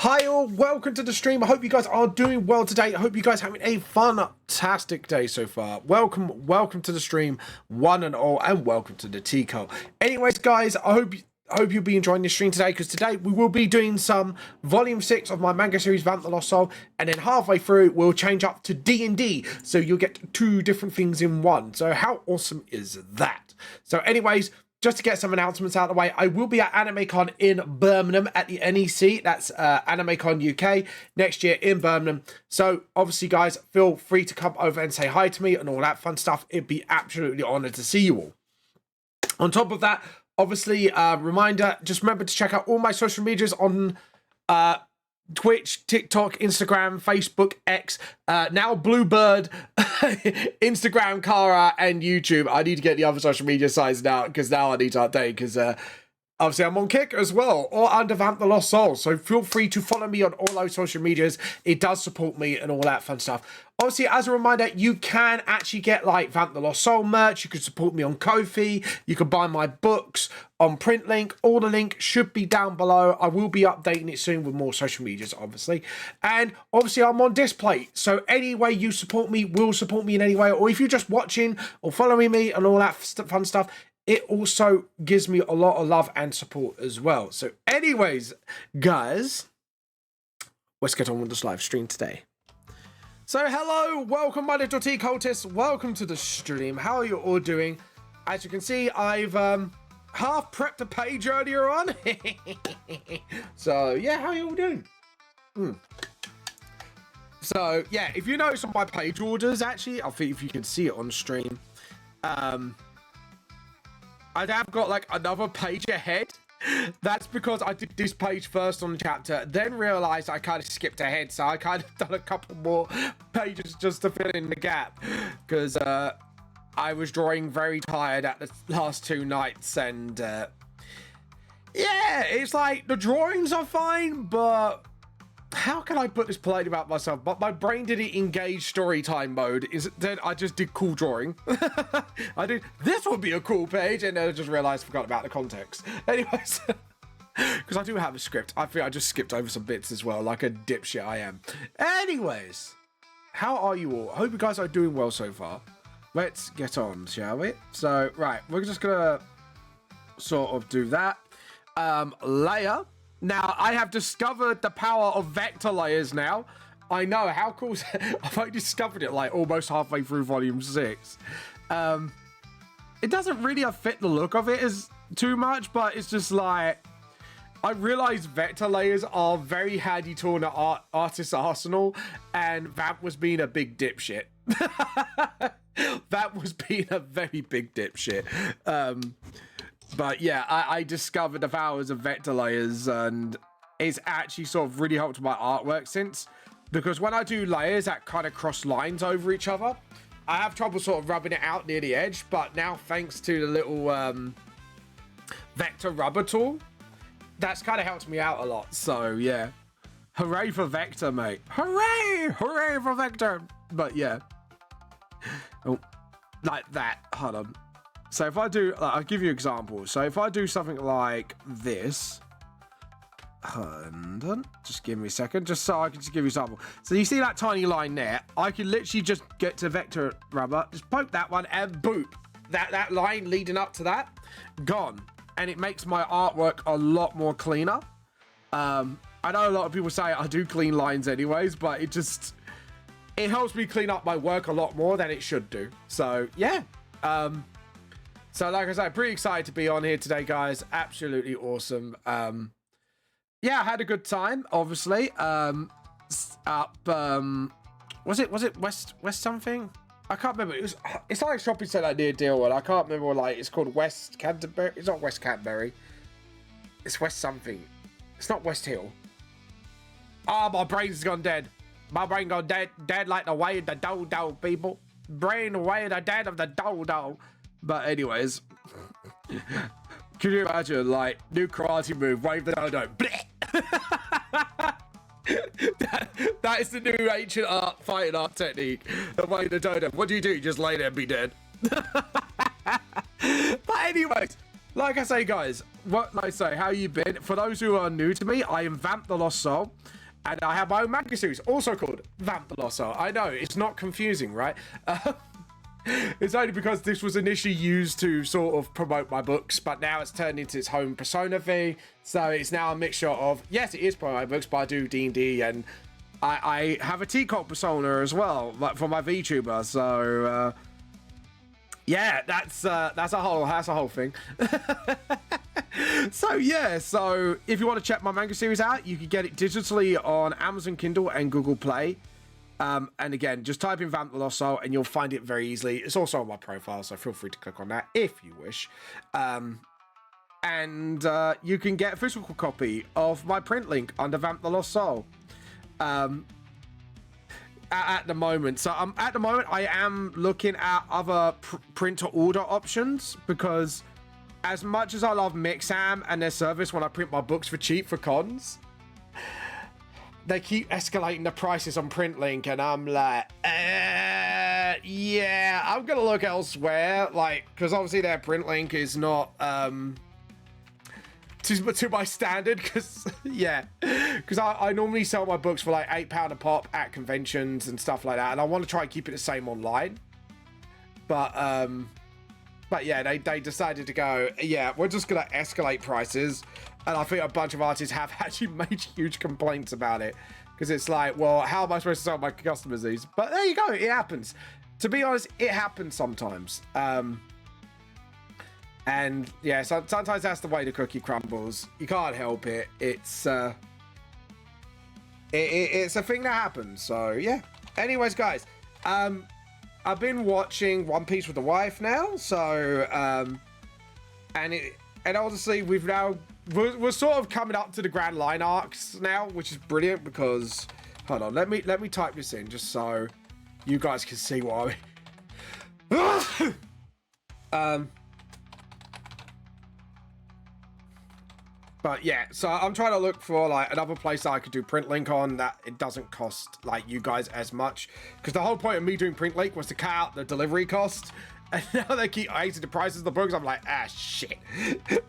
Hi all, welcome to the stream. I hope you guys are doing well today. I hope you guys are having a fantastic day so far. Welcome to the stream, one and all, and welcome to the Tico. Anyways, guys, I hope you'll be enjoying this stream today, because today we will be doing some volume 6 of my manga series Vamp the Lost Soul, and then halfway through we'll change up to D&D, so you'll get 2 different things in one. So how awesome is that? So anyways, just to get some announcements out of the way, I will be at AnimeCon in Birmingham at the NEC. That's AnimeCon UK next year in Birmingham. So obviously, guys, feel free to come over and say hi to me and all that fun stuff. It'd be absolutely honoured to see you all. On top of that, obviously, reminder, just remember to check out all my social medias on Twitch, TikTok, Instagram, Facebook, X, now Bluebird, Instagram, Kara, and YouTube. I need to get the other social media sites now, because now I need to update, because obviously I'm on Kick as well, or under Vamp the Lost Soul. So feel free to follow me on all those social medias. It does support me and all that fun stuff. Obviously, as a reminder, you can actually get like Vamp the Lost Soul merch. You can support me on Ko-fi. You can buy my books on Printlink. All the link should be down below. I will be updating it soon with more social medias, obviously. And obviously, I'm on Display. So any way you support me will support me in any way. Or if you're just watching or following me and all that fun stuff, it also gives me a lot of love and support as well. So anyways, guys, let's get on with this live stream today. So hello, welcome my little tea cultists, welcome to the stream. How are you all doing? As you can see, I've half prepped a page earlier on. So yeah, how are you all doing? So yeah, if you notice on my page orders, actually, I think if you can see it on stream, I have got like another page ahead. That's because I did this page first on the chapter, then realized I kind of skipped ahead, so I kind of done a couple more pages just to fill in the gap, because I was drawing very tired at the last 2 nights, and yeah, it's like the drawings are fine, but how can I put this politely about myself? But my brain didn't engage story time mode. Then I just did cool drawing. I did, this would be a cool page, and then I just realized I forgot about the context. Anyways, because I do have a script. I think I just skipped over some bits as well, like a dipshit I am. Anyways, how are you all? I hope you guys are doing well so far. Let's get on, shall we? So, right, we're just gonna sort of do that. Layer. Now, I have discovered the power of vector layers now. I know, how cool is that? I've only discovered it like almost halfway through volume 6. It doesn't really affect the look of it as too much, but it's just like, I realized vector layers are very handy tool in the artist's arsenal, and that was being a big dipshit. That was being a very big dipshit. But yeah, I discovered the powers of vector layers, and it's actually sort of really helped my artwork since, because when I do layers that kind of cross lines over each other, I have trouble sort of rubbing it out near the edge, but now thanks to the little vector rubber tool, that's kind of helped me out a lot. So yeah, hooray for vector, mate. Hooray for vector. But yeah, oh, like that. Hold on. So if I do, like, I'll give you an example. So if I do something like this, hold on, just give me a second, just so I can just give you an example. So you see that tiny line there? I can literally just get to vector rubber, just poke that one, and boop, that line leading up to that, gone. And it makes my artwork a lot more cleaner. I know a lot of people say I do clean lines anyways, but it helps me clean up my work a lot more than it should do. So yeah. So like I said, pretty excited to be on here today, guys. Absolutely awesome. Yeah, I had a good time, obviously. Was it West something? I can't remember. It's like a shopping centre near Dealwood. I can't remember, like, it's called West Canterbury. It's not West Canterbury. It's West something. It's not West Hill. Ah, my brain's gone dead. My brain gone dead. Dead like the way of the dodo, people. Brain away the dead of the dodo. But anyways, can you imagine, like, new karate move, wave the dodo, that is the new ancient fighting art technique, the wave the dodo. What do? You just lay there and be dead. But anyways, like I say, guys, what can I say? How you been? For those who are new to me, I am Vamp the Lost Soul, and I have my own manga series, also called Vamp the Lost Soul. I know, it's not confusing, right? It's only because this was initially used to sort of promote my books, but now it's turned into its home persona thing. So it's now a mixture of, yes, it is promote my books, but I do D&D, and I have a T-Cult persona as well, like for my VTuber. So yeah, that's a whole thing. So yeah, so if you want to check my manga series out, you can get it digitally on Amazon Kindle and Google Play. And again, just type in Vamp the Lost Soul and you'll find it very easily. It's also on my profile, so feel free to click on that if you wish. And you can get a physical copy of my print link under Vamp the Lost Soul. At the moment. So at the moment, I am looking at other print to order options, because as much as I love Mixam and their service when I print my books for cheap for cons, they keep escalating the prices on PrintLink, and I'm like, yeah, I'm gonna look elsewhere, like, because obviously their PrintLink is not to my standard, because yeah, because I normally sell my books for like £8 a pop at conventions and stuff like that, and I want to try and keep it the same online, but yeah, they decided to go, yeah, we're just gonna escalate prices. And I think a bunch of artists have actually made huge complaints about it, because it's like, well, how am I supposed to sell my customers these? But there you go, it happens. To be honest, it happens sometimes. And yeah, so sometimes that's the way the cookie crumbles. You can't help it. It's it's a thing that happens. So yeah. Anyways, guys, I've been watching One Piece with the wife now. So and obviously we're sort of coming up to the Grand Line arcs now, which is brilliant, because hold on, let me type this in just so you guys can see what I mean. But yeah, so I'm trying to look for like another place that I could do PrintLink on that it doesn't cost like you guys as much, because the whole point of me doing PrintLink was to cut out the delivery cost, and now they keep raising the prices of the books. I'm like, shit.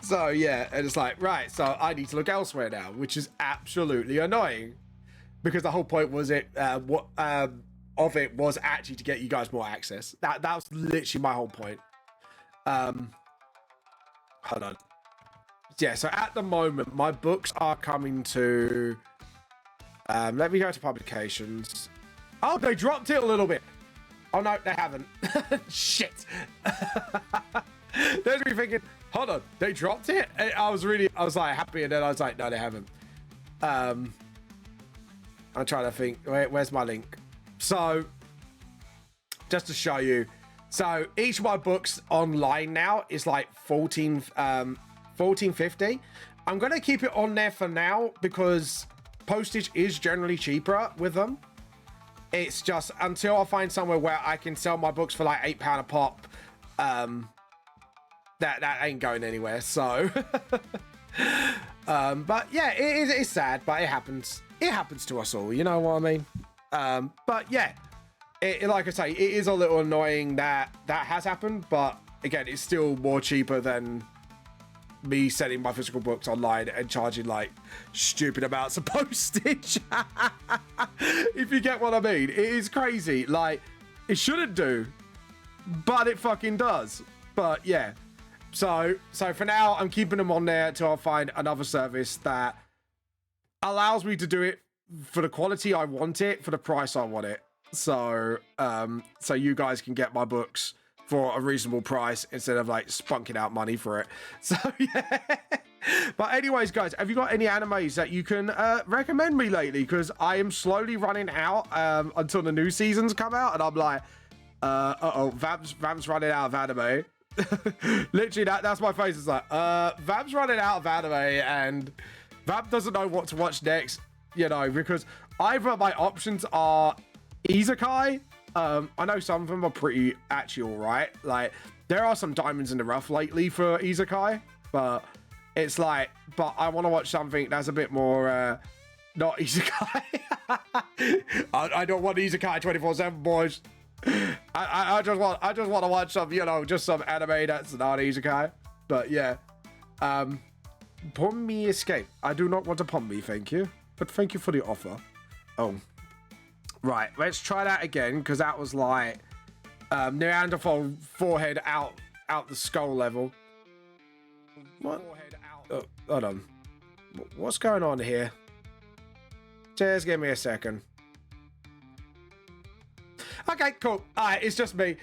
So yeah, and it's like, right, so I need to look elsewhere now, which is absolutely annoying, because the whole point was it of it was actually to get you guys more access. That was literally my whole point. Hold on. Yeah, so at the moment, my books are coming to... let me go to publications. Oh, they dropped it a little bit. Oh, no, they haven't. Shit. There's me thinking, hold on, they dropped it? I was like happy, and then I was like, no, they haven't. I'm trying to think, where's my link? So, just to show you. So, each of my books online now is like $14.50. I'm going to keep it on there for now, because postage is generally cheaper with them. It's just until I find somewhere where I can sell my books for like £8 a pop, that ain't going anywhere. So but yeah, it's sad, but it happens to us all, you know what I mean? But yeah, like I say, it is a little annoying that has happened, but again, it's still more cheaper than me selling my physical books online and charging like stupid amounts of postage. If you get what I mean, it is crazy. Like, it shouldn't do, but it fucking does. But yeah, so for now, I'm keeping them on there until I find another service that allows me to do it for the quality I want it, for the price I want it. So so you guys can get my books for a reasonable price instead of like spunking out money for it. So yeah. But anyways, guys, have you got any animes that you can recommend me lately? Because I am slowly running out until the new seasons come out, and I'm like, Vam's running out of anime. Literally, that's my face. It's like, Vam's running out of anime, and Vam doesn't know what to watch next, you know, because either my options are isekai. I know some of them are pretty actually all right. Like, there are some diamonds in the rough lately for isekai, but it's like, but I want to watch something that's a bit more not isekai. I don't want isekai 24/7, boys. I just want to watch some, you know, just some anime that's not isekai. But yeah, Pawn me escape. I do not want a pawn me, thank you. But thank you for the offer. Oh. Right, let's try that again, because that was like Neanderthal forehead out the skull level. What? Oh, hold on. What's going on here? Just give me a second. Okay, cool. Alright, it's just me.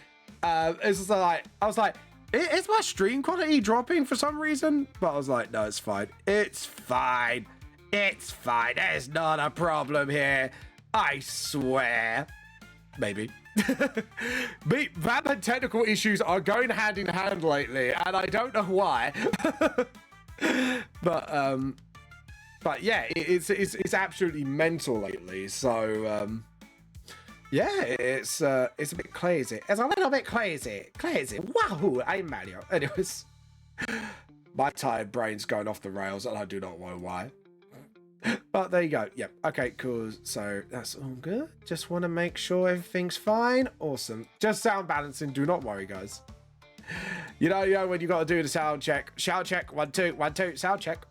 It's just like, I was like, is my stream quality dropping for some reason? But I was like, no, it's fine. It's fine. It's fine. There's not a problem here. I swear. Maybe. That and technical issues are going hand in hand lately, and I don't know why. But yeah, it's absolutely mental lately. So yeah, it's a bit crazy. It's a little bit crazy. Wahoo! I'm Mario. Anyways, my tired brain's going off the rails, and I do not know why. But there you go. Yep. Okay, cool. So that's all good. Just want to make sure everything's fine. Awesome. Just sound balancing. Do not worry, guys. You know when you got to do the sound check. Sound check. 1 2 1 2. Sound check.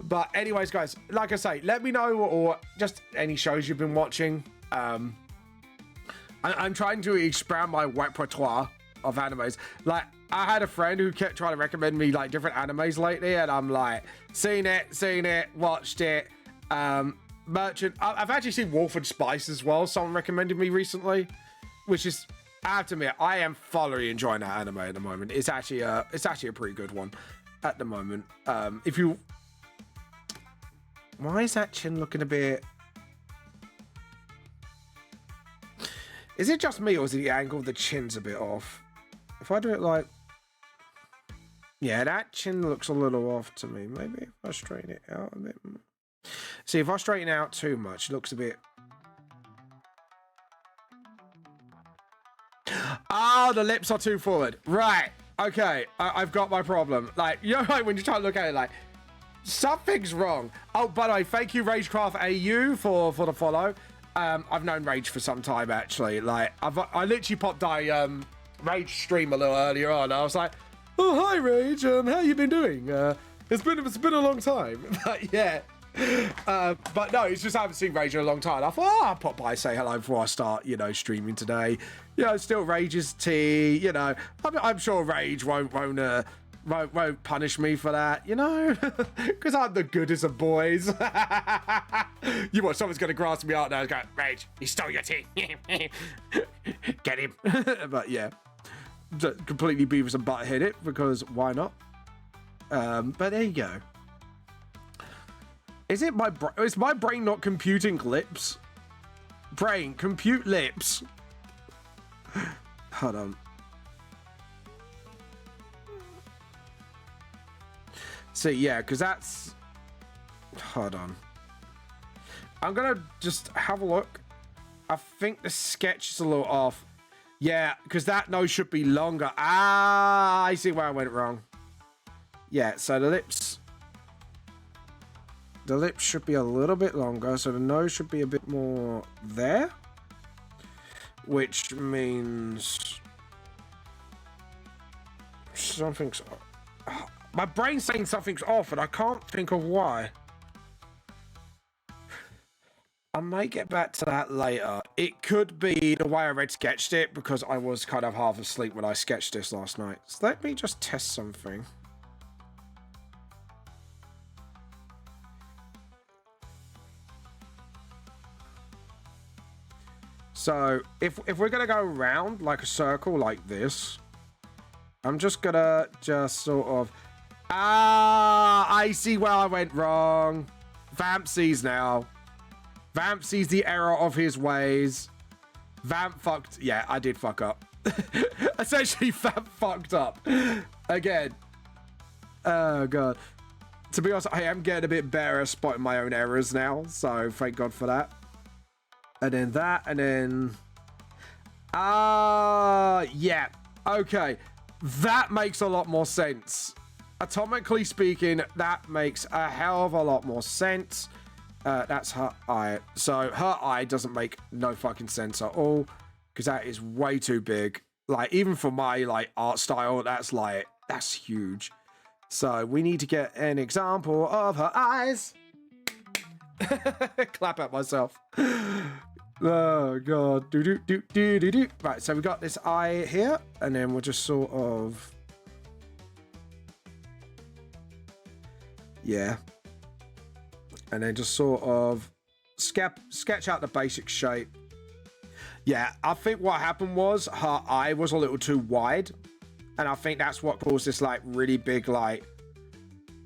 But anyways, guys, like I say, let me know or just any shows you've been watching. I'm trying to expand my repertoire of animes. Like, I had a friend who kept trying to recommend me like different animes lately, and I'm like, seen it, watched it. Merchant. I've actually seen Wolf and Spice as well. Someone recommended me recently, which is, I have to admit, I am thoroughly enjoying that anime at the moment. It's actually a pretty good one at the moment. If you, why is that chin looking a bit? Is it just me, or is the angle of the chin's a bit off? If I do it like, yeah, that chin looks a little off to me. Maybe if I straighten it out a bit. See, if I straighten it out too much, it looks a bit. Oh, the lips are too forward. Right. Okay. I've got my problem. Like, you know, like when you try to look at it, like, something's wrong. Oh, by the way, thank you, Ragecraft AU, for the follow. I've known Rage for some time, actually. Like, I literally popped Rage stream a little earlier on. I was like, oh, hi, Rage. How you been doing? It's been a long time. But yeah. But no, it's just I haven't seen Rage in a long time. I thought, oh, I'll pop by, say hello before I start, streaming today. Still Rage's tea, I'm sure Rage won't punish me for that, because I'm the goodest of boys. You watch, someone's going to grasp me out now and go, Rage, he stole your tea. Get him. But yeah, completely Beavis and Butthead it, because why not? But there you go. Is my brain not computing lips? Brain, compute lips. Hold on. See, yeah, because that's... Hold on. I'm going to just have a look. I think the sketch is a little off. Yeah, because that nose should be longer. Ah, I see where I went wrong. Yeah, so the lips should be a little bit longer, so the nose should be a bit more there, which means something's off. My brain's saying something's off, and I can't think of why. I might get back to that later. It could be the way I red sketched it, because I was kind of half asleep when I sketched this last night. So let me just test something. So if we're gonna go around like a circle like this, I'm just gonna sort of, I see where I went wrong. Vamp sees now. Vamp sees the error of his ways. Vamp fucked. Yeah, I did fuck up. Essentially, Vamp fucked up again. Oh god. To be honest, I am getting a bit better at spotting my own errors now, so thank God for that. And then that, and then... yeah. Okay. That makes a lot more sense. Atomically speaking, that makes a hell of a lot more sense. That's her eye. So her eye doesn't make no fucking sense at all, because that is way too big. Like, even for my, art style, that's huge. So we need to get an example of her eyes. Clap at myself. Oh god. Do do do do do do. Right, so we got this eye here, and then we'll just sort of, yeah, and then just sort of sketch out the basic shape. Yeah, I think what happened was her eye was a little too wide, and I think that's what caused this like really big, like,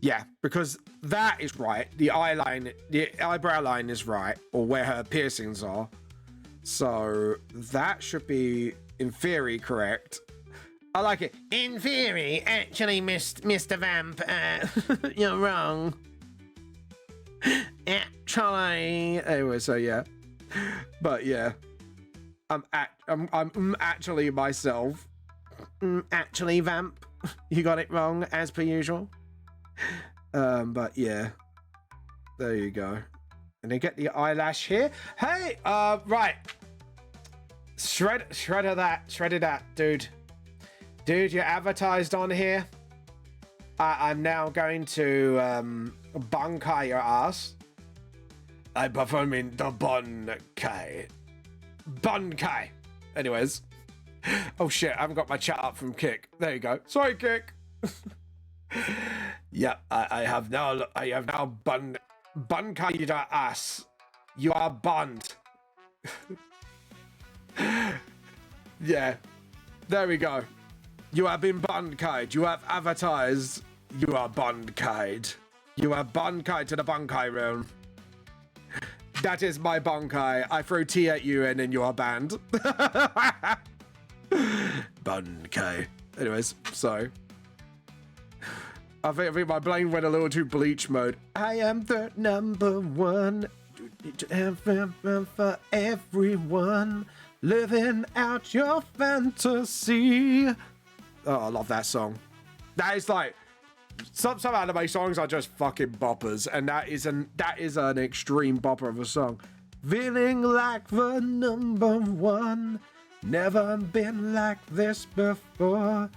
yeah, because that is right. The eyebrow line is right, or where her piercings are. So that should be, in theory, correct. I like it. In theory, actually, Mr. Vamp, you're wrong. Actually. Anyway, so yeah. But yeah. I'm actually myself. Actually, Vamp. You got it wrong, as per usual. But yeah. There you go. And then get the eyelash here. Hey, right. Shredder that, dude. Dude, you're advertised on here. I'm now going to bunkai your ass. I'm performing the bunkai. Bunkai. Anyways. Oh shit, I haven't got my chat up from Kick. There you go. Sorry, Kick. Yeah, I have now bunkai your ass. You are bunned. Yeah. There we go. You have been bunkaied. You have advertised. You are bunkaied. You are bunkaied to the bunkai realm. That is my bunkai. I throw tea at you and then you are banned. Bunkai. Anyways, so I think my brain went a little too bleach mode. I am the number one for everyone, living out your fantasy. Oh, I love that song. That is like some anime songs are just fucking boppers, and that is an extreme bopper of a song. Feeling like the number one, never been like this before.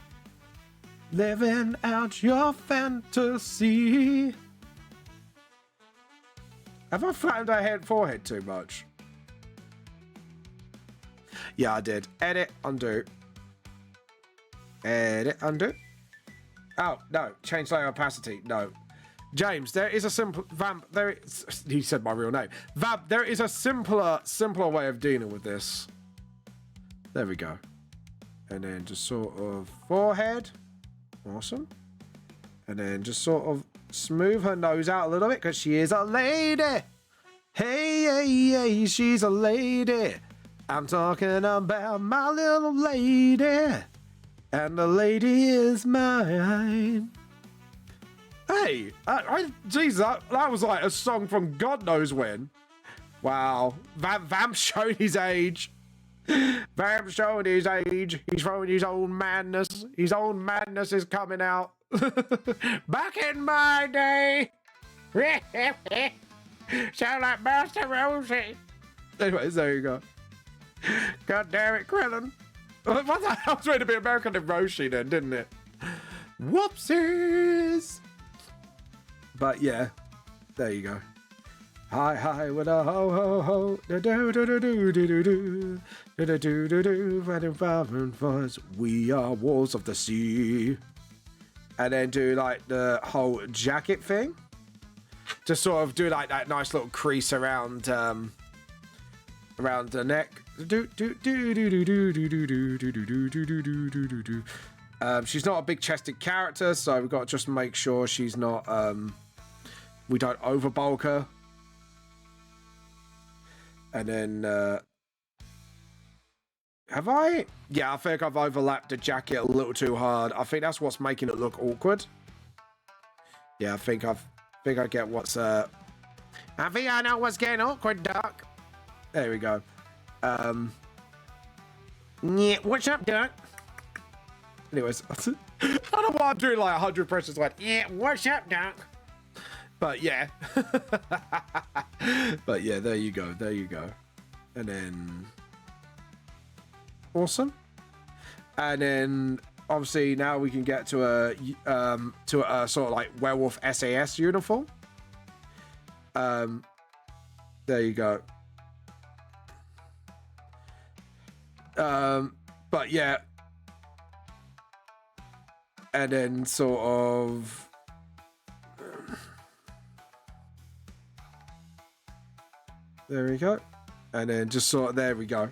Living out your fantasy. Have I flattened her forehead too much? Yeah, I did. Edit, undo. Edit, undo. Oh, no. Change layer opacity. No. James, there is a simple... Vamp, there is... He said my real name. Vamp, there is a simpler way of dealing with this. There we go. And then just sort of forehead. Awesome. And then just sort of smooth her nose out a little bit because she is a lady. Hey, she's a lady. I'm talking about my little lady. And the lady is mine. Hey, Jesus, that was like a song from God knows when. Wow. Vamp's showing his age. Vamp's showing his age. He's showing his own madness. His own madness is coming out. Back in my day. Sound like Master Rosie. Anyways, there you go. God damn it, Krillin. What the hell was meant to be American than Roshi then, didn't it? Whoopsies. But yeah, there you go. Hi with a ho ho ho. Do do do do do do do do do do do. Running fires. We are walls of the sea. And then do like the whole jacket thing. Just sort of do like that nice little crease around the neck. She's not a big chested character, so we've got to just make sure she's not we don't overbulk her. And then have I? Yeah, I think I've overlapped the jacket a little too hard. I think that's what's making it look awkward. Yeah, I think I get what's I think I know what's getting awkward, Doc. There we go. Yeah, what's up, Doc? Anyways, I don't know why I'm doing like 100 impressions like, yeah, what's up, Doc? But yeah. But yeah, there you go. And then awesome. And then obviously now we can get to a sort of like werewolf SAS uniform. There you go. But yeah, and then sort of there we go, and then just sort of there we go,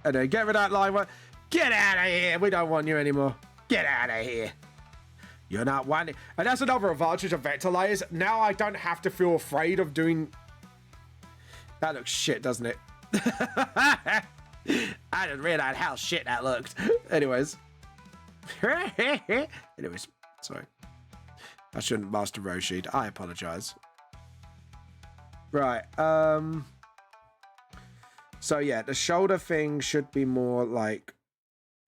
and then get rid of that line. Get out of here! We don't want you anymore. Get out of here! You're not wanted. And that's another advantage of vector layers. Now I don't have to feel afraid of doing. That looks shit, doesn't it? I didn't realize how shit that looked. Anyways. Anyways, sorry. I shouldn't master Rashid. I apologize. Right. So yeah, the shoulder thing should be more like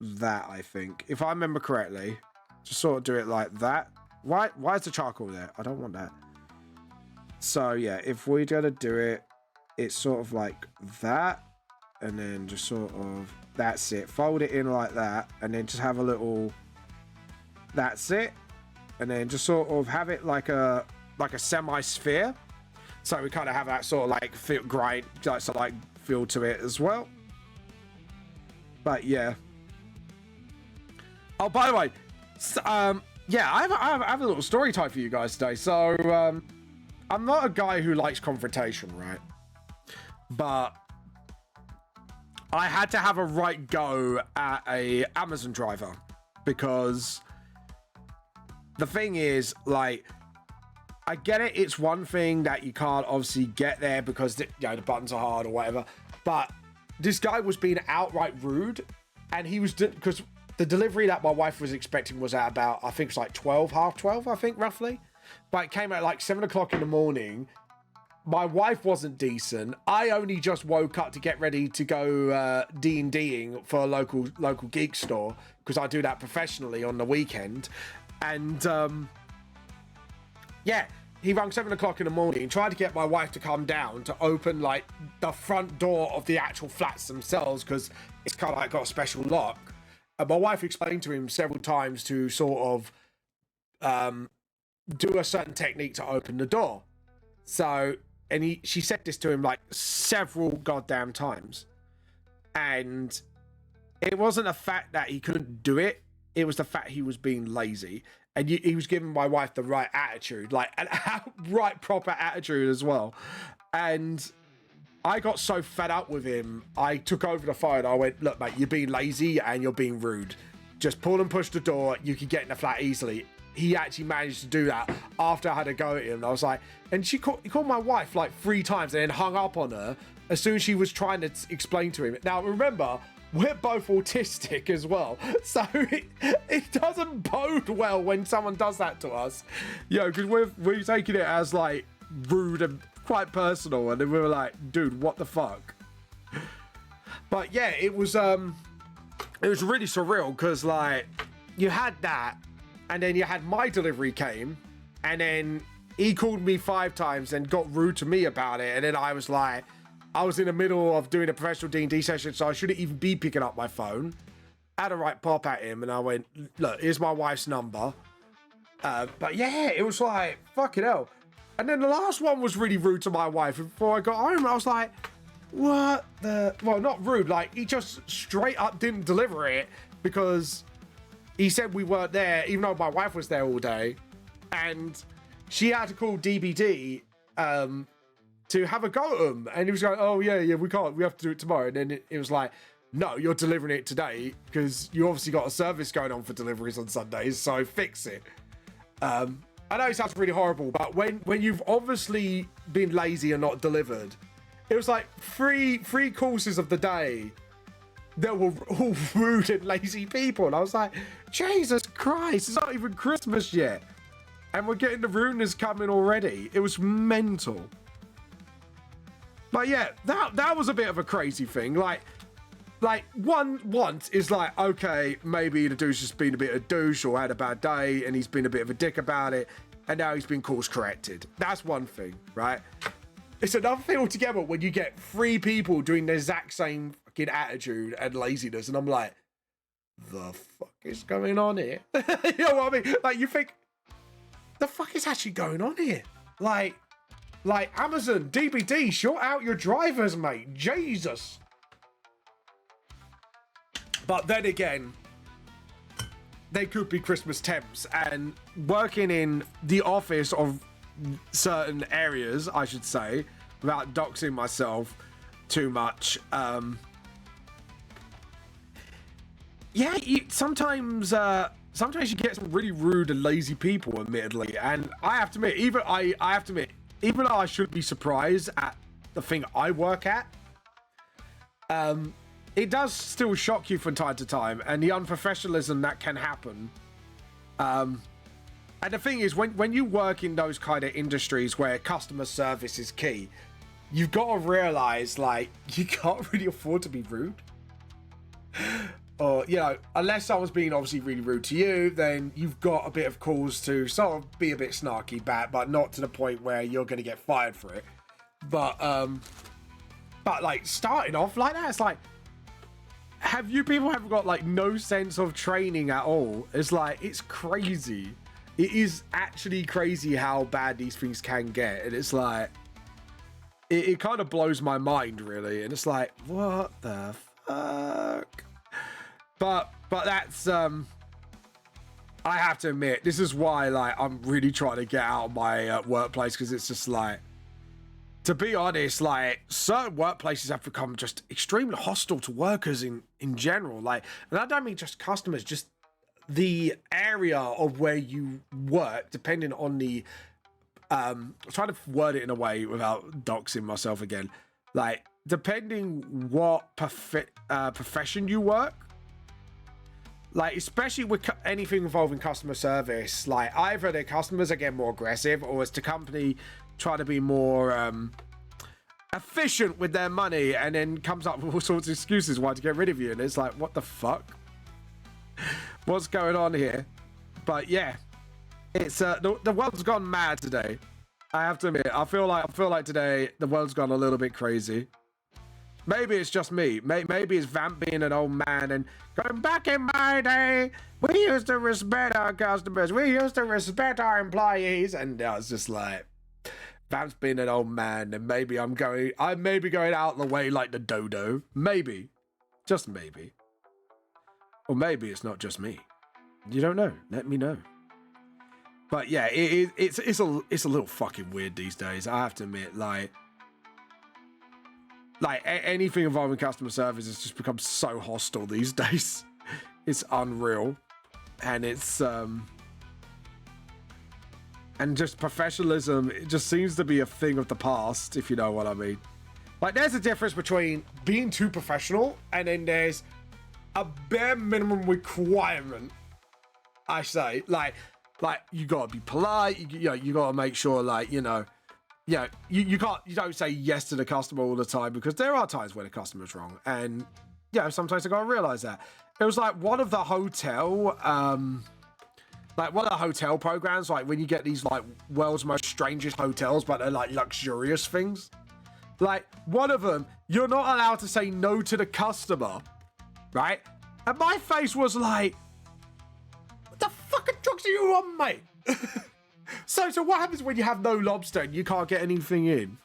that, I think. If I remember correctly. Just sort of do it like that. Why is the charcoal there? I don't want that. So yeah, if we're gonna do it, it's sort of like that. And then just sort of, that's it. Fold it in like that. And then just have a little, that's it. And then just sort of have it like a semi-sphere. So we kind of have that sort of like feel grind, so like feel to it as well. But yeah. Oh, by the way, yeah, I have a little story time for you guys today. So I'm not a guy who likes confrontation, right? But I had to have a right go at a Amazon driver because the thing is, like, I get it. It's one thing that you can't obviously get there because the buttons are hard or whatever. But this guy was being outright rude, and he was because the delivery that my wife was expecting was at about, I think it's like 12, half 12, I think, roughly. But it came at like 7 o'clock in the morning. My wife wasn't decent. I only just woke up to get ready to go D&Ding for a local geek store because I do that professionally on the weekend. And yeah, he rang 7 o'clock in the morning, tried to get my wife to come down to open like the front door of the actual flats themselves because it's kind of like got a special lock. And my wife explained to him several times to sort of do a certain technique to open the door. So, and she said this to him like several goddamn times. And it wasn't the fact that he couldn't do it. It was the fact he was being lazy. And he was giving my wife the right attitude, like an right proper attitude as well. And I got so fed up with him, I took over the phone. I went, look, mate, you're being lazy and you're being rude. Just pull and push the door. You can get in the flat easily. He actually managed to do that after I had a go at him. I was like, and he called my wife like 3 times and then hung up on her as soon as she was trying to explain to him. Now, remember, we're both autistic as well. So it doesn't bode well when someone does that to us. Because we're taking it as like rude and quite personal, and then we were like, dude, what the fuck? But yeah, it was really surreal because like you had that, and then you had my delivery came, and then he called me 5 times and got rude to me about it, and then I was like, I was in the middle of doing a professional D&D session, so I shouldn't even be picking up my phone. I had a right pop at him, and I went, look, here's my wife's number. But yeah, it was like, fucking hell. And then the last one was really rude to my wife. Before I got home, I was like, what the... Well, not rude. Like, he just straight up didn't deliver it because he said we weren't there, even though my wife was there all day. And she had to call DBD to have a go at him. And he was like, oh, yeah, we can't. We have to do it tomorrow. And then it was like, no, you're delivering it today because you obviously got a service going on for deliveries on Sundays, so fix it. I know it sounds really horrible, but when you've obviously been lazy and not delivered, it was like three courses of the day that were all rude and lazy people. And I was like, Jesus Christ, it's not even Christmas yet. And we're getting the rudeness coming already. It was mental. But yeah, that was a bit of a crazy thing. Like once is like, okay, maybe the dude's just been a bit of a douche or had a bad day and he's been a bit of a dick about it, and now he's been course corrected. That's one thing, right? It's another thing altogether when you get 3 people doing the exact same fucking attitude and laziness, and I'm like, the fuck? is going on here? You know what I mean? Like, you think, the fuck is actually going on here? Like Amazon, DBD, short out your drivers, mate. Jesus. But then again, they could be Christmas temps, and working in the office of certain areas, I should say, without doxing myself too much. Yeah, sometimes you get some really rude and lazy people, admittedly, and I have to admit, even though I should be surprised at the thing I work at, it does still shock you from time to time, and the unprofessionalism that can happen. And the thing is, when you work in those kind of industries where customer service is key, you've got to realize, like, you can't really afford to be rude. Or, you know, unless someone's being obviously really rude to you, then you've got a bit of cause to sort of be a bit snarky back, but not to the point where you're going to get fired for it. But like, starting off like that, it's like, have got like no sense of training at all? It's like, it's crazy. It is actually crazy how bad these things can get. And it's like, it kind of blows my mind, really. And it's like, what the fuck? But that's, I have to admit, this is why, like, I'm really trying to get out of my workplace, because it's just like, to be honest, like, certain workplaces have become just extremely hostile to workers in general. Like, and I don't mean just customers, just the area of where you work, depending on the, I'm trying to word it in a way without doxing myself again. Like, depending what profession you work, like, especially with anything involving customer service, like, either the customers are getting more aggressive, or it's the company trying to be more efficient with their money, and then comes up with all sorts of excuses why to get rid of you. And it's like, what the fuck? What's going on here? But yeah, it's the world's gone mad today. I have to admit, I feel like today the world's gone a little bit crazy. Maybe it's just me. Maybe it's Vamp being an old man and going, back in my day, we used to respect our customers. We used to respect our employees. And I was just like, Vamp's being an old man, and maybe I may be going out of the way like the dodo. Maybe. Just maybe. Or maybe it's not just me. You don't know. Let me know. But yeah, it's a little fucking weird these days. I have to admit, like anything involving customer service has just become so hostile these days. It's unreal. And it's and just professionalism, it just seems to be a thing of the past, if you know what I mean. Like, there's a difference between being too professional, and then there's a bare minimum requirement, I say. Like you gotta be polite, you gotta make sure, like, you don't say yes to the customer all the time, because there are times when the customer's wrong, and sometimes I gotta realize that. It was like one of the hotel programs, like when you get these like world's most strangest hotels, but they're like luxurious things. Like, one of them, you're not allowed to say no to the customer, right? And my face was like, what the fucking drugs are you on, mate? So what happens when you have no lobster and you can't get anything in?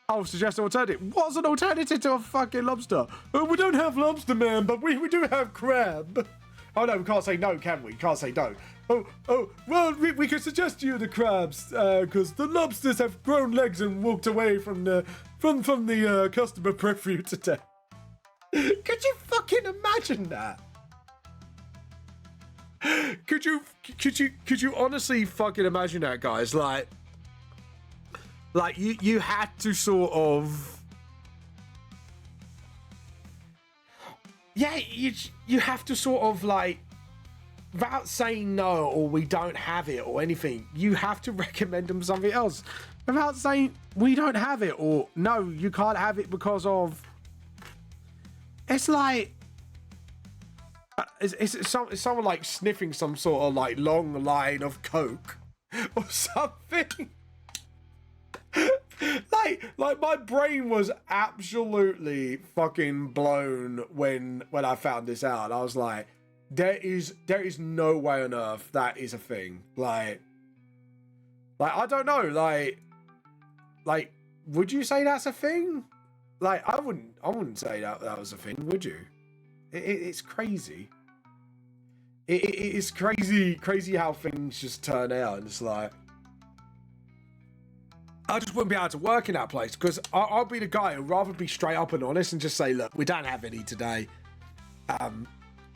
I'll suggest an alternative. What's an alternative to a fucking lobster? Oh, we don't have lobster, man, but we do have crab. Oh no, we can't say no, can we? Can't say no. Oh, well, we can suggest to you the crabs, because the lobsters have grown legs and walked away from the customer preview today. Could you fucking imagine that? Could you honestly fucking imagine that, guys? Like you had to sort of, you have to sort of, like, without saying no or we don't have it or anything, you have to recommend them something else without saying we don't have it or no, you can't have it because of. It's like it's someone like sniffing some sort of like long line of coke or something. like my brain was absolutely fucking blown when I found this out. I was like, there is no way on earth that is a thing. Like I don't know. Like, would you say that's a thing? Like, I wouldn't say that was a thing, would you? It's crazy. It is crazy how things just turn out, and it's like, I just wouldn't be able to work in that place, because I'll be the guy who'd rather be straight up and honest and just say, look, we don't have any today.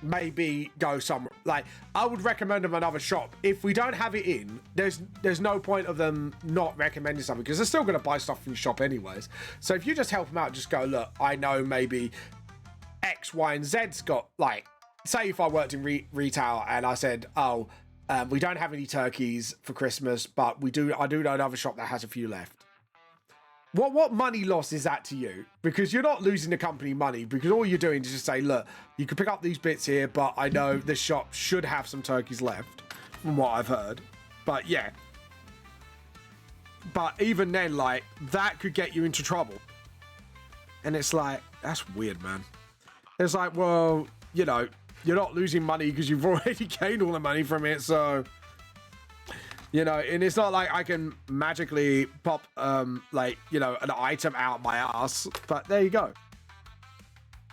Maybe go somewhere. Like, I would recommend them another shop. If we don't have it in, there's no point of them not recommending something, because they're still going to buy stuff from your shop anyways. So if you just help them out, just go, look, I know maybe X, Y, and Z's got, like, say if I worked in retail and I said, oh, we don't have any turkeys for Christmas, but I do know another shop that has a few left. What money loss is that to you? Because you're not losing the company money, because all you're doing is just say, look, you can pick up these bits here, but I know this shop should have some turkeys left, from what I've heard. But yeah. But even then, like, that could get you into trouble. And it's like, that's weird, man. It's like, well, you know, you're not losing money because you've already gained all the money from it, so... You know, and it's not like I can magically pop, like, you know, an item out my ass. But there you go.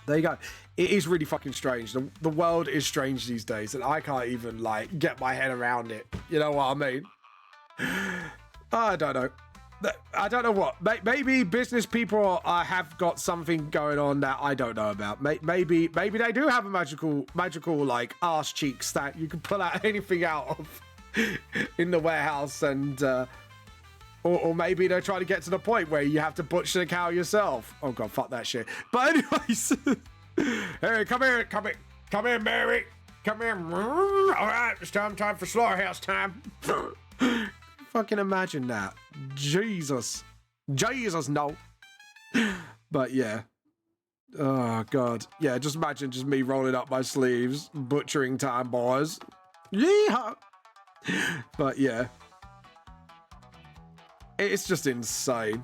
There you go. It is really fucking strange. The world is strange these days, and I can't even, like, get my head around it. You know what I mean? I don't know. I don't know what. Maybe business people have got something going on that I don't know about. Maybe they do have a magical, like, arse cheeks that you can pull out anything out of. In the warehouse, and or maybe they're trying to get to the point where you have to butcher the cow yourself. Oh god, fuck that shit. But anyways, hey, come here, Mary, come here. All right, it's time for slaughterhouse time. Fucking imagine that. Jesus, no. But yeah. Oh god, yeah. Just imagine just me rolling up my sleeves, butchering time, boys. Yeehaw. But yeah, it's just insane.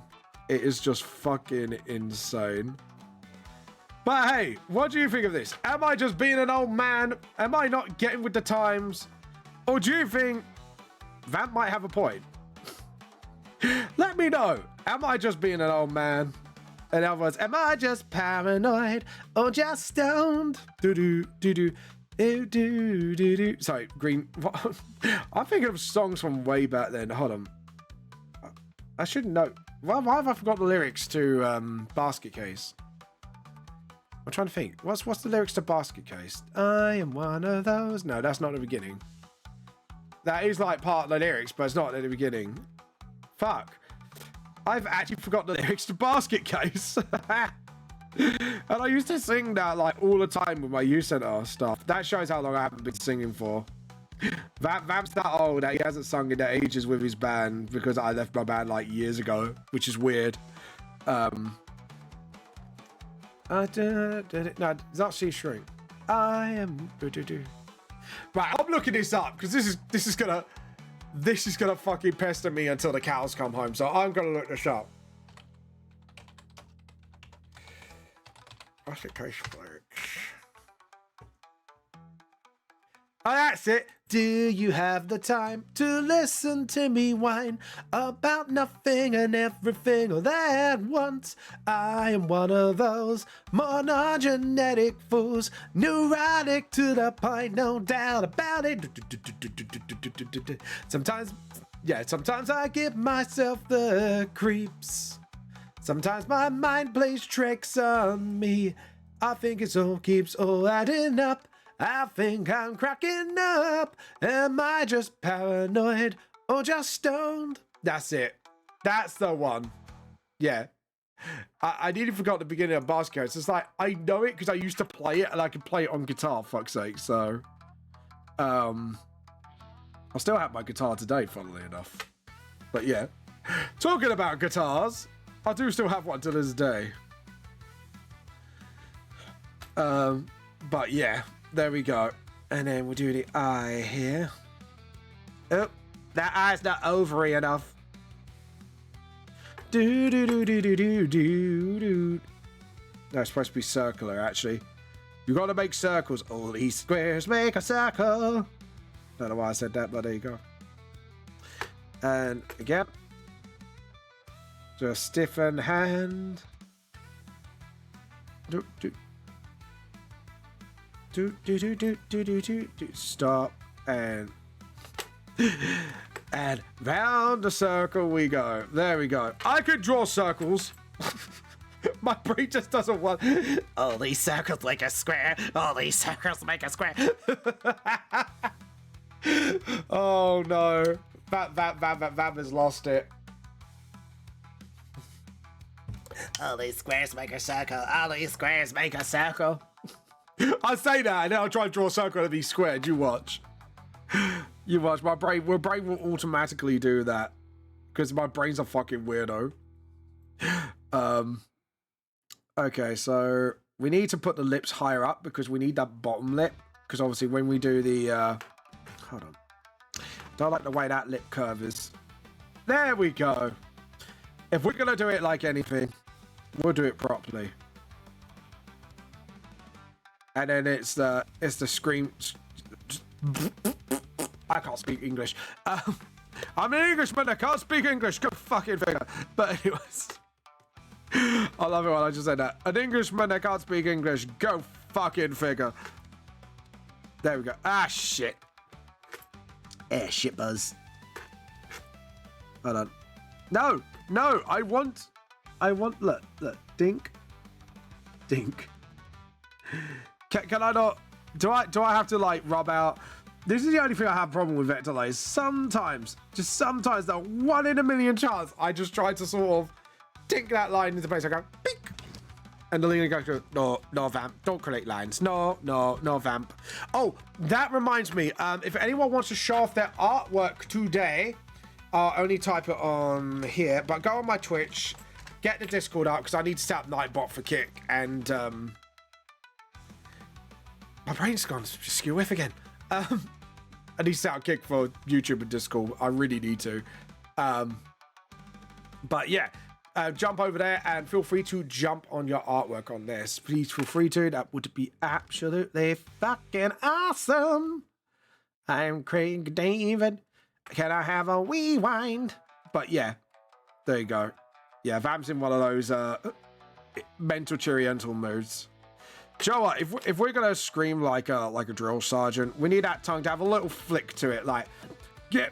It is just fucking insane. But hey, what do you think of this? Am I just being an old man? Am I not getting with the times? Or do you think Vamp might have a point? Let me know. Am I just being an old man? In other words, am I just paranoid or just stoned? Do-do. Sorry, Green. What? I'm thinking of songs from way back then. Hold on. I should know. Why have I forgot the lyrics to Basket Case? I'm trying to think. What's the lyrics to Basket Case? I am one of those. No, that's not the beginning. That is like part of the lyrics, but it's not at the beginning. Fuck. I've actually forgot the lyrics to Basket Case. And I used to sing that like all the time with my youth center stuff. That shows how long I haven't been singing for. Vamp's that old that he hasn't sung in ages with his band, because I left my band like years ago, which is weird. No, it's not C string. I am. Right, I'm looking this up because this is gonna fucking pester me until the cows come home. So I'm gonna look this up. What's it case lyrics? Oh, that's it. Do you have the time to listen to me whine about nothing and everything all at once? I am one of those monogenetic fools, neurotic to the point, no doubt about it. Sometimes I give myself the creeps. Sometimes my mind plays tricks on me. I think it all keeps all adding up. I think I'm cracking up. Am I just paranoid or just stoned? That's it. That's the one. Yeah. I nearly forgot the beginning of Basket Case. It's like, I know it because I used to play it and I can play it on guitar, fuck's sake. So, I still have my guitar today, funnily enough. But yeah. Talking about guitars, I do still have one to this day. But yeah, there we go. And then we'll do the eye here. Oh, that eye's not ovary enough. Do. That's supposed to be circular, actually. You gotta make circles. All these squares make a circle. Don't know why I said that, but there you go. And again, just stiffen hand. Stop and round the circle we go. There we go. I could draw circles. My brain just doesn't want. All these circles make a square. All these circles make a square. Oh no. Vam has lost it. All these squares make a circle. All these squares make a circle. I say that and then I'll try to draw a circle of these squared. You watch. You watch. My brain will automatically do that. Because my brain's a fucking weirdo. Okay, so we need to put the lips higher up because we need that bottom lip. Because obviously when we do the hold on. Don't like the way that lip curve is. There we go. If we're gonna do it like anything, we'll do it properly. And then it's the scream. I can't speak English. I'm an Englishman. I can't speak English. Go fucking figure. But anyways, I love it when I just said that. An Englishman that can't speak English. Go fucking figure. There we go. Ah shit. Shit buzz. Hold on. No, I want, look, dink. Can I not, do I have to like rub out, this is the only thing I have a problem with vector layers. Sometimes, just sometimes, that 1 in a million chance, I just try to sort of dink that line into place. I go, pink. And the leader goes, no, vamp, don't create lines. No, vamp. Oh, that reminds me, if anyone wants to show off their artwork today, I'll only type it on here, but go on my Twitch, get the Discord out, because I need to set up Nightbot for Kick, and, my brain's gone skew whiff again. I need to set up Kick for YouTube and Discord. I really need to. But yeah. Jump over there and feel free to jump on your artwork on this. Please feel free to. That would be absolutely fucking awesome. I'm Craig David. Can I have a rewind? But yeah, there you go. Yeah, Vam's in one of those mental oriental modes. Do you know what? If we're gonna scream like a drill sergeant, we need that tongue to have a little flick to it, like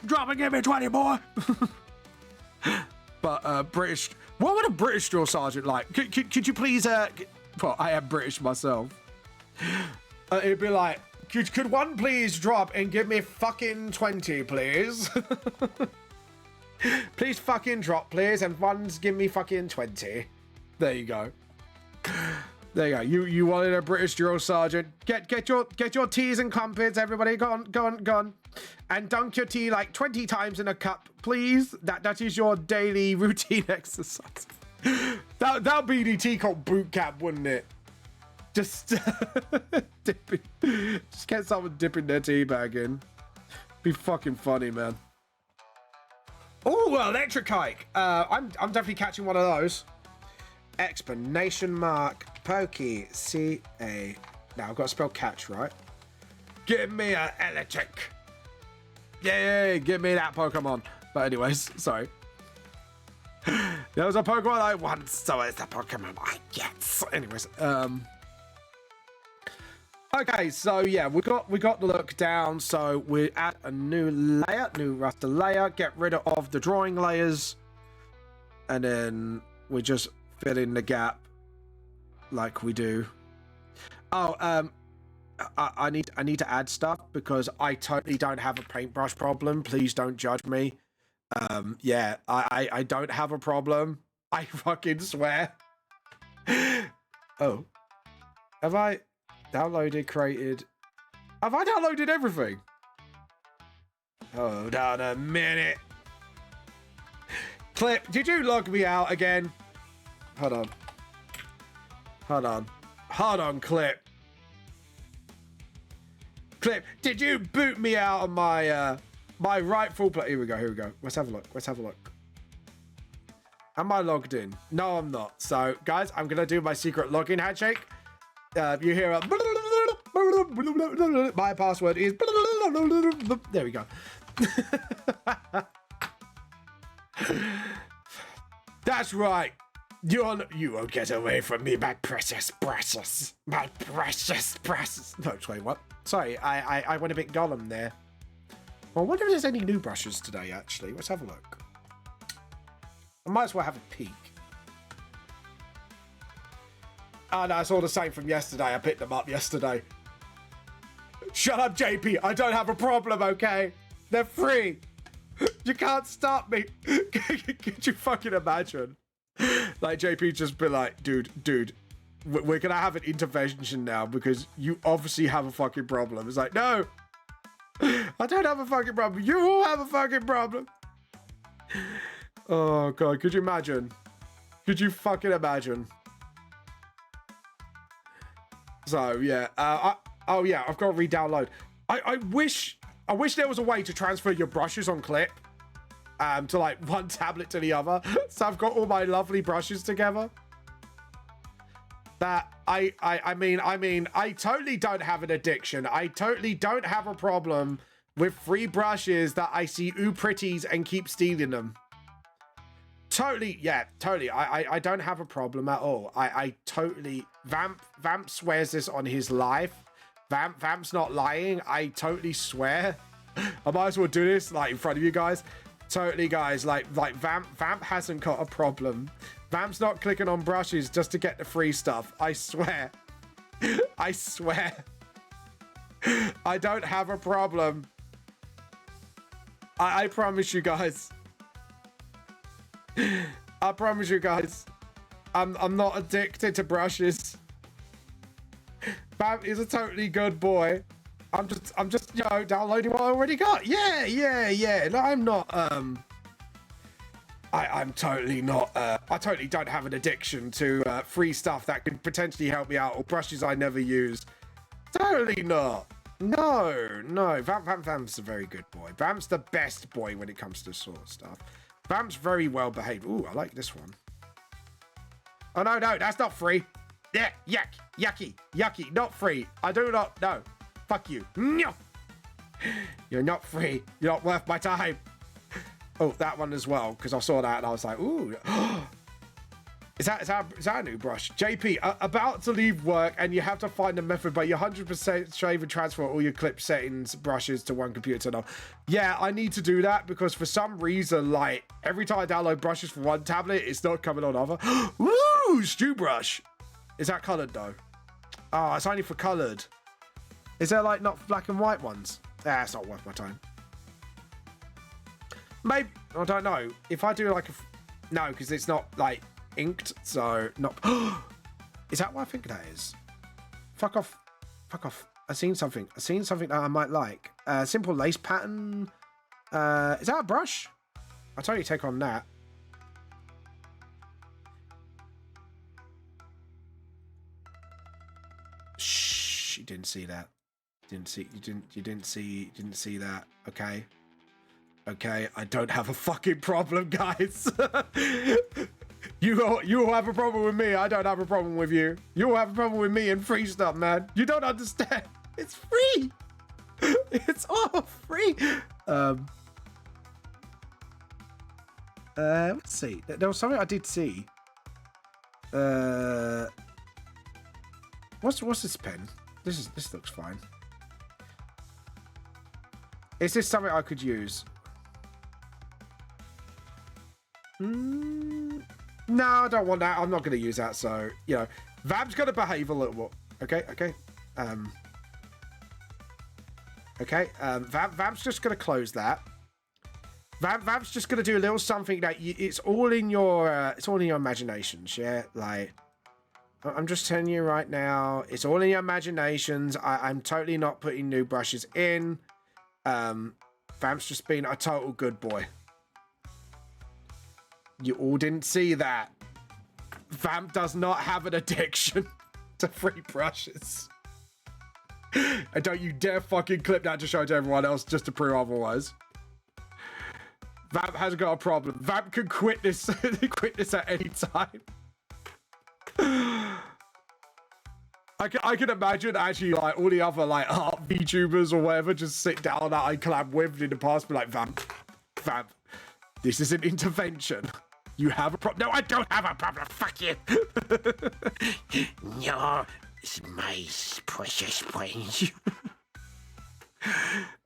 drop and give me 20, boy. But British. What would a British drill sergeant like? Could you please? Well, I am British myself. It'd be like, could one please drop and give me fucking 20, please? Please fucking drop, please, and one's give me fucking 20. There you go. There you go. You wanted a British drill sergeant. Get your teas and crumpets, everybody. Go on. And dunk your tea like 20 times in a cup, please. That is your daily routine exercise. That'll be the teacup boot camp, wouldn't it? Just dipping. Just get someone dipping their tea bag in. Be fucking funny, man. Oh, electric hike. I'm definitely catching one of those. Explanation mark. Pokey. C-A. Now I've got to spell catch, right? Give me an electric. Yay, give me that Pokemon. But anyways, sorry. There was a Pokemon I want, so it's the Pokemon I get. Anyways, okay, so yeah, we got the look down. So we add a new layer, new raster layer, get rid of the drawing layers, and then we just fill in the gap like we do. Oh, I need to add stuff because I totally don't have a paintbrush problem. Please don't judge me. Yeah, I don't have a problem. I fucking swear. Oh, have I downloaded, have I downloaded everything? Hold on a minute. Clip, did you log me out again? Hold on, Clip. Clip, did you boot me out of my my rightful place? Here we go. Let's have a look. Am I logged in? No, I'm not. So, guys, I'm gonna do my secret login handshake. You hear a My password is... There we go. That's right. You won't get away from me, my precious precious. My precious precious. No, wait, what? Sorry, I went a bit Gollum there. Well, I wonder if there's any new brushes today, actually. Let's have a look. I might as well have a peek. Oh, no, it's all the same from yesterday. I picked them up yesterday. Shut up, JP. I don't have a problem, okay? They're free. You can't stop me. Could you fucking imagine? Like, JP just be like, dude, we're gonna have an intervention now because you obviously have a fucking problem. It's like, no, I don't have a fucking problem. You all have a fucking problem. Oh, God, could you imagine? Could you fucking imagine? So, yeah. Oh, yeah, I've got to re-download. I wish there was a way to transfer your brushes on clip. To like one tablet to the other. So I've got all my lovely brushes together. That I mean, I totally don't have an addiction. I totally don't have a problem with free brushes that I see pretties and keep stealing them. Totally, yeah, totally. I don't have a problem at all. I totally... Vamp swears this on his life. Vamp's not lying. I totally swear. I might as well do this like in front of you guys. Totally, guys. Like Vamp hasn't got a problem. Vamp's not clicking on brushes just to get the free stuff. I swear. I swear. I don't have a problem. I promise you guys. I promise you guys. I'm not addicted to brushes. Vamp is a totally good boy. I'm just, you know, downloading what I already got. Yeah. No, I'm not, I'm totally not, I totally don't have an addiction to free stuff that could potentially help me out or brushes I never use. Totally not. No. Vamp's a very good boy. Vamp's the best boy when it comes to this sort of stuff. Vamp's very well behaved. Ooh, I like this one. Oh, no, that's not free. Yeah, yucky, not free. I do not, no. Fuck you. No. You're not free. You're not worth my time. Oh, that one as well, because I saw that and I was like, ooh. Is that a new brush? JP, about to leave work and you have to find a method, but you're 100% save and transfer all your clip settings, brushes to one computer now. Yeah, I need to do that because for some reason, like, every time I download brushes for one tablet, it's not coming on other. Woo! Stew brush. Is that colored though? Oh, it's only for colored. Is there like not black and white ones? Ah, it's not worth my time. Maybe, I don't know. If I do like a, no, because it's not like inked, so not. Is that what I think that is? Fuck off. I've seen something that I might like. Simple lace pattern. Is that a brush? I'll totally take on that. Shh, you didn't see that. You didn't see that. Okay, I don't have a fucking problem, guys. you all have a problem with me. I don't have a problem with you. You all have a problem with me and free stuff, man. You don't understand. It's free. It's all free. Let's see. There was something I did see. What's this pen? This looks fine. Is this something I could use? No, I don't want that. I'm not going to use that. So, you know, Vamp's going to behave a little more. Okay. Vamp's just going to close that. Vamp's just going to do a little something that it's all in your imaginations. Yeah, like I'm just telling you right now, it's all in your imaginations. I'm totally not putting new brushes in. Vamp's just been a total good boy. You all didn't see that. Vamp does not have an addiction to free brushes. And don't you dare fucking clip that to show to everyone else just to prove otherwise. Vamp hasn't got a problem. Vamp can quit this quit this at any time. I I can imagine actually like all the other like art VTubers or whatever just sit down that I collab with in the past, be like, Vamp, this is an intervention. You have a problem. No, I don't have a problem. Fuck you. No, it's my precious brains.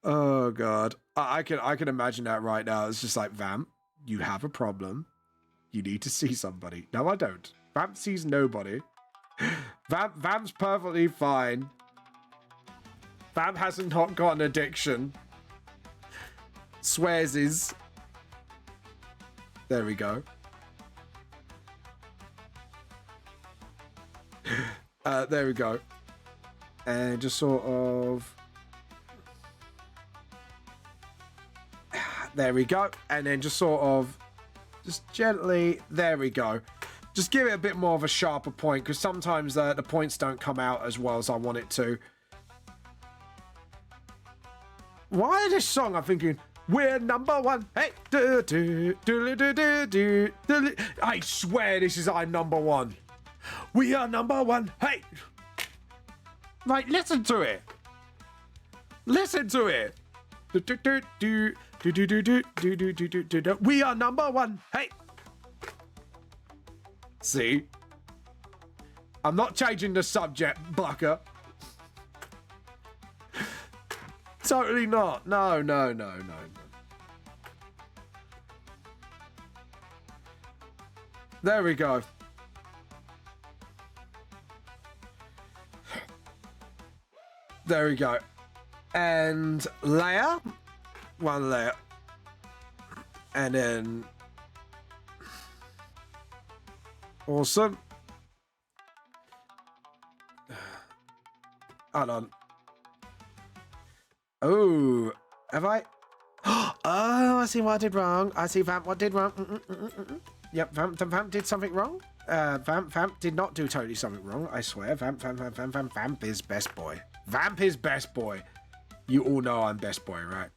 Oh god, I can imagine that right now. It's just like, Vamp, you have a problem. You need to see somebody. No, I don't. Vamp sees nobody. Vamp's perfectly fine. Vamp hasn't got an addiction. Swears is. There we go. There we go. And just sort of... There we go. And then just sort of... Just gently... There we go. Just give it a bit more of a sharper point, because sometimes the points don't come out as well as I want it to. Why this song? I'm thinking... We're number one. Hey, I swear this is our number one. We are number one. Hey, like listen to it. Listen to it. We are number one. Hey. See, I'm not changing the subject, Bucker. Totally not. No. There we go. There we go. And layer. One layer. And then... Awesome. Hold on. Oh, have I? Oh, I see what I did wrong. I see Vamp what did wrong. Yep, Vamp did something wrong. Vamp did not do totally something wrong. I swear. Vamp is best boy. Vamp is best boy. You all know I'm best boy, right?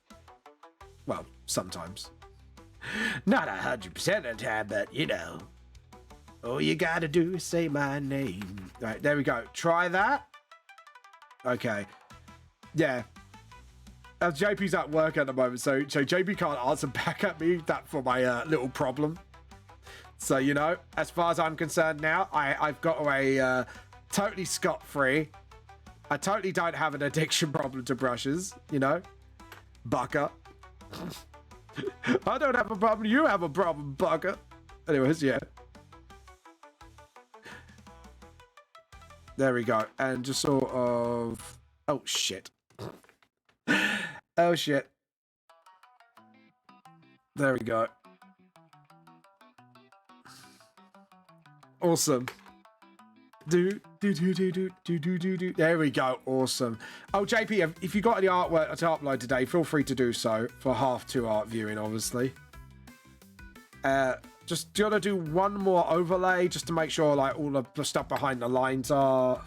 Well, sometimes. Not 100% of the time, but you know. All you gotta do is say my name. Right, there we go. Try that. Okay. Yeah. JP's at work at the moment, so JP can't answer back at me that for my little problem. So, you know, as far as I'm concerned now, I've got a totally scot-free. I totally don't have an addiction problem to brushes, you know. Bucker. I don't have a problem. You have a problem, Bucker. Anyways, yeah. There we go. And just sort of... Oh, shit. Oh, shit. There we go. Awesome. There we go. Awesome. Oh, JP, if you got any artwork to upload today, feel free to do so for half 2 art viewing, obviously. Just do you want to do one more overlay just to make sure like all of the stuff behind the lines are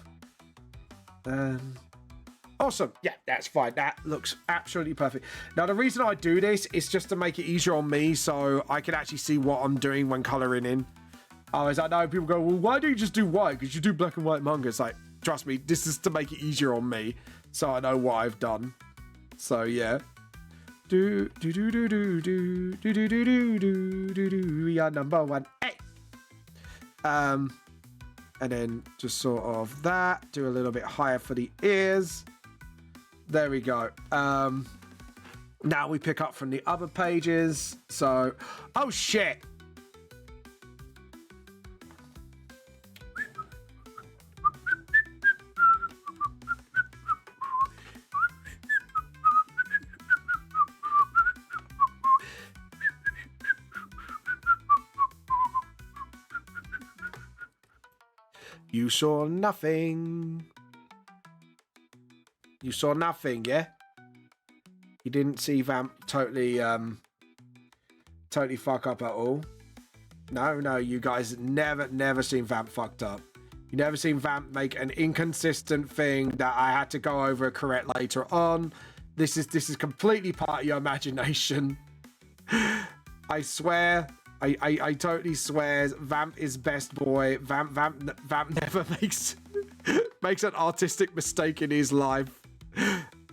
awesome. Yeah, that's fine. That looks absolutely perfect. Now the reason I do this is just to make it easier on me so I can actually see what I'm doing when coloring in. Otherwise, I know people go, well, why do you just do white? Because you do black and white manga. It's like, trust me, this is to make it easier on me so I know what I've done. So yeah. We are number one. Hey. And then just sort of that. Do a little bit higher for the ears. There we go. Now we pick up from the other pages. So, oh shit. You saw nothing. You saw nothing, yeah? You didn't see Vamp totally fuck up at all. No, you guys never seen Vamp fucked up. You never seen Vamp make an inconsistent thing that I had to go over correct later on. This is completely part of your imagination. I swear. I totally swear Vamp is best boy. Vamp never makes makes an artistic mistake in his life.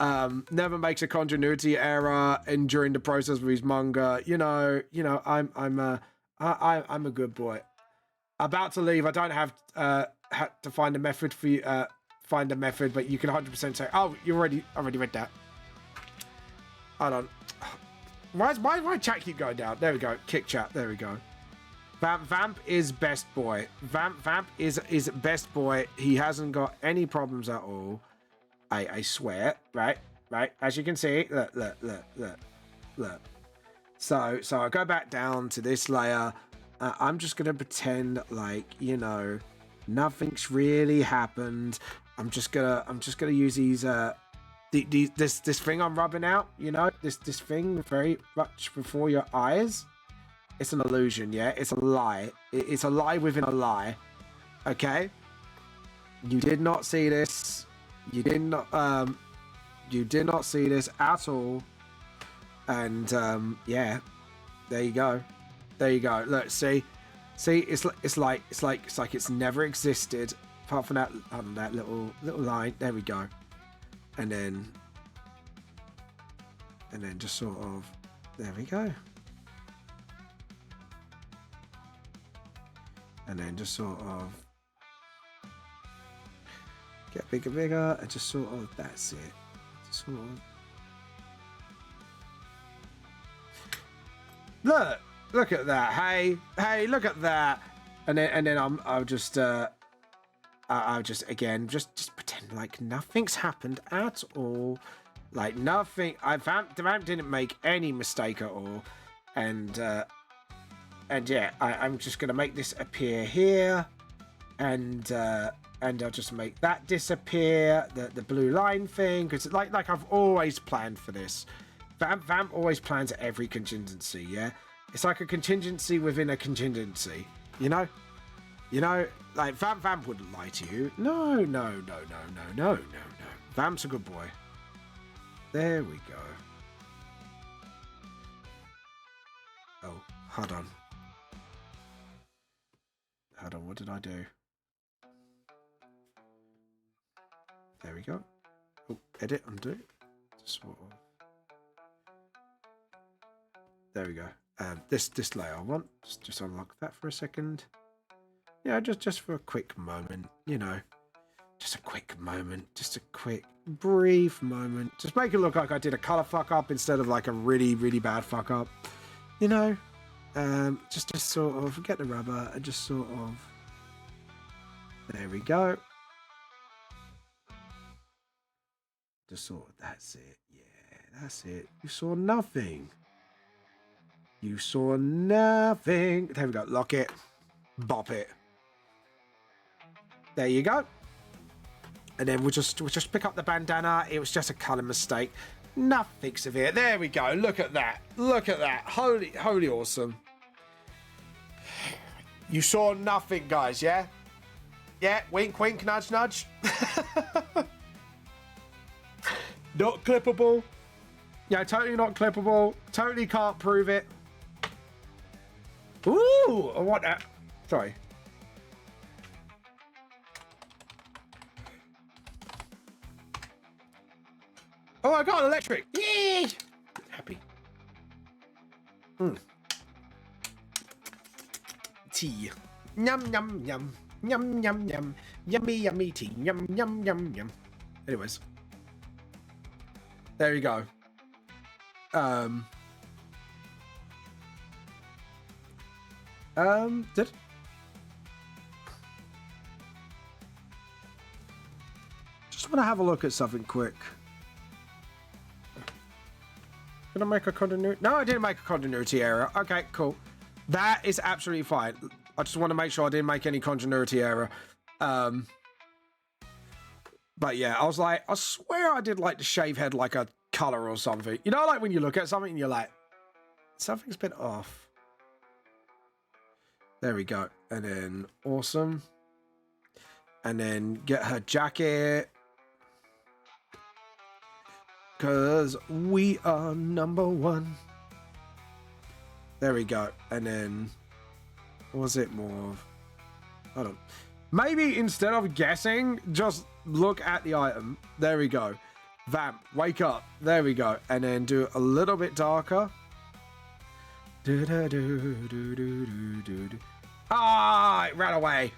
Never makes a continuity error and during the process of his manga. I'm a good boy. About to leave. I don't have to find a method for you. Find a method, but you can 100% say, "Oh, you already read that." Hold on. Why my chat keep going down? There we go. Kick chat. There we go. Vamp is best boy. Vamp is best boy. He hasn't got any problems at all. I swear. Right. As you can see, look. So I go back down to this layer. I'm just gonna pretend like nothing's really happened. I'm just gonna use these this thing I'm rubbing out. This thing very much before your eyes. It's an illusion, yeah. It's a lie. It's a lie within a lie. Okay. You did not see this. You did not see this at all. And yeah, there you go. Look, see, it's like it's never existed apart from that little line. There we go. And then just sort of, there we go. And then just sort of get bigger, and just sort of, that's it. Just sort of. Look at that. Hey, look at that. And then I'll just again just pretend like nothing's happened at all. Like nothing. The vamp didn't make any mistake at all. And yeah, I'm just gonna make this appear here, and I'll just make that disappear, the blue line thing, because like I've always planned for this. Vamp always plans every contingency, yeah? It's like a contingency within a contingency, like Vamp wouldn't lie to you. No. Vamp's a good boy. There we go. Oh, hold on, what did I do? There we go. Oh, edit, undo. Sort of. There we go. This layer I want. Just unlock that for a second. Yeah, just for a quick moment, just a quick moment, just a quick brief moment. Just make it look like I did a color fuck up instead of like a really, really bad fuck up. Just sort of get the rubber and just sort of. There we go. Just sort of, that's it. Yeah, that's it. You saw nothing. You saw nothing. There we go. Lock it. Bop it. There you go. And then we'll just pick up the bandana. It was just a colour mistake. Nothing severe. There we go. Look at that. Look at that. Holy awesome. You saw nothing, guys, yeah? Yeah, wink, wink, nudge, nudge. Not clippable. Yeah, totally not clippable. Totally can't prove it. Ooh, I want that. Sorry. Oh, I got an electric. Yay! Happy. Tea. Yum, yum, yum. Yum, yum, yum. Yummy, yummy tea. Yum, yum, yum, yum. Anyways. There you go. Just want to have a look at something quick. Did I make a continuity? No, I didn't make a continuity error. Okay, cool. That is absolutely fine. I just want to make sure I didn't make any continuity error. But yeah, I was like, I swear I did like the shave head like a color or something. Like when you look at something and you're like, something's been off. There we go. And then awesome. And then get her jacket. Because we are number one. There we go. And then, what was it more of? Hold on. Maybe instead of guessing, just look at the item. There we go. Vamp, wake up. There we go. And then do a little bit darker. Ah, it ran away.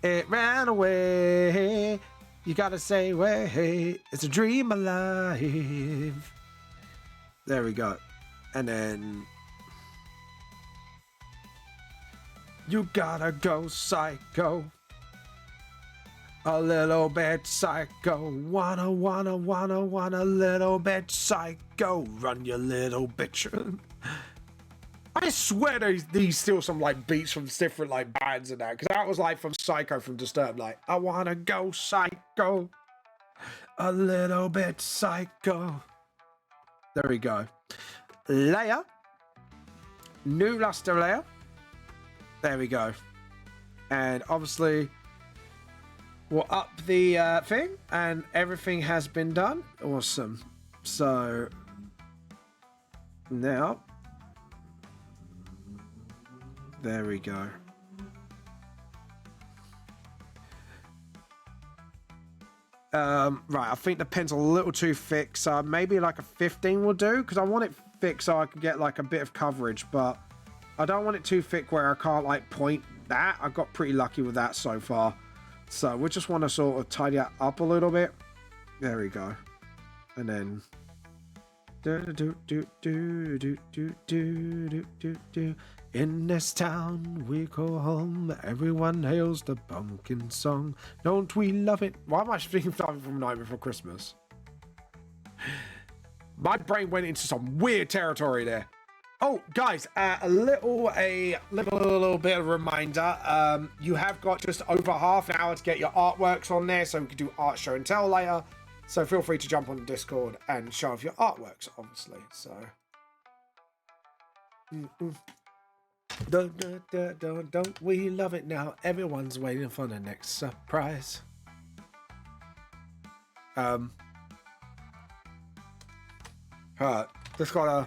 It ran away. You gotta say, wait, it's a dream alive. There we go. And then you gotta go psycho. A little bit psycho. Wanna a little bit psycho. Run your little bitch. I swear these steal some like beats from different like bands and that, because that was like from Psycho from Disturbed. Like, I wanna go psycho. A little bit psycho. There we go. Layer. New luster layer. There we go. And obviously we'll up the thing, and everything has been done. Awesome. So now, there we go. Right, I think the pen's a little too thick, so maybe like a 15 will do, because I want it thick so I can get like a bit of coverage, but I don't want it too thick where I can't like point that. I got pretty lucky with that so far. So we just want to sort of tidy that up a little bit. There we go. And then in this town we call home, everyone hails the pumpkin song. Don't we love it? Why am I speaking from Night Before Christmas? My brain went into some weird territory there. Oh, guys, a little bit of a reminder. You have got just over half an hour to get your artworks on there, so we can do art show and tell later. So feel free to jump on Discord and show off your artworks, obviously. So, don't we love it now? Everyone's waiting for the next surprise. Just gotta.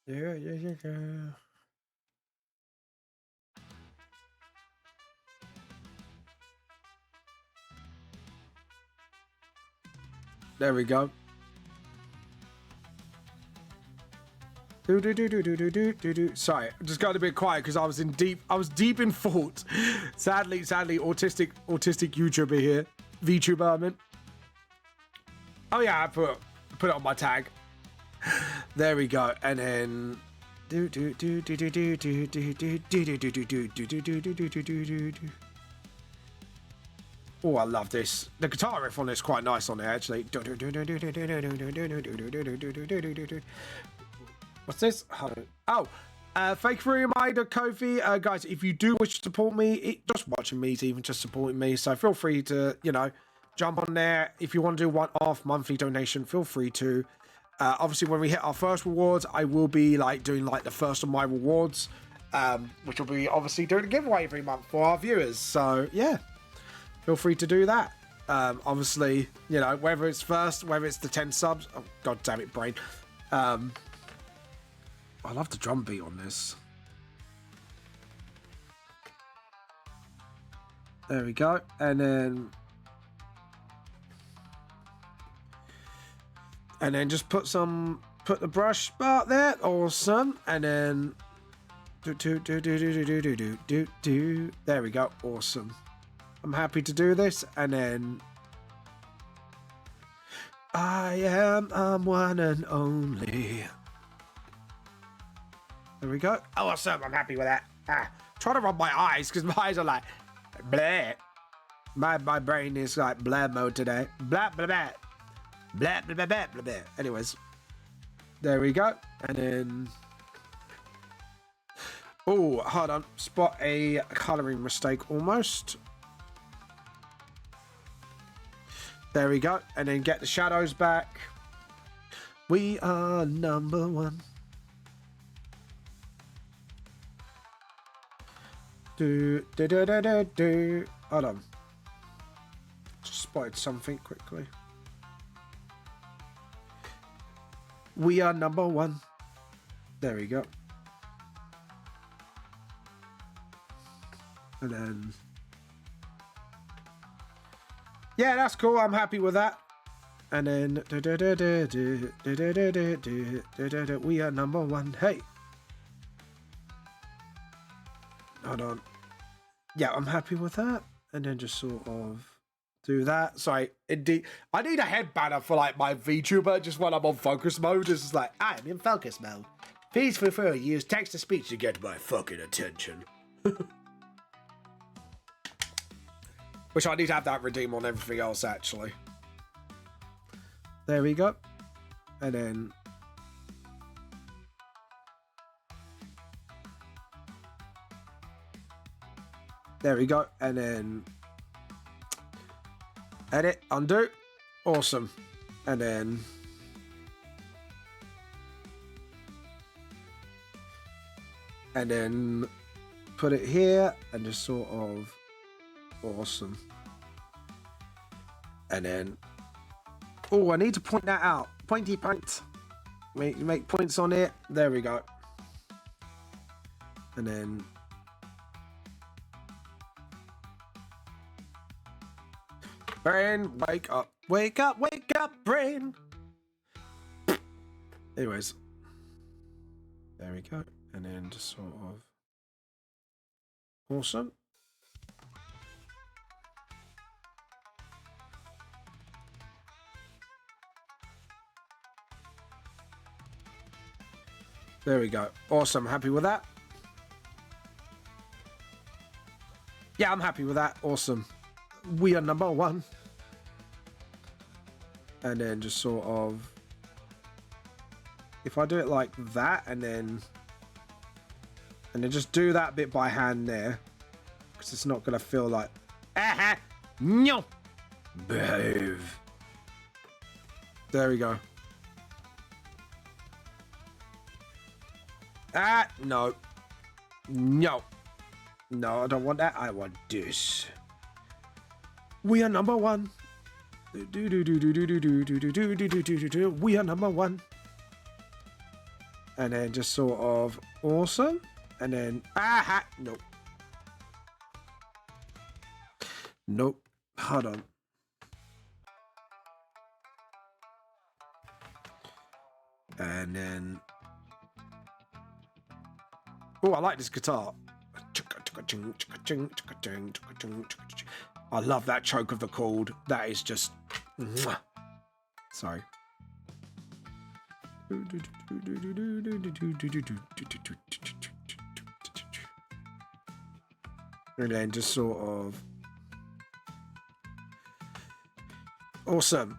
Yeah. There we go. Sorry, I just got a bit quiet because I was deep in thought. Sadly, autistic YouTuber here. VTuber, I meant. Oh yeah, I put it on my tag. There we go, and then oh, I love this. The guitar riff on this is quite nice on there, actually. What's this? Oh, thank you for a reminder, Kofi. Guys, if you do wish to support me, just watching me is even just supporting me, so feel free to, jump on there. If you want to do one-off monthly donation, feel free to. Obviously, when we hit our first rewards, I will be doing the first of my rewards, which will be obviously doing a giveaway every month for our viewers. So yeah, feel free to do that. Obviously, whether it's first, whether it's the 10 subs. Oh, God damn it, brain. I love the drum beat on this. There we go, and then just put the brush part there. Awesome. And then there we go. Awesome. I'm happy to do this. And then I'm one and only. There we go. Awesome. I'm happy with that. Trying to rub my eyes because my eyes are like bleh. My brain is like blah mode today. Blah blah blah. Blah, blah, blah, blah, blah, blah. Anyways, there we go. And then, oh, hold on. Spot a coloring mistake almost. There we go. And then get the shadows back. We are number one. Do. Hold on. Just spotted something quickly. We are number one. There we go. And then... yeah, that's cool. I'm happy with that. And then... we are number one. Hey. Hold on. Yeah, I'm happy with that. And then just sort of do that. Sorry, indeed. I need a head banner for like my VTuber just when I'm on focus mode. It's just like, I'm in focus mode. Please feel free to use text-to-speech to get my fucking attention. Which I need to have that redeem on everything else, actually. There we go. And then... there we go. And then... edit, undo. Awesome. And then... and then put it here and just sort of... awesome. And then... oh, I need to point that out. Pointy point. Make points on it. There we go. And then... brain, wake up. Wake up, brain. Anyways. There we go. And then just sort of... awesome. There we go. Awesome. Happy with that? Yeah, I'm happy with that. Awesome. We are number one. And then just sort of... if I do it like that and then just do that bit by hand there. Because it's not going to feel like... aha! No! Behave. There we go. Ah, no. No. No, I don't want that. I want this. We are number one. We are number one. And then just sort of awesome. And then, aha, nope. Nope. Hold on. And then... oh, I like this guitar. I love that choke of the chord. That is just... sorry. And then just sort of... awesome.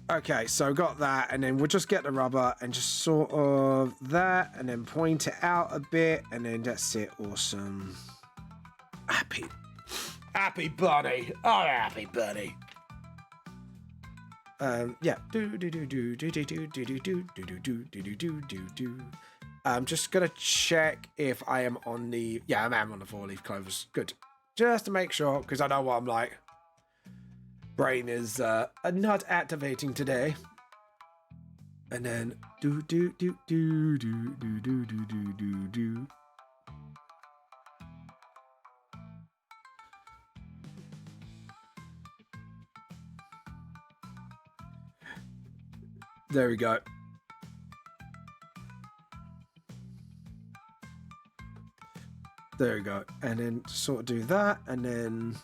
Okay, so got that, and then we'll just get the rubber and just sort of that, and then point it out a bit, and then that's it. Awesome. Happy. Happy bunny. Oh, happy bunny. Yeah. I'm just gonna check if I am on the... yeah, I am on the 4-leaf clovers. Good. Just to make sure, because I know what I'm like. Brain is not activating today. And then do. There we go. There we go. And then sort of do that, and then...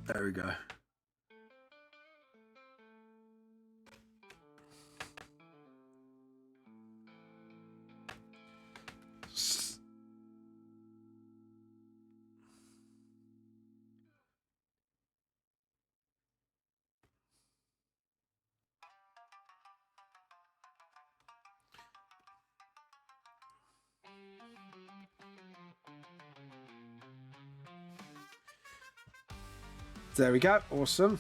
there we go. There we go. Awesome.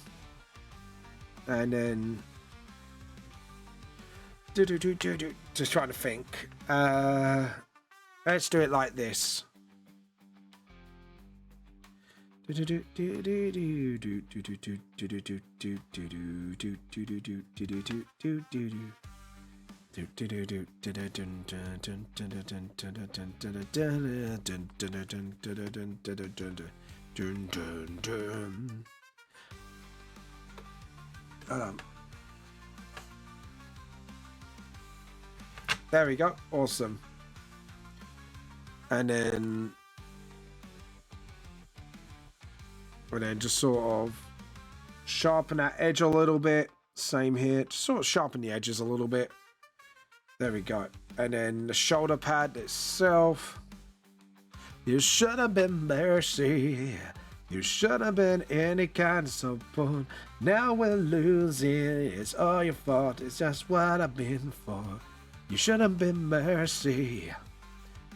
And then just trying to think. Let's do it like this. There we go. Awesome. And then just sort of sharpen that edge a little bit. Same here. Just sort of sharpen the edges a little bit. There we go. And then the shoulder pad itself. You should have been mercy. You should have been any kind of support. Now we're losing. It's all your fault. It's just what I've been for. You should have been mercy.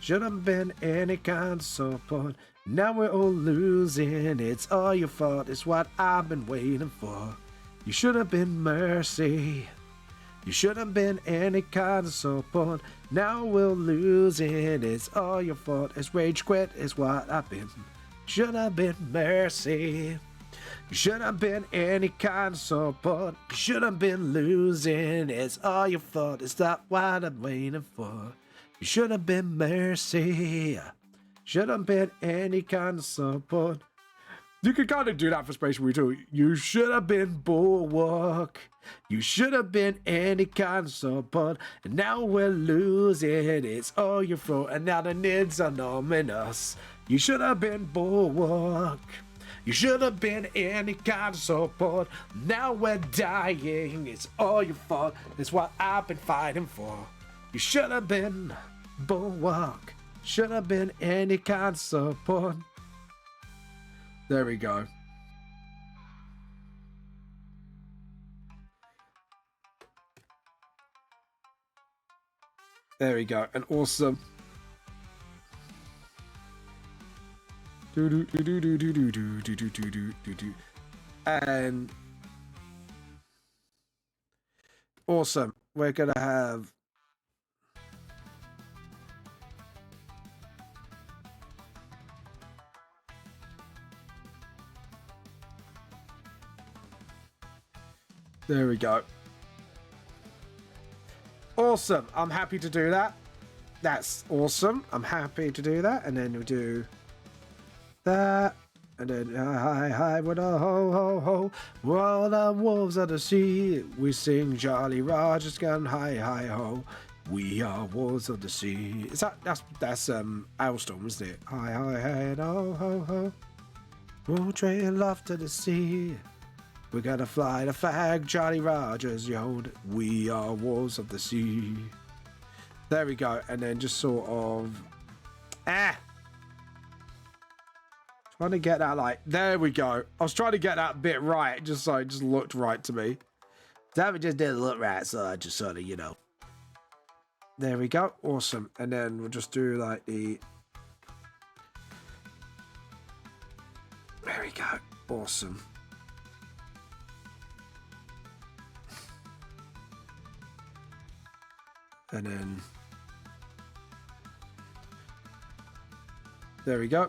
Should have been any kind of support. Now we're all losing. It's all your fault. It's what I've been waiting for. You should have been mercy. You should have been any kind of support. Now we're losing. It's all your fault. It's rage quit. It's what I've been. Should have been mercy. You should have been any kind of support. You should have been losing. It's all your fault. It's not what I'm waiting for. You should have been mercy. Should have been any kind of support. You could kind of do that for Space Marine too. You should have been bulwark. You should have been any kind of support. And now we're losing. It's all your fault. And now the nids are numbing us. You should have been bulwark. You should have been any kind of support. Now we're dying. It's all your fault. It's what I've been fighting for. You should have been bulwark. Should have been any kind of support. There we go. There we go. And awesome. And awesome. We're gonna have there we go. Awesome. I'm happy to do that. That's awesome. I'm happy to do that. And then we do that. And then hi, with a ho, ho, ho. We're all the wolves of the sea. We sing Jolly Roger's gun, hi, hi, ho. We are wolves of the sea. Is that's Alstom, isn't it? Hi, hi, hi, ho, ho, ho. We'll train love to the sea. We're gonna fly the flag, Jolly Roger's yelled. We are wolves of the sea. There we go. And then just sort of trying to get that like there we go. I was trying to get that bit right, just so it just looked right to me. That just didn't look right, so I just sort of, you know. There we go. Awesome. And then we'll just do like the there we go. Awesome. And then there we go.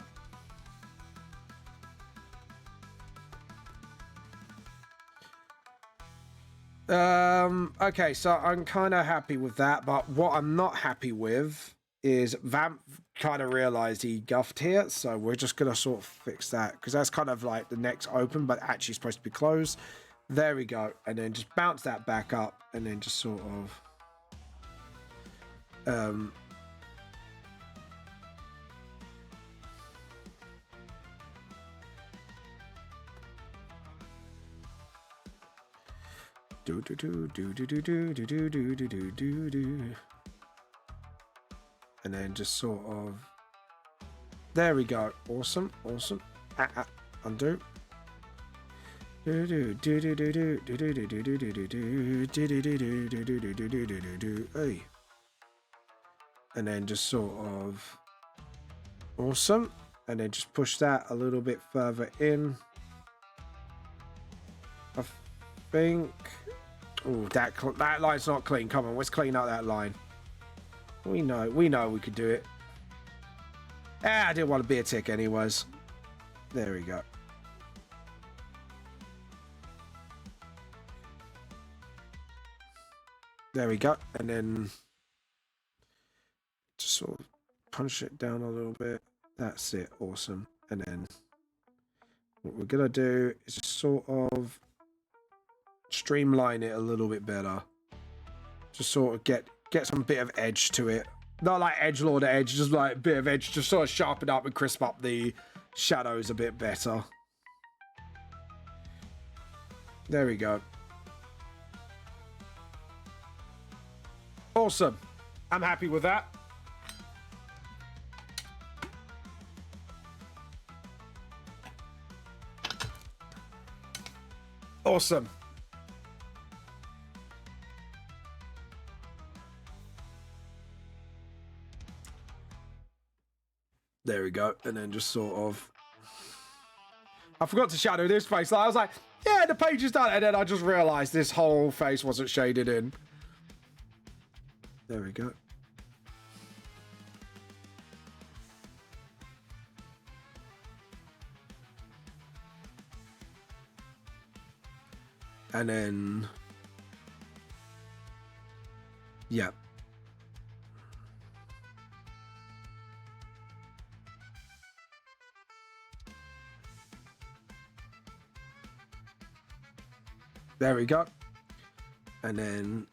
Okay, so I'm kind of happy with that, but what I'm not happy with is Vamp kind of realized he guffed here, so we're just gonna sort of fix that because that's kind of like the next open, but actually supposed to be closed. There we go, and then just bounce that back up, and then just sort of and then just sort of there we go. Awesome. Undo. Hey. And then just sort of awesome, and then just push that a little bit further in. I think... Oh, that line's not clean. Come on, let's clean up that line. We know we could do it. Ah, I didn't want to be a tick anyways. There we go. There we go. And then just sort of punch it down a little bit. That's it. Awesome. And then what we're going to do is just sort of streamline it a little bit better. Just sort of get some bit of edge to it. Not like edgelord edge, just like a bit of edge. Just sort of sharpen up and crisp up the shadows a bit better. There we go. Awesome. I'm happy with that. Awesome. There we go. And then just sort of... I forgot to shadow this face. I was like, yeah, the page is done. And then I just realized this whole face wasn't shaded in. There we go. And then... yeah. There we go. And then...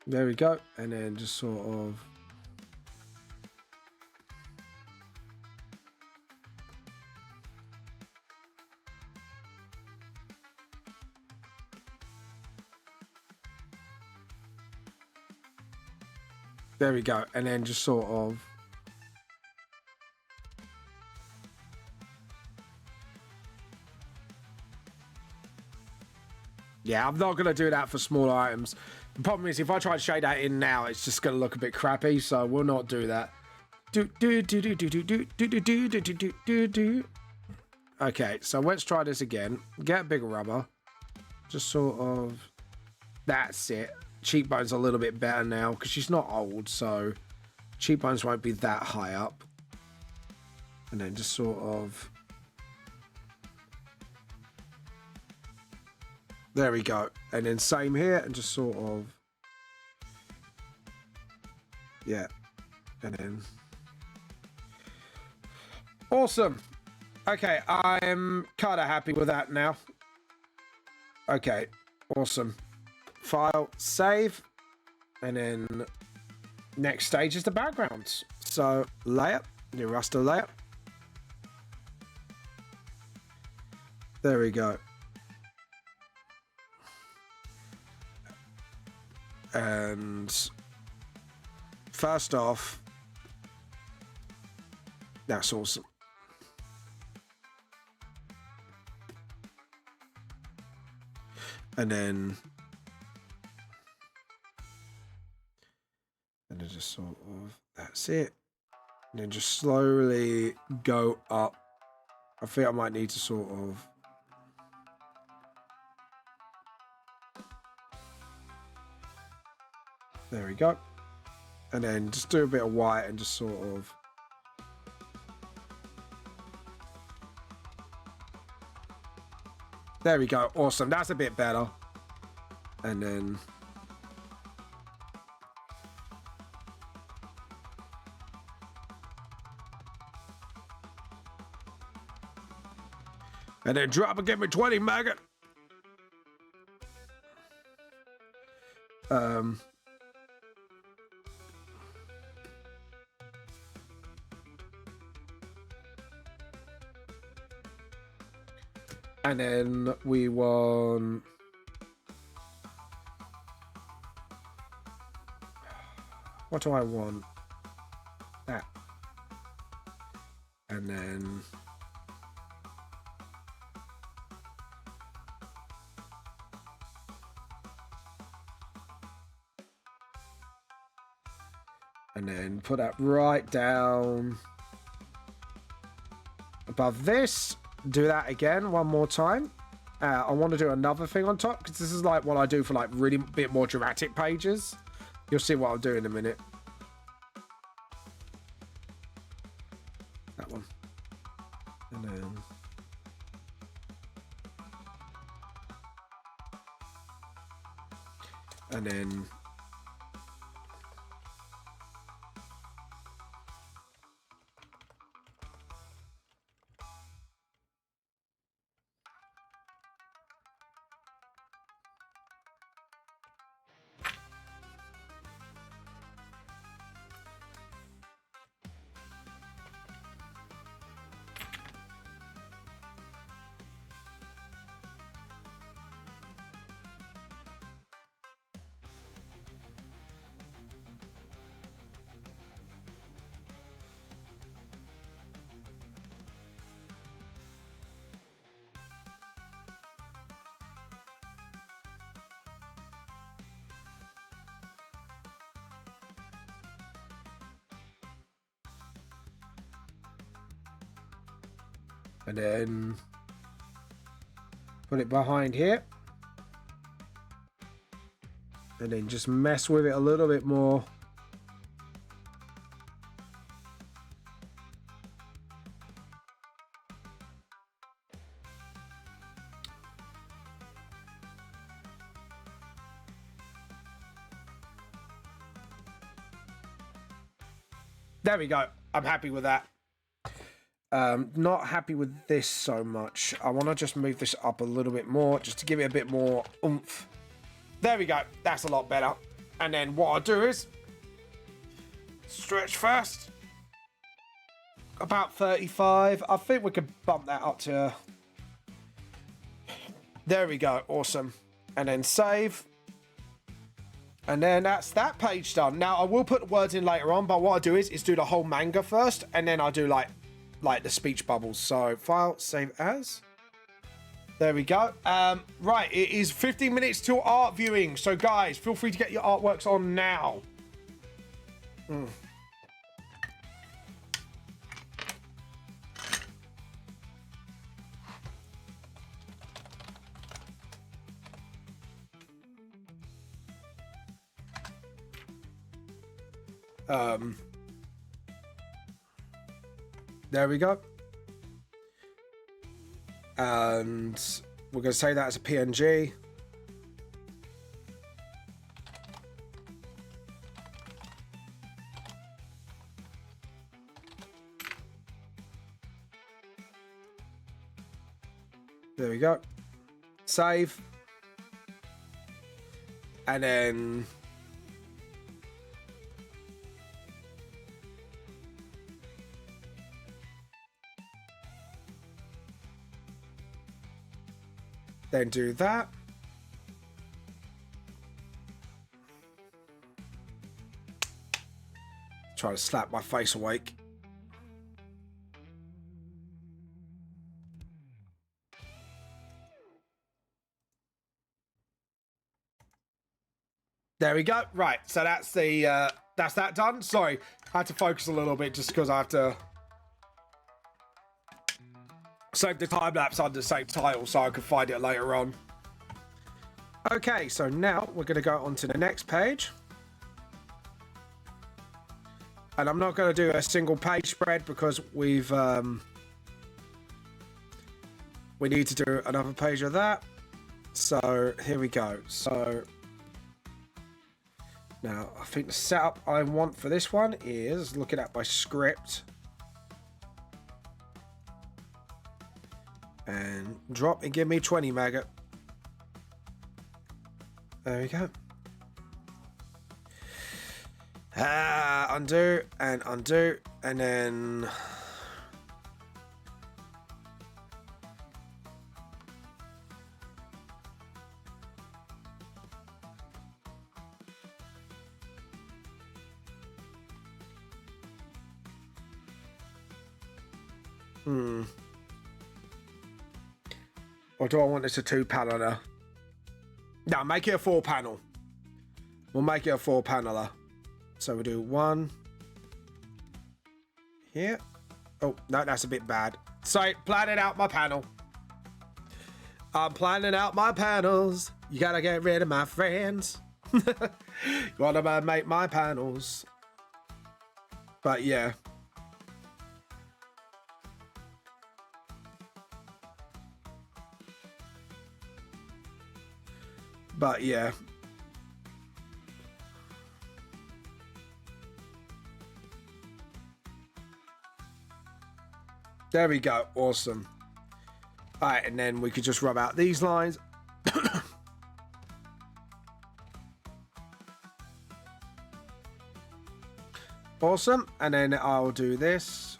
there we go. And then just sort of... there we go. And then just sort of... yeah, I'm not going to do that for smaller items. The problem is, if I try to shade that in now, it's just going to look a bit crappy, so we'll not do that. Okay, so let's try this again. Get a bigger rubber. Just sort of... that's it. Cheekbones are a little bit better now, because she's not old, so cheekbones won't be that high up. And then just sort of... there we go. And then same here, and just sort of... yeah. And then... awesome. Okay, I'm kind of happy with that now. Okay, awesome. File, save. And then next stage is the backgrounds. So layer, new raster layer. There we go. And first off, that's awesome. And then just sort of, that's it. And then just slowly go up. I think I might need to sort of... there we go. And then just do a bit of white and just sort of... there we go. Awesome. That's a bit better. And then... and then drop and give me 20, maggot. And then we want... what do I want? That. And then... And then put that right down above this. Do that again one more time. I want to do another thing on top because this is like what I do for like really bit more dramatic pages. You'll see what I'll do in a minute. That one. And then... And then... And then put it behind here. And then just mess with it a little bit more. There we go. I'm happy with that. Not happy with this so much. I want to just move this up a little bit more just to give it a bit more oomph. There we go. That's a lot better. And then what I'll do is stretch first. About 35. I think we could bump that up to... There we go. Awesome. And then save. And then that's that page done. Now, I will put words in later on, but what I do is do the whole manga first, and then I'll do like the speech bubbles. So file, save as. There we go. Right, it is 15 minutes till art viewing. So guys, feel free to get your artworks on now. There we go. And we're going to say that as a PNG. There we go. Save. And then... Then do that. Try to slap my face awake. There we go. Right, so that's the that's that done. Sorry, I had to focus a little bit just because I have to save the time lapse under the same title so I can find it later on. Okay, so now we're going to go on to the next page. And I'm not going to do a single page spread because we need to do another page of that. So here we go. So now I think the setup I want for this one is looking at my script. And drop and give me 20 mega. There we go. Undo and undo, and then or do I want this a 2-paneler? No, make it a 4-panel. We'll make it a 4-paneler. So we'll do 1, here. Oh, no, that's a bit bad. So, planning out my panel. I'm planning out my panels. You gotta get rid of my friends. Gotta make my panels. But yeah. But yeah. There we go. Awesome. All right, and then we could just rub out these lines. Awesome. And then I'll do this.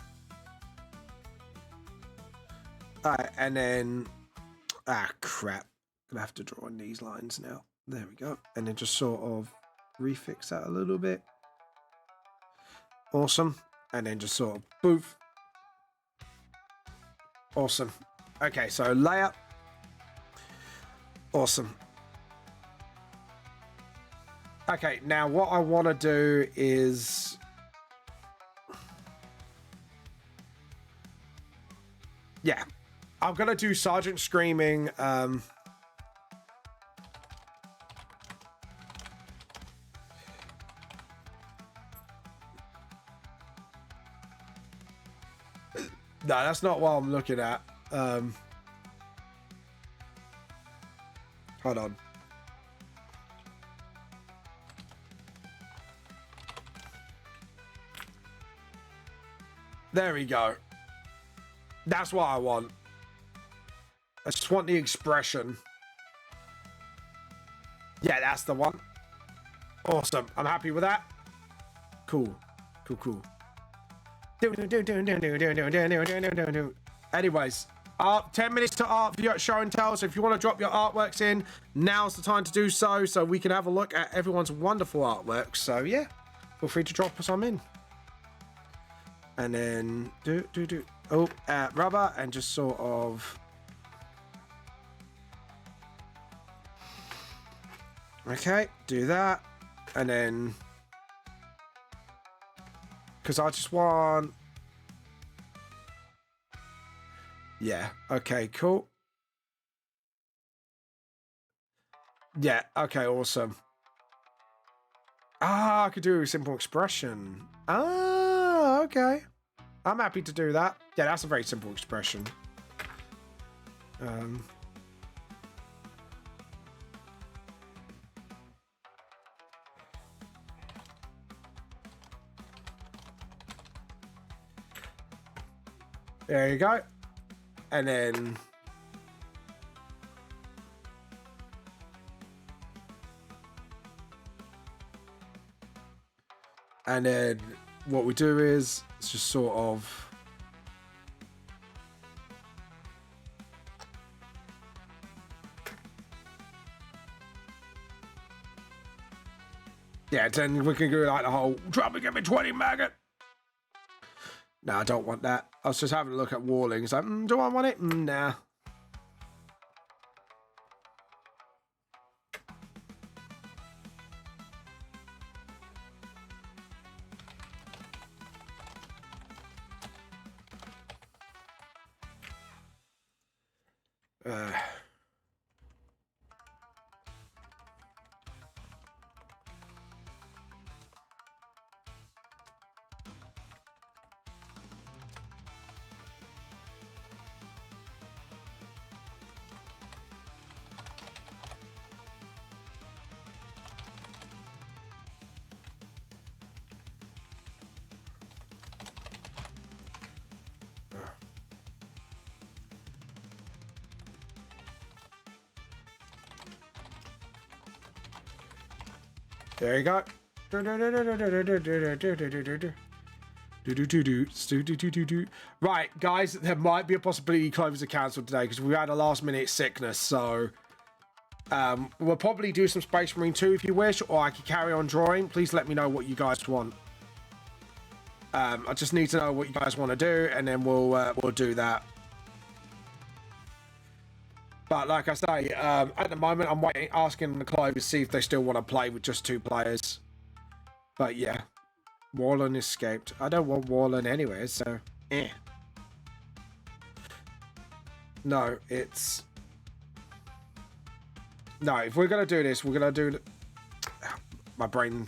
All right, and then... Ah, crap. Gonna have to draw in these lines now. There we go. And then just sort of refix that a little bit. Awesome. And then just sort of poof. Awesome. Okay, so layer. Awesome. Okay, now what I want to do is... Yeah. I'm going to do Sergeant Screaming. No, that's not what I'm looking at. Hold on. There we go. That's what I want. I just want the expression. Yeah, that's the one. Awesome. I'm happy with that. Cool. Cool, cool. Anyways, 10 minutes to art for your show and tell. So if you want to drop your artworks in, now's the time to do so. So we can have a look at everyone's wonderful artwork. So yeah, feel free to drop some in. And then rubber and just sort of. Okay, do that. And then, because I just want, yeah, okay, cool. Yeah, okay, awesome. Ah, I could do a simple expression. Ah, okay. I'm happy to do that. Yeah, that's a very simple expression. There you go. And then... And then what we do is, it's just sort of... Yeah, then we can do like the whole, drop and give me 20 maggot. No, I don't want that. I was just having a look at walling. It's like, do I want it? Nah. There you go. Right, guys, there might be a possibility Clovers are cancelled today because we had a last minute sickness, so we'll probably do some Space Marine 2 if you wish, or I could carry on drawing. Please let me know what you guys want. I just need to know what you guys want to do, and then we'll do that. But like I say, at the moment, I'm asking the Clovers to see if they still want to play with just 2 players. But yeah. Warren escaped. I don't want Warren anyway, so No, it's... No, if we're going to do this, we're going to do... My brain's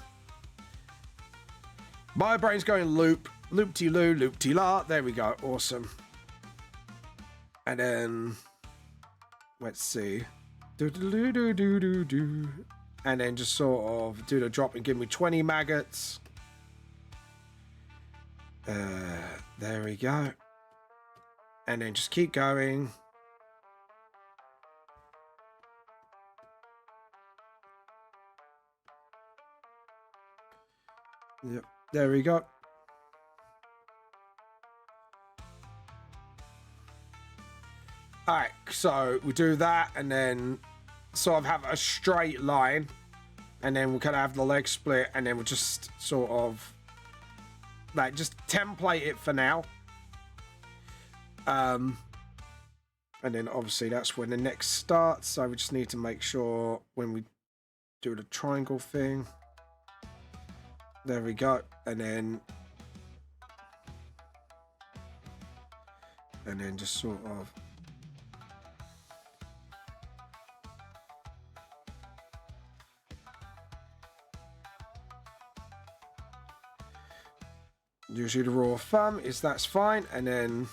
going loop. Loop-de-loo, loop-de-la. There we go. Awesome. And then... Let's see. Do-do-do-do-do-do. And then just sort of do the drop and give me 20 maggots. There we go. And then just keep going. Yep, there we go. Alright, so we do that and then sort of have a straight line. And then we kind of have the leg split and then we'll just sort of like just template it for now. And then obviously that's when the next starts. So we just need to make sure when we do the triangle thing. There we go. And then just sort of usually the rule of thumb is that's fine, and then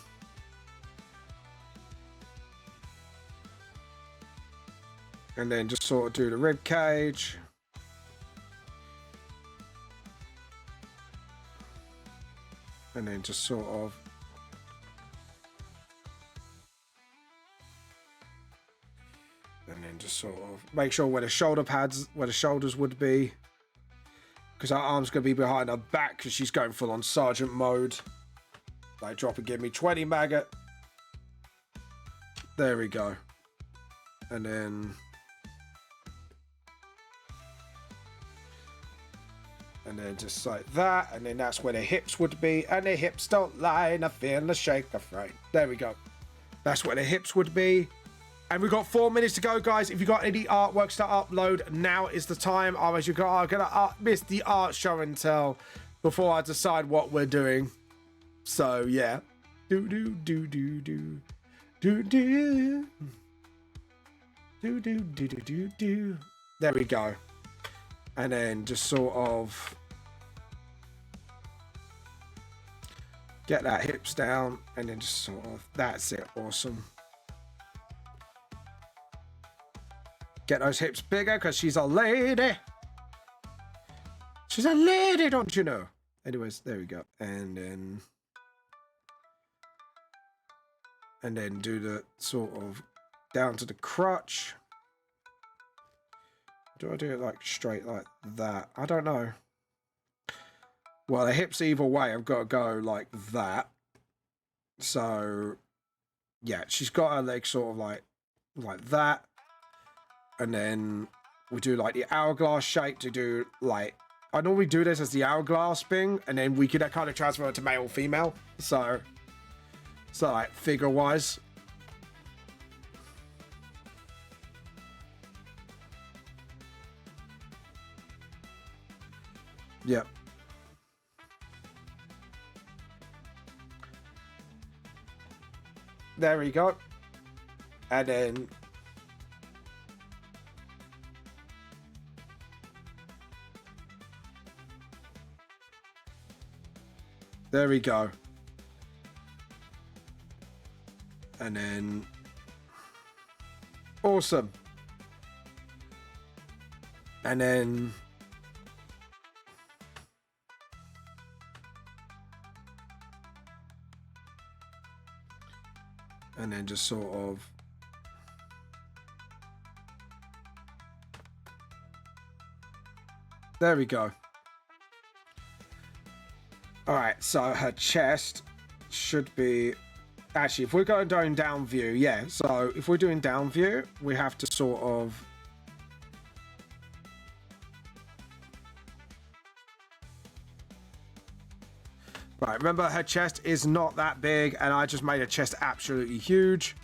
just sort of do the rib cage. And then just sort of make sure where the shoulder pads, where the shoulders would be, because her arm's gonna be behind her back because she's going full on sergeant mode. Like drop and give me 20 maggot. There we go. And then just like that, and then that's where the hips would be, and the hips don't lie, and I feel the shake of right. There we go. That's where the hips would be. And we've got 4 minutes to go, guys. If you got any artworks to upload, now is the time. Otherwise, you're gonna miss the art show and tell before I decide what we're doing. So yeah, do do do do do do do do do do do do. There we go. And then just sort of get that hips down, and then just sort of, that's it. Awesome. Get those hips bigger because she's a lady. She's a lady, don't you know? Anyways, there we go. And then do the sort of down to the crotch. Do I do it like straight like that? I don't know. Well, the hips either way have got to go like that. So, yeah, she's got her legs sort of like that. And then we do like the hourglass shape to do like, I normally do this as the hourglass thing, and then we could kind of transfer it to male, female. So like figure wise. Yep. There we go. And then there we go. And then awesome. And then just sort of there we go. All right, so her chest should be, actually, if we're going down view, yeah, so if we're doing down view, we have to sort of right, remember her chest is not that big, and I just made her chest absolutely huge.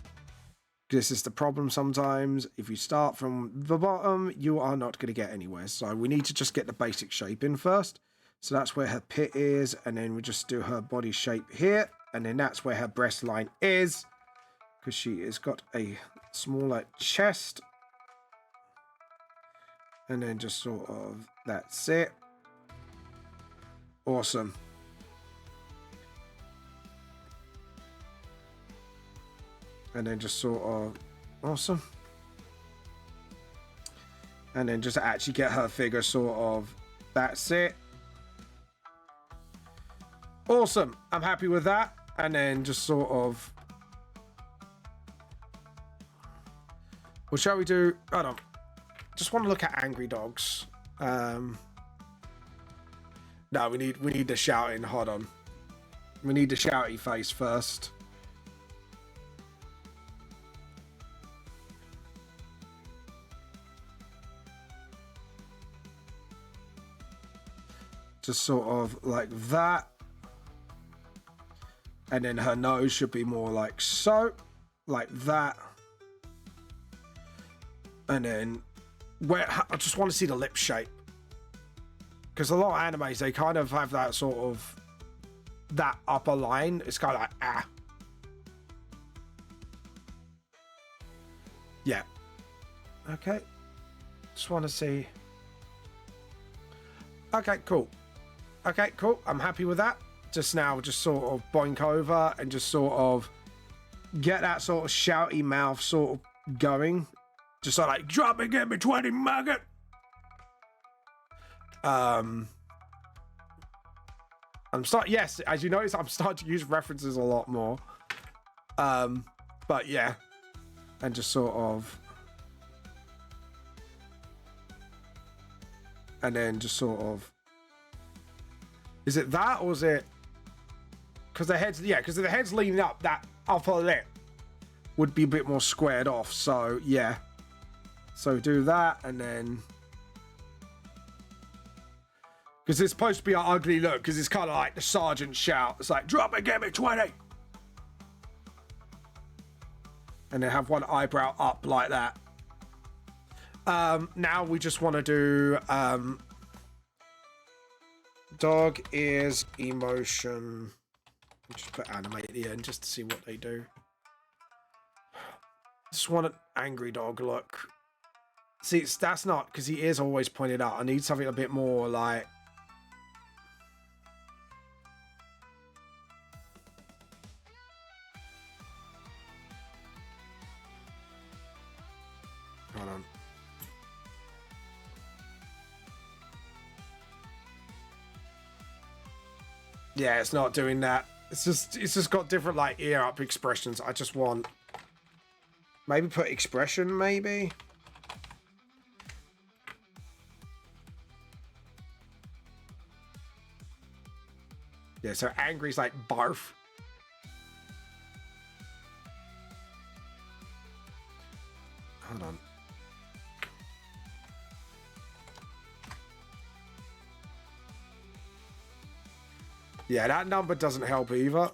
This is the problem sometimes. If you start from the bottom, you are not going to get anywhere. So we need to just get the basic shape in first. So that's where her pit is, and then we just do her body shape here, and then that's where her breast line is, because she has got a smaller chest. And then just sort of, that's it. Awesome. And then just sort of, awesome. And then just actually get her figure sort of, that's it. Awesome. I'm happy with that. And then just sort of, well, shall we do, hold on. Just want to look at angry dogs. No, we need the shouting. Hold on. We need the shouty face first. Just sort of like that. And then her nose should be more like so. Like that. And then where I just want to see the lip shape. Because a lot of animes, they kind of have that sort of that upper line. It's kind of like ah. Yeah. Okay. Just want to see. Okay, cool. Okay, cool. I'm happy with that. Just now, just sort of boink over and just sort of get that sort of shouty mouth sort of going. Just sort of like, drop and give me 20 maggot. I'm starting, yes, as you notice, I'm starting to use references a lot more. But yeah. And just sort of. And then just sort of. Is it that or is it? Because the head's, yeah, because the head's leaning up, that upper lip would be a bit more squared off. So yeah. So do that and then. Because it's supposed to be an ugly look, because it's kind of like the sergeant shout. It's like, drop and give me 20. And then have one eyebrow up like that. Now we just want to do dog ears emotion. Just put anime at the end just to see what they do. Just want an angry dog look. See, that's not, because he is always pointed out. I need something a bit more like. Hold on. Yeah, it's not doing that. It's just got different like ear up expressions. I just want maybe put expression maybe. Yeah, so angry's like barf. Hold on. Yeah, that number doesn't help either.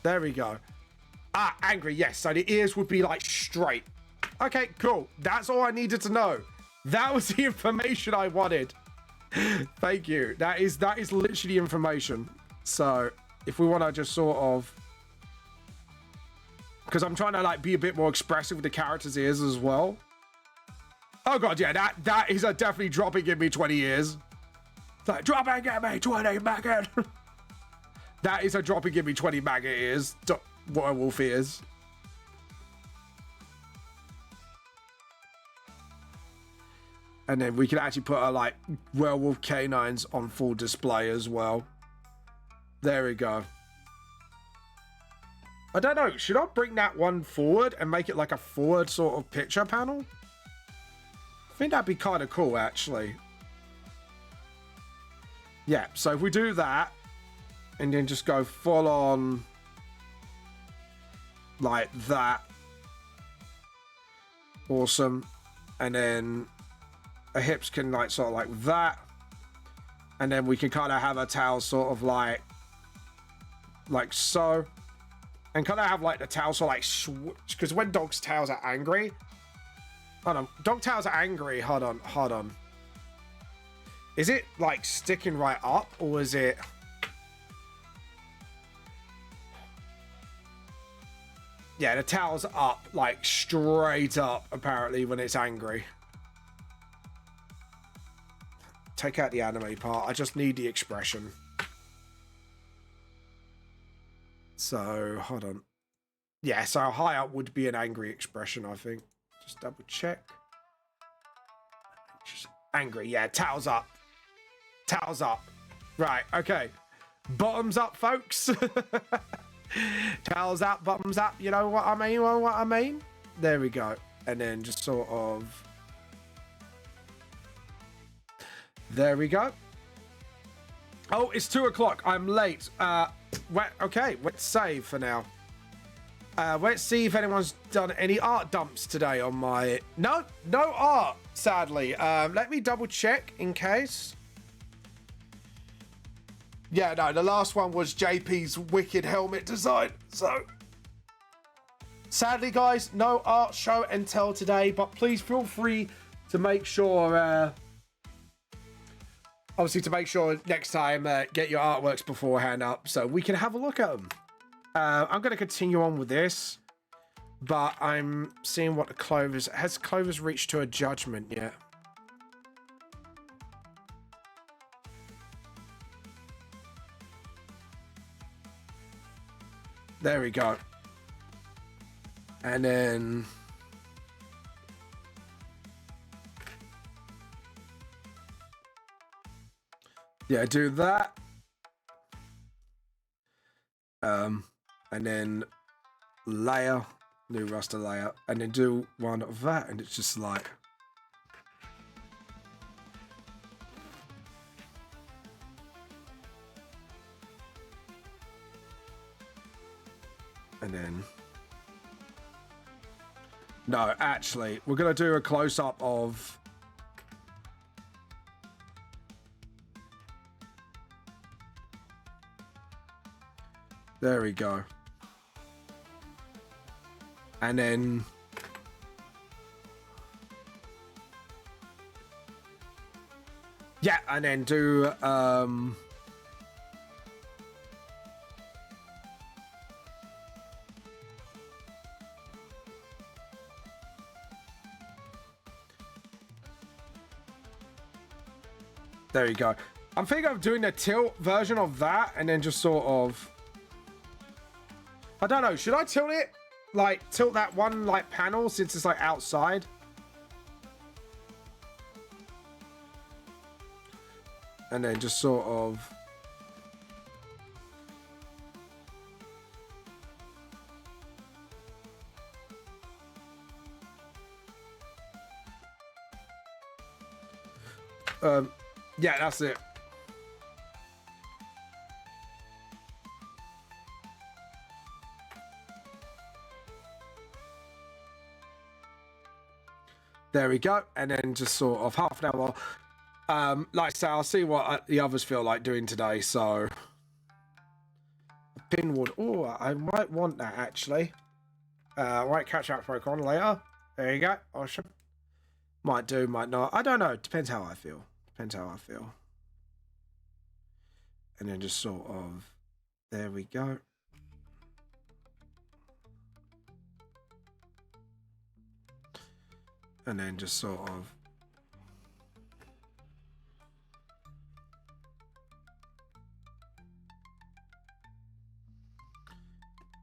There we go. Ah, angry, yes. So the ears would be like straight. Okay, cool. That's all I needed to know. That was the information I wanted. Thank you. That is literally information. So if we want to just sort of, because I'm trying to like be a bit more expressive with the character's ears as well. Oh god, yeah, that is a definitely dropping in me 20 ears. It's like dropping in me 20 maggot. That is a dropping in me 20 maggot ears. Werewolf ears. And then we can actually put our like werewolf canines on full display as well. There we go. I don't know. Should I bring that one forward and make it like a forward sort of picture panel? I think that'd be kind of cool, actually. Yeah, so if we do that, and then just go full on like that. Awesome. And then her hips can like sort of like that. And then we can kind of have her tail sort of like so. And kind of have like the tail sort of like because when dogs' tails are angry. Hold on. Dog tails are angry. Hold on. Is it like sticking right up, or is it? Yeah, the towel's up, like straight up, apparently, when it's angry. Take out the anime part. I just need the expression. So, hold on. Yeah, so high up would be an angry expression, I think. Just double check. Just angry, yeah, towels up. Towels up. Right, okay. Bottoms up, folks. Towels up, bottoms up, you know what I mean? What I mean? There we go. And then just sort of... There we go. Oh, it's 2 o'clock. I'm late. Okay, let's save for now. Let's see if anyone's done any art dumps today on my... No art, sadly. Let me double check in case. Yeah, no, the last one was JP's wicked helmet design. So, sadly, guys, no art show and tell today. But please feel free to make sure... obviously, to make sure next time, get your artworks beforehand up so we can have a look at them. I'm going to continue on with this, but I'm seeing what the Clover's... Has Clover's reached to a judgment yet? There we go. And then... Yeah, do that. And then layer, new raster layer, and then do one of that, and it's just like... And then... No, actually, we're going to do a close-up of... There we go. And then... Yeah, and then do... There you go. I'm thinking of doing a tilt version of that and then just sort of... I don't know. Should I tilt it? Like, tilt that one, like, panel since it's, like, outside? And then just sort of... Yeah, that's it. There we go. And then just sort of half an hour. Like I say, I'll see what the others feel like doing today. So, Pinwood. Oh, I might want that actually. I might catch up for Pokemon later. There you go. Awesome. Might do, might not. I don't know. Depends how I feel. Depends how I feel. And then just sort of... There we go. And then just sort of...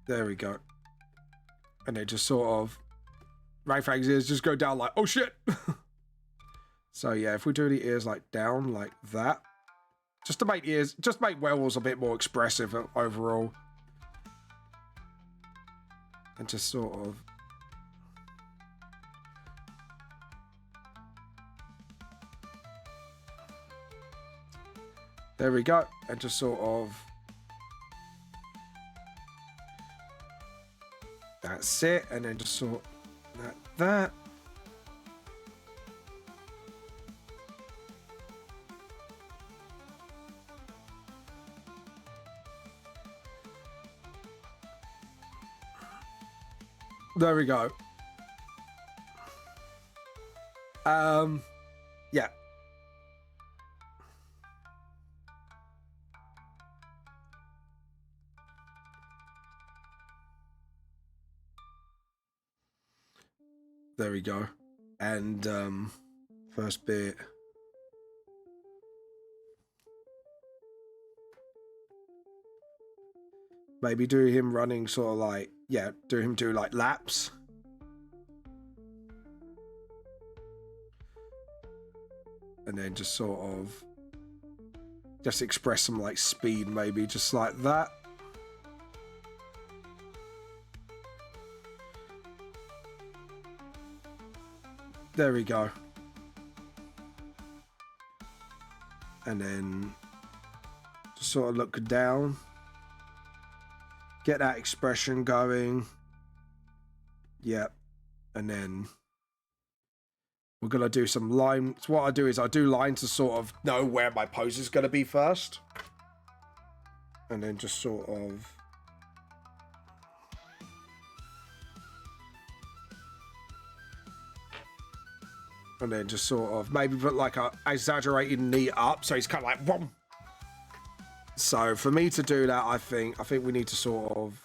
There we go. And then just sort of... Rayfang's ears just go down like, oh shit! So yeah, if we do the ears like down like that, just to make ears, just make werewolves a bit more expressive overall. And just sort of... There we go. And just sort of... That's it. And then just sort of that. There we go. Yeah. There we go. And first bit. Maybe do him running sort of like, yeah, do him do like laps. And then just sort of just express some like speed, maybe just like that. There we go. And then just sort of look down. Get that expression going. Yep. And then we're going to do some lines. What I do is I do lines to sort of know where my pose is going to be first. And then just sort of... And then just sort of maybe put like a exaggerated knee up. So he's kind of like, boom. So for me to do that, I think we need to sort of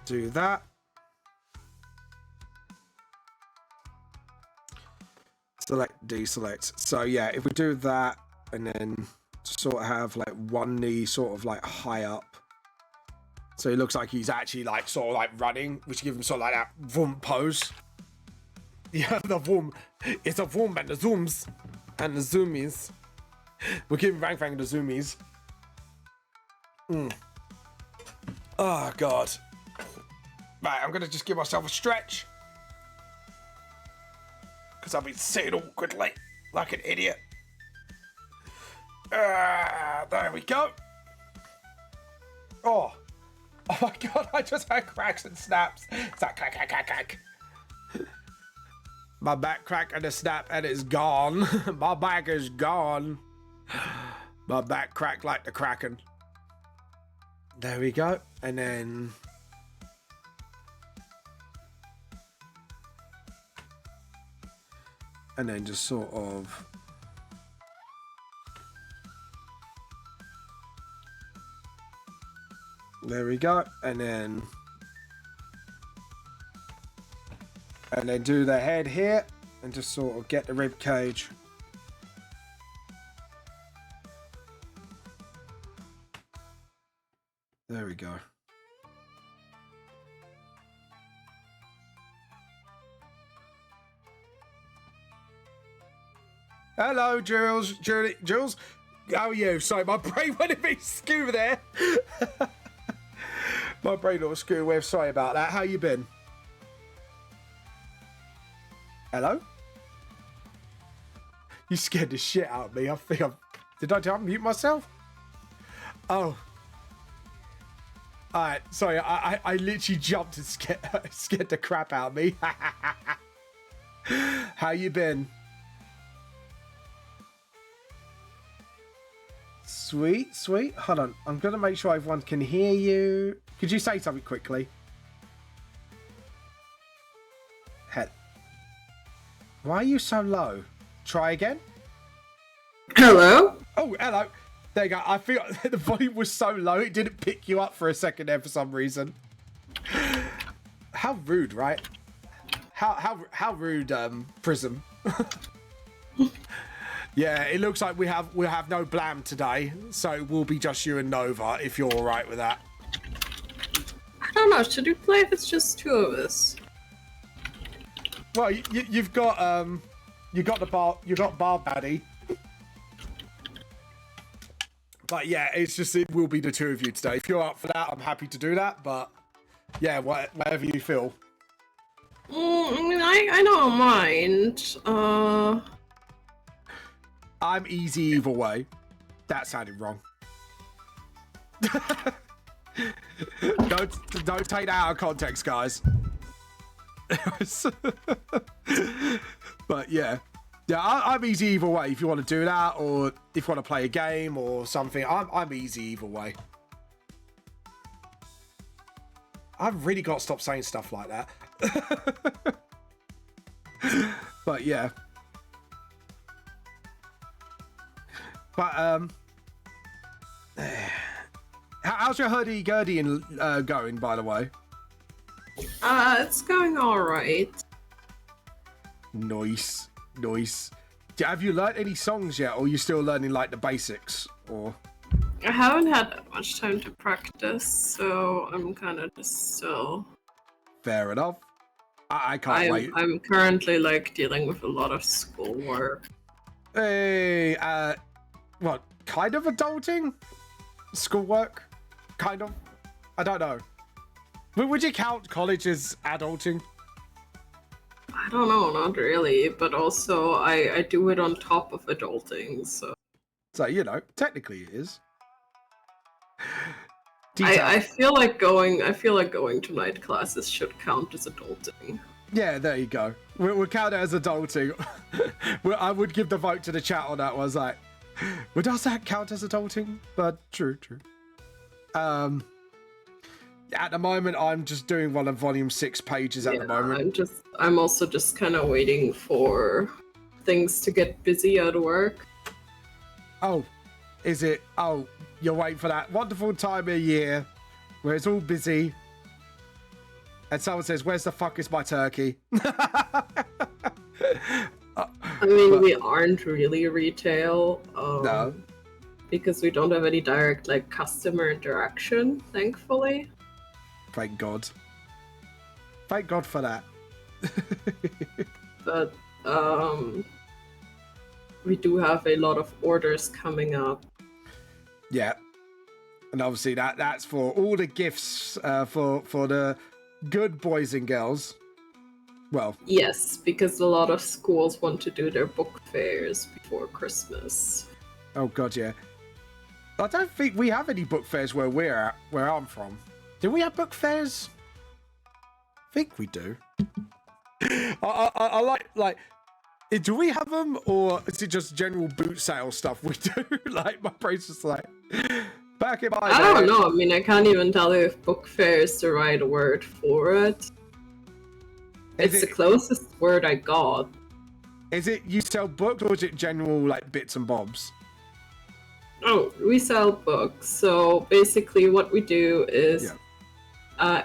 do that. Select, deselect. So yeah, if we do that and then sort of have like one knee sort of like high up. So it looks like he's actually like sort of like running, which gives him sort of like that vroom pose. Yeah, the vroom. It's a vroom and the zooms and the zoomies. We're giving Rang Fang the zoomies. Oh, God. Right, I'm going to just give myself a stretch. Because I've been sitting awkwardly like an idiot. There we go. Oh my God, I just had cracks and snaps. It's like crack, crack, crack, crack. My back crack and a snap and it's gone. My back is gone. My back cracked like the Kraken. There we go. And then just sort of there we go. And then do the head here and just sort of get the rib cage. There we go. Hello, Jules. Jules, how are you? Sorry, my brain went a bit skew there. My brain was skew with. Sorry about that. How you been? Hello? You scared the shit out of me. I think did I unmute myself? Oh. Alright, sorry, I literally jumped and scared the crap out of me. How you been? Sweet, sweet. Hold on, I'm going to make sure everyone can hear you. Could you say something quickly? Head. Why are you so low? Try again. Hello? Oh, hello. There you go. I feel the volume was so low it didn't pick you up for a second there for some reason. How rude, right? How rude, Prism. Yeah, it looks like we'll have no Blam today, so it will be just you and Nova if you're all right with that. I don't know. Should we play if it's just two of us? Well, you've got Bar Baddy. But yeah, it will be the two of you today. If you're up for that, I'm happy to do that. But yeah, whatever you feel. I mean, I don't mind. I'm easy either way. That sounded wrong. Don't take that out of context, guys. But yeah. Yeah, I'm easy either way. If you want to do that, or if you want to play a game or something, I'm easy either way. I've really got to stop saying stuff like that. But yeah. But how's your hurdy-gurdy going, by the way? It's going alright. Nice. Have you learnt any songs yet, or are you still learning like the basics? Or I haven't had that much time to practice, so I'm kind of just still. fair enough. I can't wait. I'm currently like dealing with a lot of schoolwork. Hey, what kind of adulting? Schoolwork? Kind of? I don't know. Would you count college as adulting? I don't know, not really, but also I do it on top of adulting, so. So, you know, technically it is. I feel like going to night classes should count as adulting. Yeah, there you go. We'll count it as adulting. I would give the vote to the chat on that one. I was like, well, does that count as adulting? But true. At the moment, I'm just doing one of volume 6 pages at the moment. I'm also just kind of waiting for things to get busy at work. Oh, is it? Oh, you're waiting for that wonderful time of year where it's all busy. And someone says, where's the fuck is my turkey? I mean, we aren't really retail. No. Because we don't have any direct like customer interaction, thankfully. Thank God. Thank God for that. But we do have a lot of orders coming up. Yeah. And obviously that's for all the gifts for the good boys and girls. Well, yes, because a lot of schools want to do their book fairs before Christmas. Oh God, yeah. I don't think we have any book fairs where I'm from. Do we have book fairs? I think we do. I like. Do we have them, or is it just general boot sale stuff we do? Like my brain's just like back in my day. I don't know. I mean, I can't even tell you if book fair is the right word for it. It's the closest word I got. Is it you sell books, or is it general like bits and bobs? Oh, we sell books. So basically, what we do is. Yeah.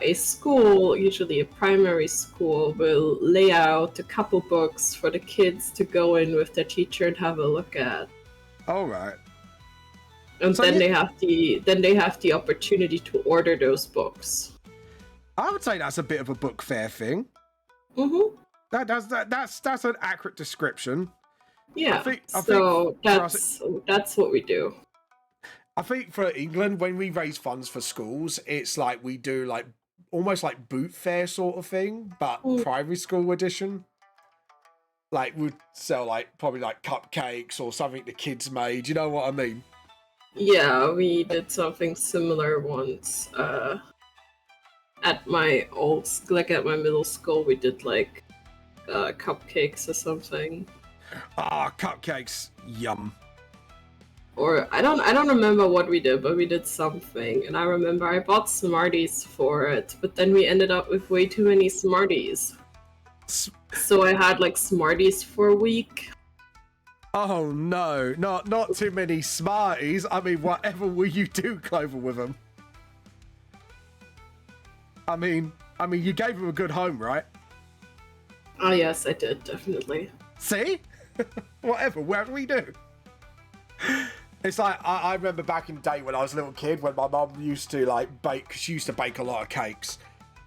A school, usually a primary school, will lay out a couple books for the kids to go in with their teacher and have a look at. All right. And so then they have the opportunity to order those books. I would say that's a bit of a book fair thing. Mm-hmm. That's an accurate description. Yeah. That's what we do. I think for England, when we raise funds for schools, it's like we do like almost like boot fair sort of thing, but primary school edition. Like we'd sell like probably like cupcakes or something the kids made. You know what I mean? Yeah, we did something similar once. At my middle school, we did like cupcakes or something. Ah, cupcakes, yum. Or I don't remember what we did, but we did something. And I remember I bought Smarties for it, but then we ended up with way too many Smarties. So I had like Smarties for a week. Oh no, not too many Smarties. I mean, whatever will you do, Clover, with them? I mean, you gave them a good home, right? Oh yes, I did, definitely. See? Whatever we do. It's like, I remember back in the day when I was a little kid, when my mum used to like bake, because she used to bake a lot of cakes.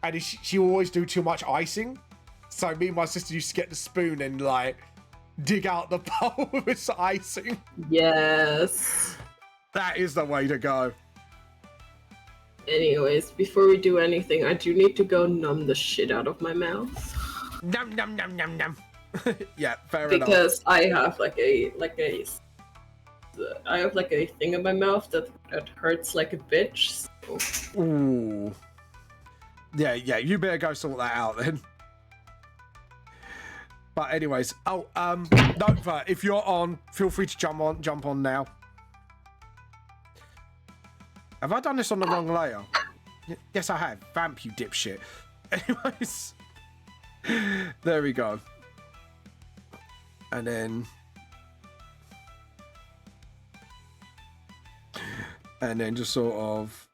And she would always do too much icing. So me and my sister used to get the spoon and like dig out the bowl with icing. Yes. That is the way to go. Anyways, before we do anything, I do need to go numb the shit out of my mouth. Num. Yeah, fair enough. Because I have I have like a thing in my mouth that hurts like a bitch. So. Ooh. Yeah, you better go sort that out then. But anyways, Nova, if you're on, feel free to jump on now. Have I done this on the wrong layer? Yes, I have. Vamp, you dipshit. Anyways, there we go. And then just sort of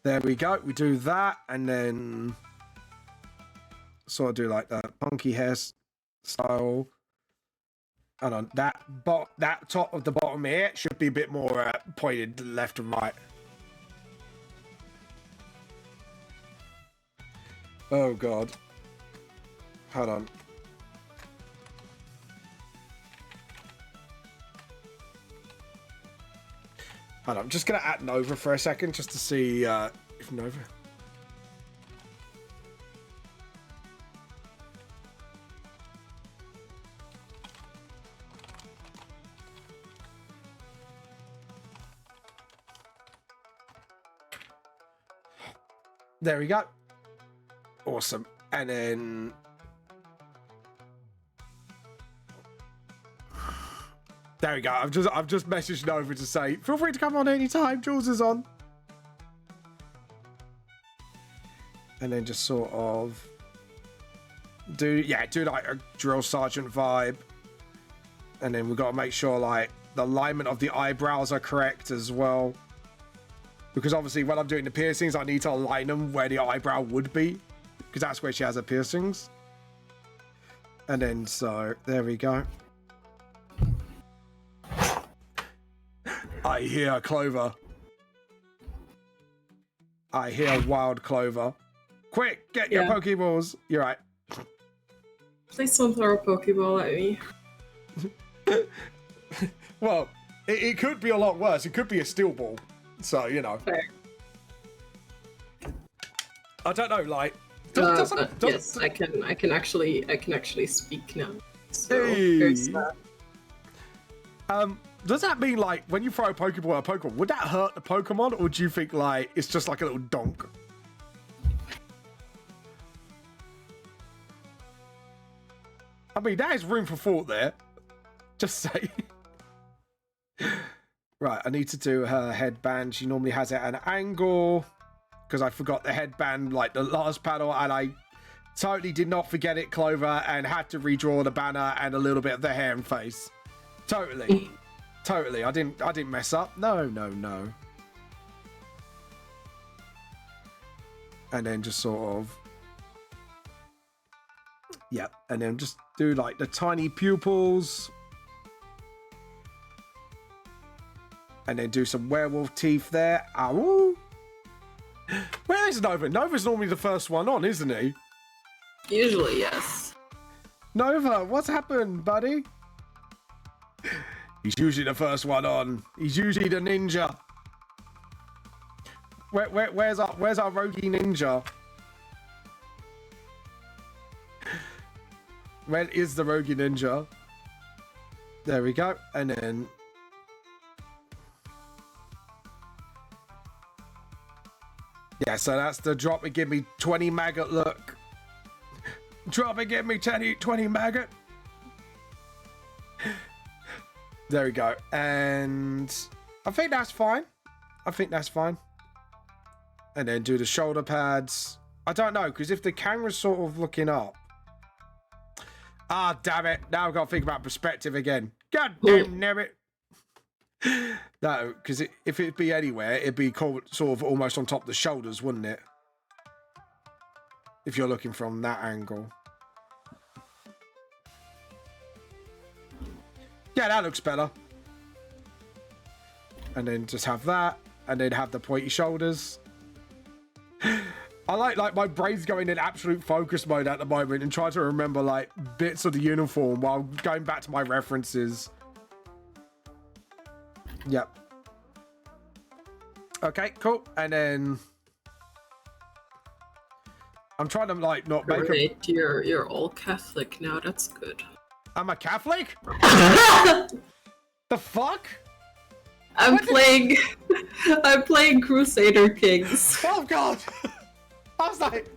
There we go. We do that, and then sort of do like the punky hair style. And on that top of the bottom here should be a bit more pointed left and right. Oh god. Hold on. Hold on, I'm just gonna add Nova for a second just to see if Nova. There we go. Awesome. And then there we go. I've just messaged Nova to say feel free to come on anytime. Jules is on. And then just sort of do like a drill sergeant vibe. And then we've got to make sure like the alignment of the eyebrows are correct as well. Because obviously when I'm doing the piercings, I need to align them where the eyebrow would be. Because that's where she has her piercings. And then, so, there we go. I hear clover. I hear wild clover. Quick, get your Pokeballs. You're right. Please don't throw a Pokeball at me. Well, it could be a lot worse. It could be a steel ball. So, you know. Fair. I don't know, like... yes, I can actually speak now. So, hey. there's that. Does that mean, like, when you throw a Pokeball at a Pokemon, would that hurt the Pokemon, or do you think, like, it's just like a little donk? I mean, there is room for thought there. Just say. Right, I need to do her headband. She normally has it at an angle. Because I forgot the headband, like, the last panel, and I totally did not forget it, Clover, and had to redraw the banner and a little bit of the hair and face. Totally. Totally. I didn't mess up. No. And then just sort of... Yep. And then just do, like, the tiny pupils. And then do some werewolf teeth there. Ow! Where is Nova? Nova's normally the first one on, isn't he? Usually, yes. Nova, what's happened, buddy? He's usually the first one on. He's usually the ninja. Where's our roguey ninja? Where is the roguey ninja? There we go. And then... Yeah, so that's the drop and give me 20 maggot look. Drop and give me 20 maggot. There we go. And I think that's fine. And then do the shoulder pads. I don't know, because if the camera's sort of looking up. Ah, damn it. Now I've got to think about perspective again. God damn it. No, because if it'd be anywhere, it'd be sort of almost on top of the shoulders, wouldn't it? If you're looking from that angle. Yeah, that looks better. And then just have that, and then have the pointy shoulders. I like my brain's going in absolute focus mode at the moment and trying to remember like bits of the uniform while going back to my references. Yep. Okay, cool. And then I'm trying to like not make a... You're all Catholic now. That's good. I'm a Catholic? The fuck? I'm playing Crusader Kings. Oh god. I was like,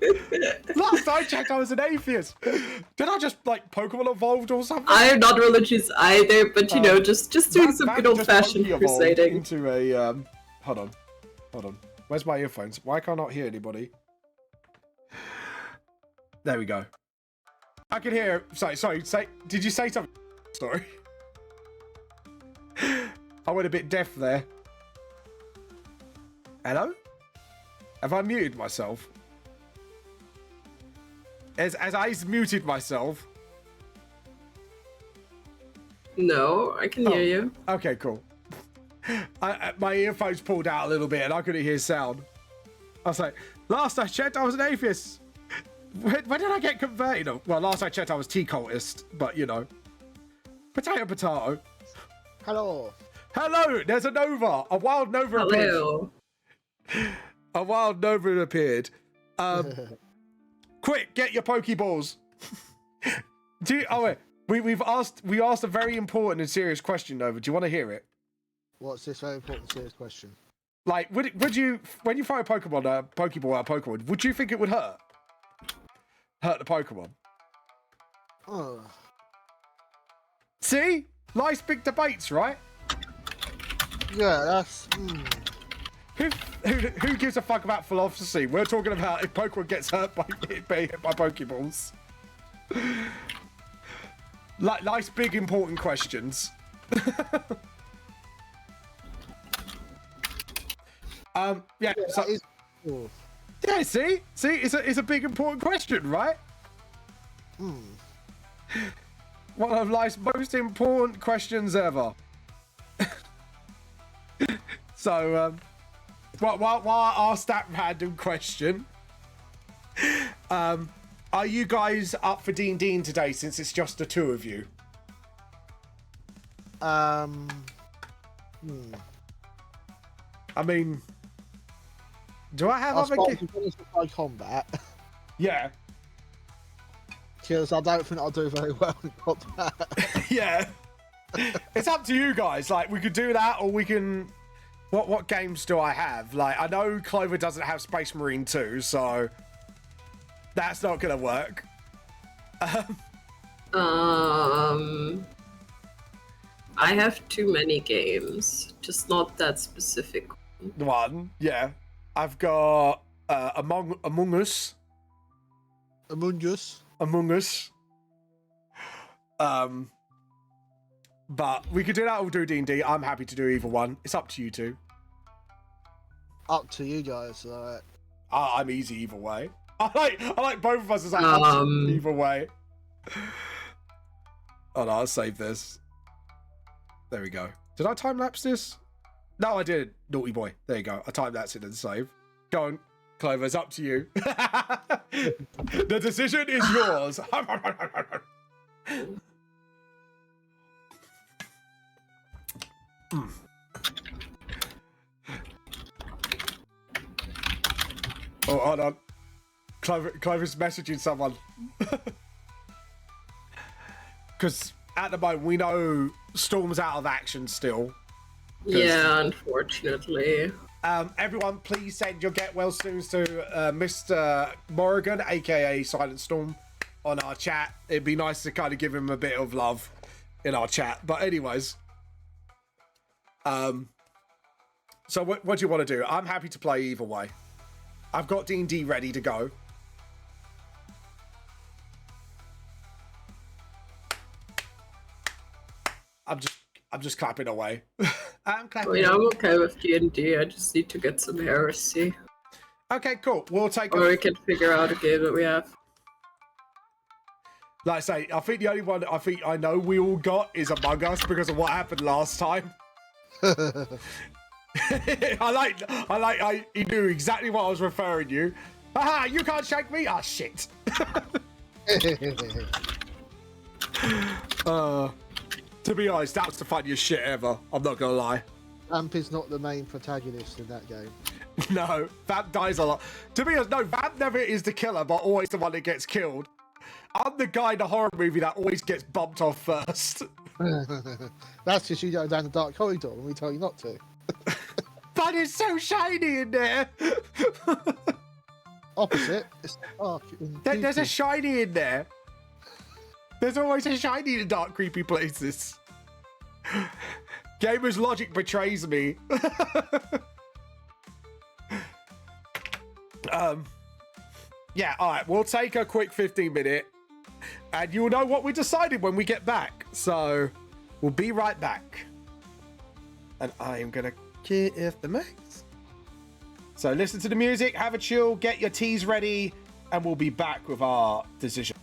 last I checked, I was an atheist. Did I just like Pokemon evolved or something? I'm not religious either, but you know, just doing some good old-fashioned crusading. Into a hold on. Where's my earphones? Why can't I not hear anybody? There we go. I can hear. Sorry. Did you say something? Sorry. I went a bit deaf there. Hello? Have I muted myself? As I muted myself. No, I can hear you. Okay, cool. My earphones pulled out a little bit and I couldn't hear sound. I was like, last I checked, I was an atheist. When did I get converted? Oh, well, last I checked, I was tea cultist, but you know. Potato, potato. Hello. Hello, there's a Nova. A wild Nova Hello. appeared. A wild Nova appeared. Quick, get your Pokeballs. We asked a very important and serious question, Nova. Do you want to hear it? What's this very important, serious question? Like, would you, when you throw a Pokeball at a Pokemon, would you think it would hurt? Hurt the Pokemon? Oh. See? Nice big debates, right? Yeah, that's... Who gives a fuck about philosophy? We're talking about if Pokemon gets hurt by hit by Pokeballs. Like, nice big important questions. Yeah. So, cool. yeah. See, it's a big important question, right? One of life's most important questions ever. So, while I ask that random question, are you guys up for D&D today? Since it's just the two of you. I mean, do I have other? By combat. Yeah. Because I don't think I'll do very well in combat. Yeah. It's up to you guys. Like, we could do that, or we can. What games do I have? Like, I know Clover doesn't have Space Marine 2, so that's not gonna work. I have too many games, just not that specific one. Yeah, I've got Among Us. Among Us. Among Us. But we could do that or do D&D. I'm happy to do either one. It's up to you two. Up to you guys. Right. I'm easy either way. I like both of us as either way. Oh no, I'll save this. There we go. Did I time lapse this? No, I did. Naughty boy. There you go. I time lapse it and save. Go on, Clover. It's up to you. The decision is yours. Oh, hold on. Clover's messaging someone. Because at the moment, we know Storm's out of action still. Yeah, unfortunately. Everyone, please send your get well soons to Mr. Morrigan, aka Silent Storm, on our chat. It'd be nice to kind of give him a bit of love in our chat. But anyways, so what do you want to do? I'm happy to play either way. I've got D&D ready to go. I'm just clapping away. I'm clapping. I mean, I'm okay with D&D. I just need to get some heresy. Okay, cool. We'll take. Or we can figure out a game that we have. Like I say, I think the only one I think I know we all got is Among Us because of what happened last time. He knew exactly what I was referring to you. Haha, you can't shake me. Ah, shit. To be honest, that was the funniest shit ever. I'm not gonna lie. Vamp is not the main protagonist in that game. No, Vamp dies a lot. To be honest, no, Vamp never is the killer, but always the one that gets killed. I'm the guy in the horror movie that always gets bumped off first. That's because you go down the dark corridor and we tell you not to. But it's so shiny in there. Opposite. It's dark. There's a shiny in there. There's always a shiny in dark, creepy places. Gamer's logic betrays me. Yeah, all right. We'll take a quick 15-minute, and you'll know what we decided when we get back. So we'll be right back. And I am gonna give the max So listen to the music, have a chill, get your teas ready, and we'll be back with our decision.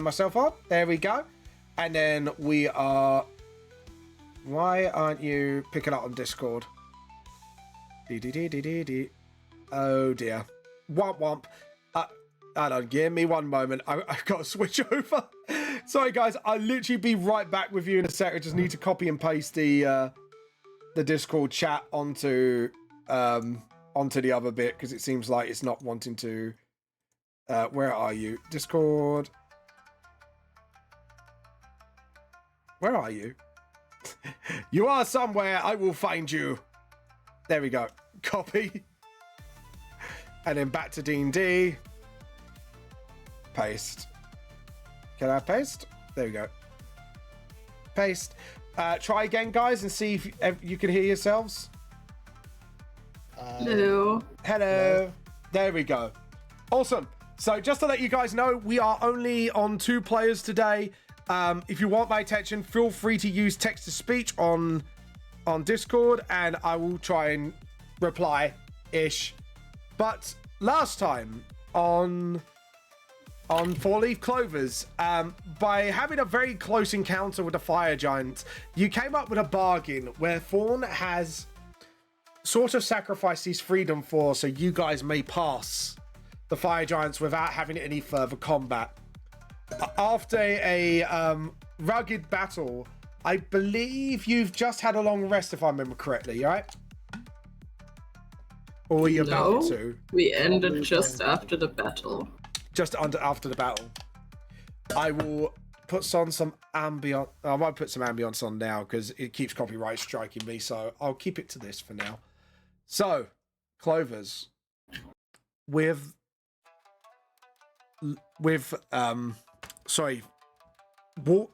myself on. There we go. And then we are... Why aren't you picking up on Discord? Oh dear. Womp womp. Hold on, give me one moment. I've got to switch over. Sorry guys, I'll literally be right back with you in a sec. I just need to copy and paste the Discord chat onto the other bit because it seems like it's not wanting to. Where are you? Discord. Where are you? You are somewhere. I will find you. There we go. Copy. And then back to D&D. Paste. Can I paste? There we go. Paste. Try again, guys, and see if you can hear yourselves. Hello. Hello. There we go. Awesome. So just to let you guys know, we are only on 2 players today. If you want my attention, feel free to use text-to-speech on Discord, and I will try and reply-ish. But last time on 4-leaf clovers, by having a very close encounter with the fire giant, you came up with a bargain where Fawn has sort of sacrificed his freedom for so you guys may pass the fire giants without having any further combat. After a rugged battle, I believe you've just had a long rest, if I remember correctly, right? Or were you about to? We ended just after the battle. Just after the battle. I will put on some ambient. I might put some ambience on now because it keeps copyright striking me, so I'll keep it to this for now. So, Clovers, sorry, what?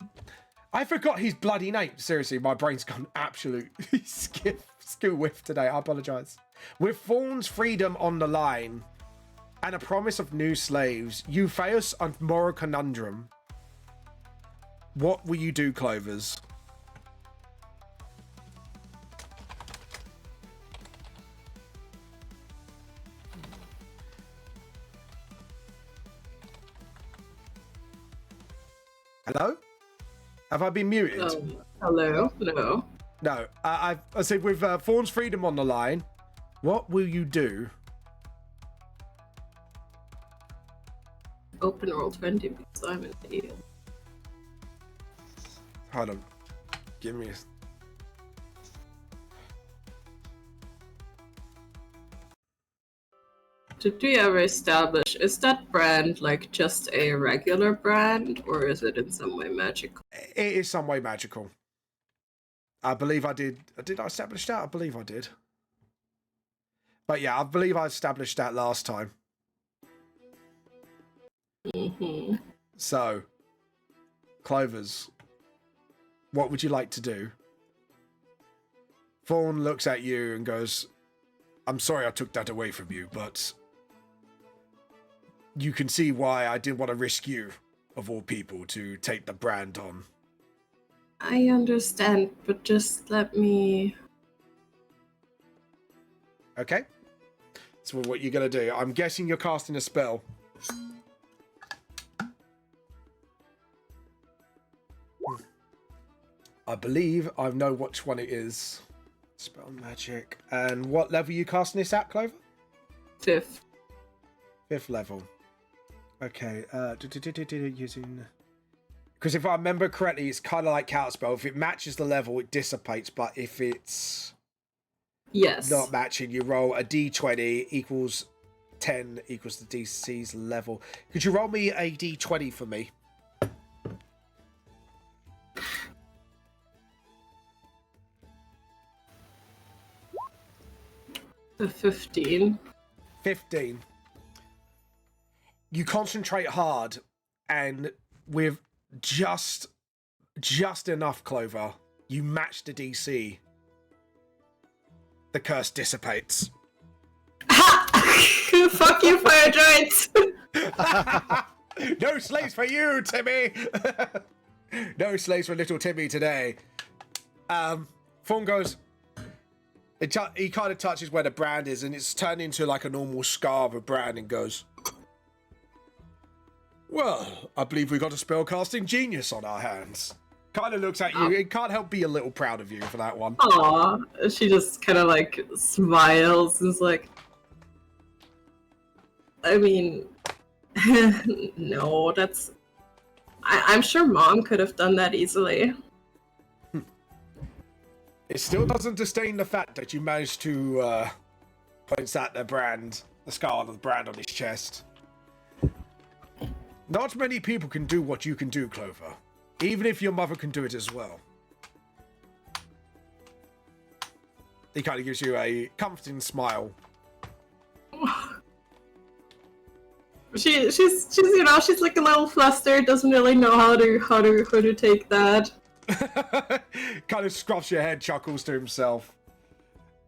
I forgot his bloody name. Seriously, my brain's gone absolutely skill whiff today. I apologize. With Fawn's freedom on the line and a promise of new slaves, you face a moral conundrum. What will you do, Clovers? Hello? Have I been muted? Hello? No. No. I said with Fawn's freedom on the line, what will you do? Open roll 20 because I'm an idiot. Hold on. Give me a... Did we ever establish, is that brand like just a regular brand or is it in some way magical? It is some way magical. I believe I did. Did I establish that? I believe I did. But yeah, I believe I established that last time. Mm-hmm. So, Clovers, what would you like to do? Fawn looks at you and goes, I'm sorry I took that away from you, but you can see why I didn't want to risk you, of all people, to take the brand on. I understand, but just let me... Okay. So what you're going to do, I'm guessing you're casting a spell. I believe I know which one it is. Spell magic. And what level are you casting this at, Clover? 5th. 5th level. Okay. Using... Because if I remember correctly, it's kind of like counterspell. If it matches the level, it dissipates. But if it's not matching, you roll a d20 equals 10 equals the DC's level. Could you roll me a d20 for me? A 15. 15. You concentrate hard, and with just enough, Clover, you match the DC. The curse dissipates. Fuck you, fire giants! No slaves for you, Timmy! No slaves for little Timmy today. Fawn goes... He kind of touches where the brand is, and it's turned into like a normal scar of a brand, and goes, Well, I believe we got a spellcasting genius on our hands. Kind of looks at you. It can't help be a little proud of you for that one. Aw, she just kind of like smiles and is like, I mean, no, that's. I'm sure Mom could have done that easily. It still doesn't disdain the fact that you managed to points at the scar on the brand on his chest. Not many people can do what you can do, Clover. Even if your mother can do it as well. He kind of gives you a comforting smile. She's you know, she's like a little flustered, doesn't really know how to take that. Kind of scruffs your head, chuckles to himself.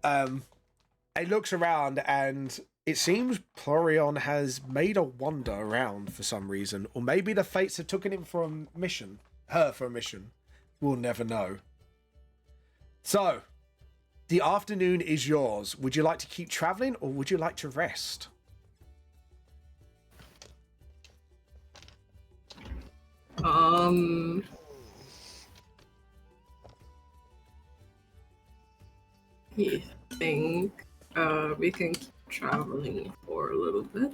He looks around, and it seems Plorion has made a wander around for some reason, or maybe the fates have taken him for a mission. Her for a mission. We'll never know. So, the afternoon is yours. Would you like to keep traveling, or would you like to rest? I think we can keep traveling for a little bit.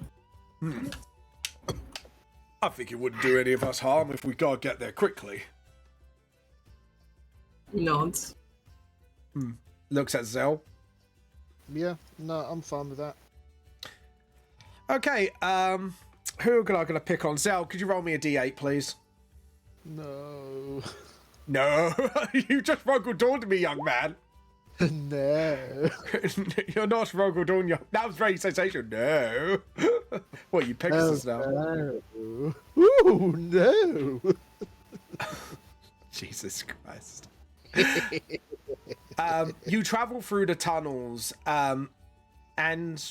I think it wouldn't do any of us harm if we gotta get there quickly. Nods. Looks at Zell. Yeah, no, I'm fine with that. Okay, who am I gonna pick on? Zell, could you roll me a d8, please? No. No, you just Ruggle Dawned me, young man. No. You're not Ruggle Dawn, young. That was very sensational. No. What, you Pegasus now? No. Ooh, no. Jesus Christ. You travel through the tunnels, and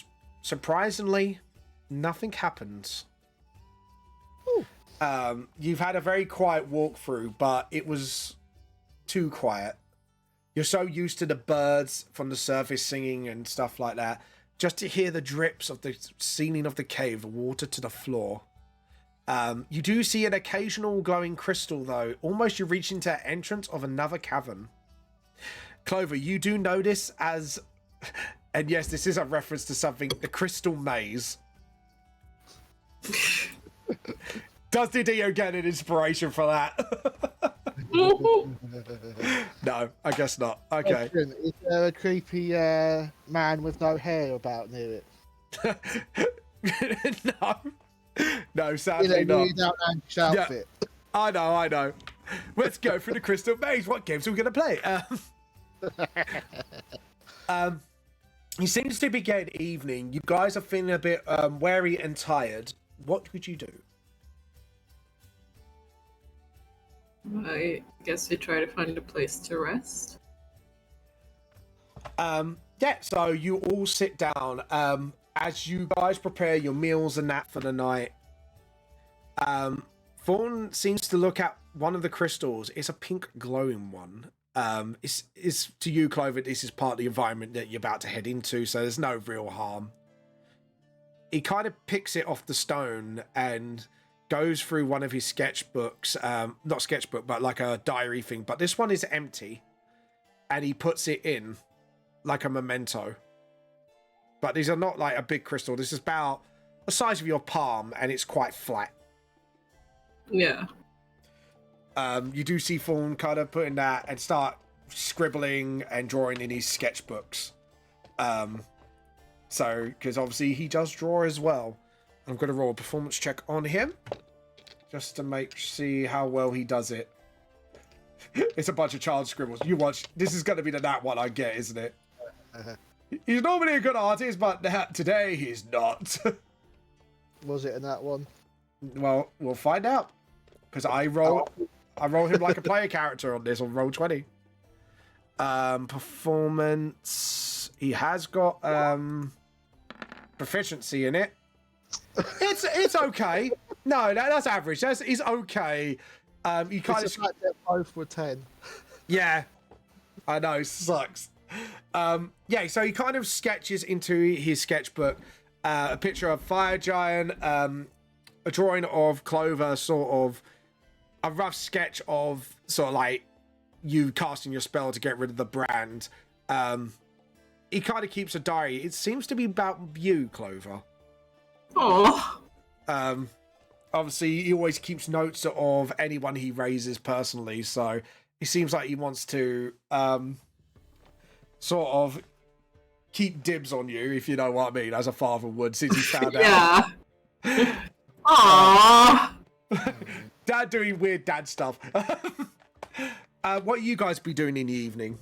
surprisingly, nothing happens. You've had a very quiet walkthrough, but it was too quiet. You're so used to the birds from the surface singing and stuff like that. Just to hear the drips of the ceiling of the cave, the water to the floor. You do see an occasional glowing crystal, though. Almost you reach into an entrance of another cavern. Clover, you do notice as... And yes, this is a reference to something. The crystal maze. Does Didio get an inspiration for that? No, I guess not. Okay. Is there a creepy man with no hair about near it? No, sadly not. Outlandish outfit. Yeah, I know. Let's go through the crystal maze. What games are we going to play? It seems to be getting evening. You guys are feeling a bit weary and tired. What would you do? I guess we try to find a place to rest. Yeah, so you all sit down. As you guys prepare your meals and that for the night, Thorn seems to look at one of the crystals. It's a pink glowing one. It's to you, Clover, this is part of the environment that you're about to head into, so there's no real harm. He kind of picks it off the stone and goes through one of his sketchbooks, not sketchbook, but like a diary thing, but this one is empty, and he puts it in like a memento. But these are not like a big crystal. This is about the size of your palm, and it's quite flat. Yeah. You do see Fawn kind of putting that and start scribbling and drawing in his sketchbooks. So, because obviously he does draw as well. I'm going to roll a performance check on him just to see how well he does it. It's a bunch of child scribbles. You watch. This is going to be the nat one I get, isn't it? He's normally a good artist, but today he's not. Was it in that one? Well, we'll find out. Because I roll him like a player character on this on roll 20. Performance. He has got proficiency in it. It's okay. No, that's average. He's okay. You kind of like that both were 10. Yeah, I know, sucks. Yeah, so he kind of sketches into his sketchbook a picture of Fire Giant, a drawing of Clover, sort of a rough sketch of sort of like you casting your spell to get rid of the brand. He kind of keeps a diary. It seems to be about you, Clover. Oh. Obviously, he always keeps notes of anyone he raises personally, so it seems like he wants to sort of keep dibs on you, if you know what I mean, as a father would, since he found out. Yeah. Aww. Dad doing weird dad stuff. What you guys be doing in the evening?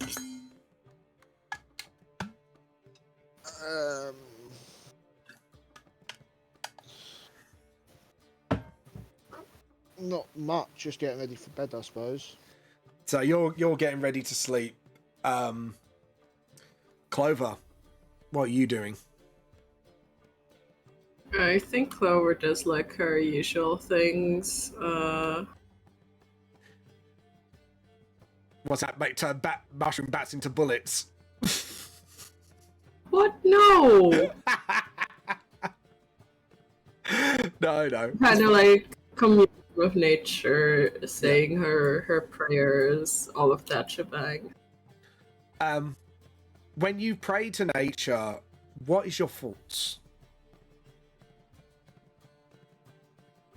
Not much, just getting ready for bed, I suppose. So you're getting ready to sleep. Clover, what are you doing? I think Clover does like her usual things. What's that? Make turn mushroom bats into bullets. What? No! No. Kind of like communing with nature, saying her prayers, all of that shebang. When you pray to nature, what is your thoughts?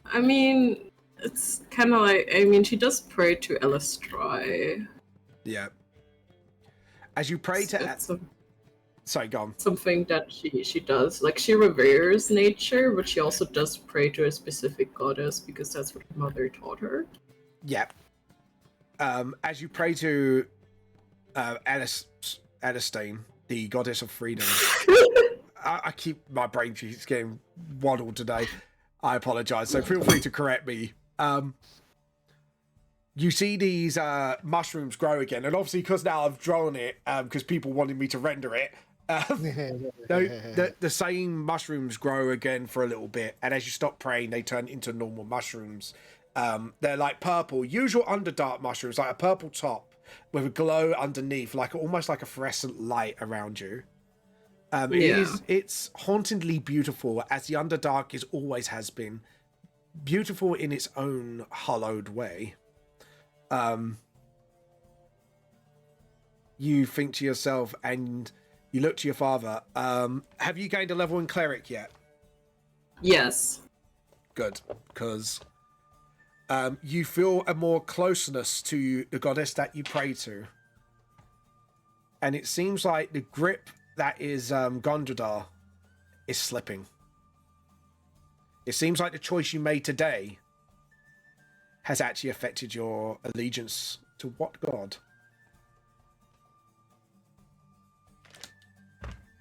I mean, it's kind of like, she does pray to LFC. Yeah. As you pray to... Sorry, go on. Something that she does. Like, she reveres nature, but she also does pray to a specific goddess because that's what her mother taught her. Yeah. As you pray to Edistane, the goddess of freedom. I keep... My brain keeps getting waddled today. I apologize, so feel free to correct me. You see these mushrooms grow again, and obviously because now I've drawn it, because people wanted me to render it, the same mushrooms grow again for a little bit, and as you stop praying, they turn into normal mushrooms. They're like purple, usual Underdark mushrooms, like a purple top with a glow underneath, like almost like a fluorescent light around you. It's hauntingly beautiful, as the Underdark always has been. Beautiful in its own hollowed way. You think to yourself, and you look to your father. Have you gained a level in Cleric yet? Yes. Good, because you feel a more closeness to the goddess that you pray to. And it seems like the grip that is Gondradar is slipping. It seems like the choice you made today has actually affected your allegiance to what god?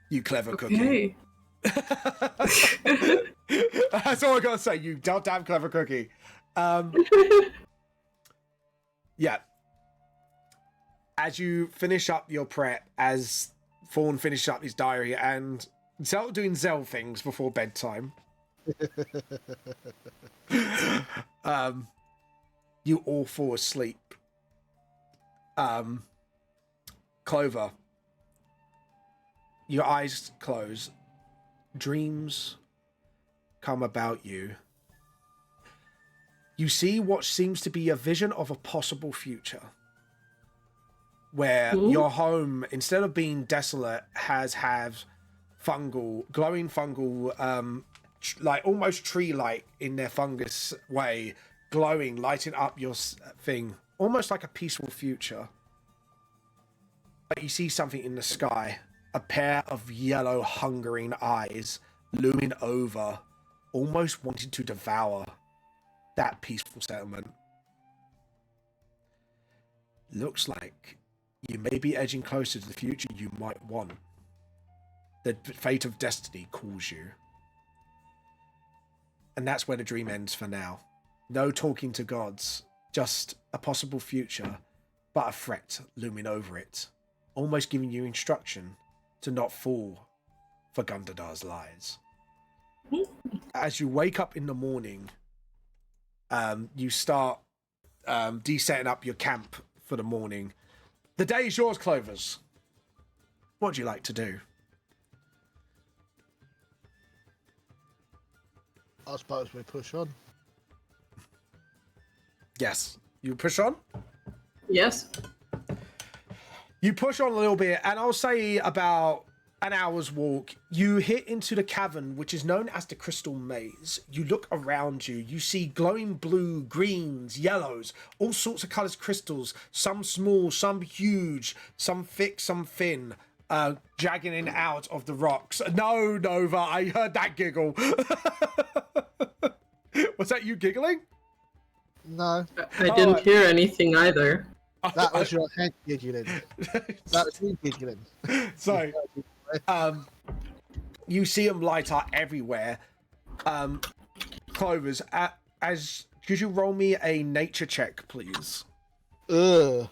You clever cookie. That's all I gotta say, you damn clever cookie. Yeah. As you finish up your prep, as Fawn finishes up his diary, and Zell doing Zell things before bedtime. You all fall asleep. Clover, your eyes close. Dreams come about you. You see what seems to be a vision of a possible future, where your home, instead of being desolate, has glowing fungal, like almost tree-like in their fungus way, glowing, lighting up your thing, almost like a peaceful future. But you see something in the sky, a pair of yellow, hungering eyes looming over, almost wanting to devour that peaceful settlement. Looks like you may be edging closer to the future you might want. The fate of destiny calls you. And that's where the dream ends for now. No talking to gods, just a possible future, but a threat looming over it, almost giving you instruction to not fall for Gundadar's lies. As you wake up in the morning, you start de-setting up your camp for the morning. The day is yours, Clovers. What would you like to do? I suppose we push on. Yes. You push on? Yes. You push on a little bit, and I'll say about an hour's walk, you hit into the cavern, which is known as the Crystal Maze. You look around you, you see glowing blue, greens, yellows, all sorts of colours crystals, some small, some huge, some thick, some thin, jagging in out of the rocks. No, Nova, I heard that giggle. Was that you giggling? No, I didn't hear anything either. that was your head giggling. That was me giggling. So, you see them light up everywhere. Clovers, could you roll me a nature check, please? Ugh.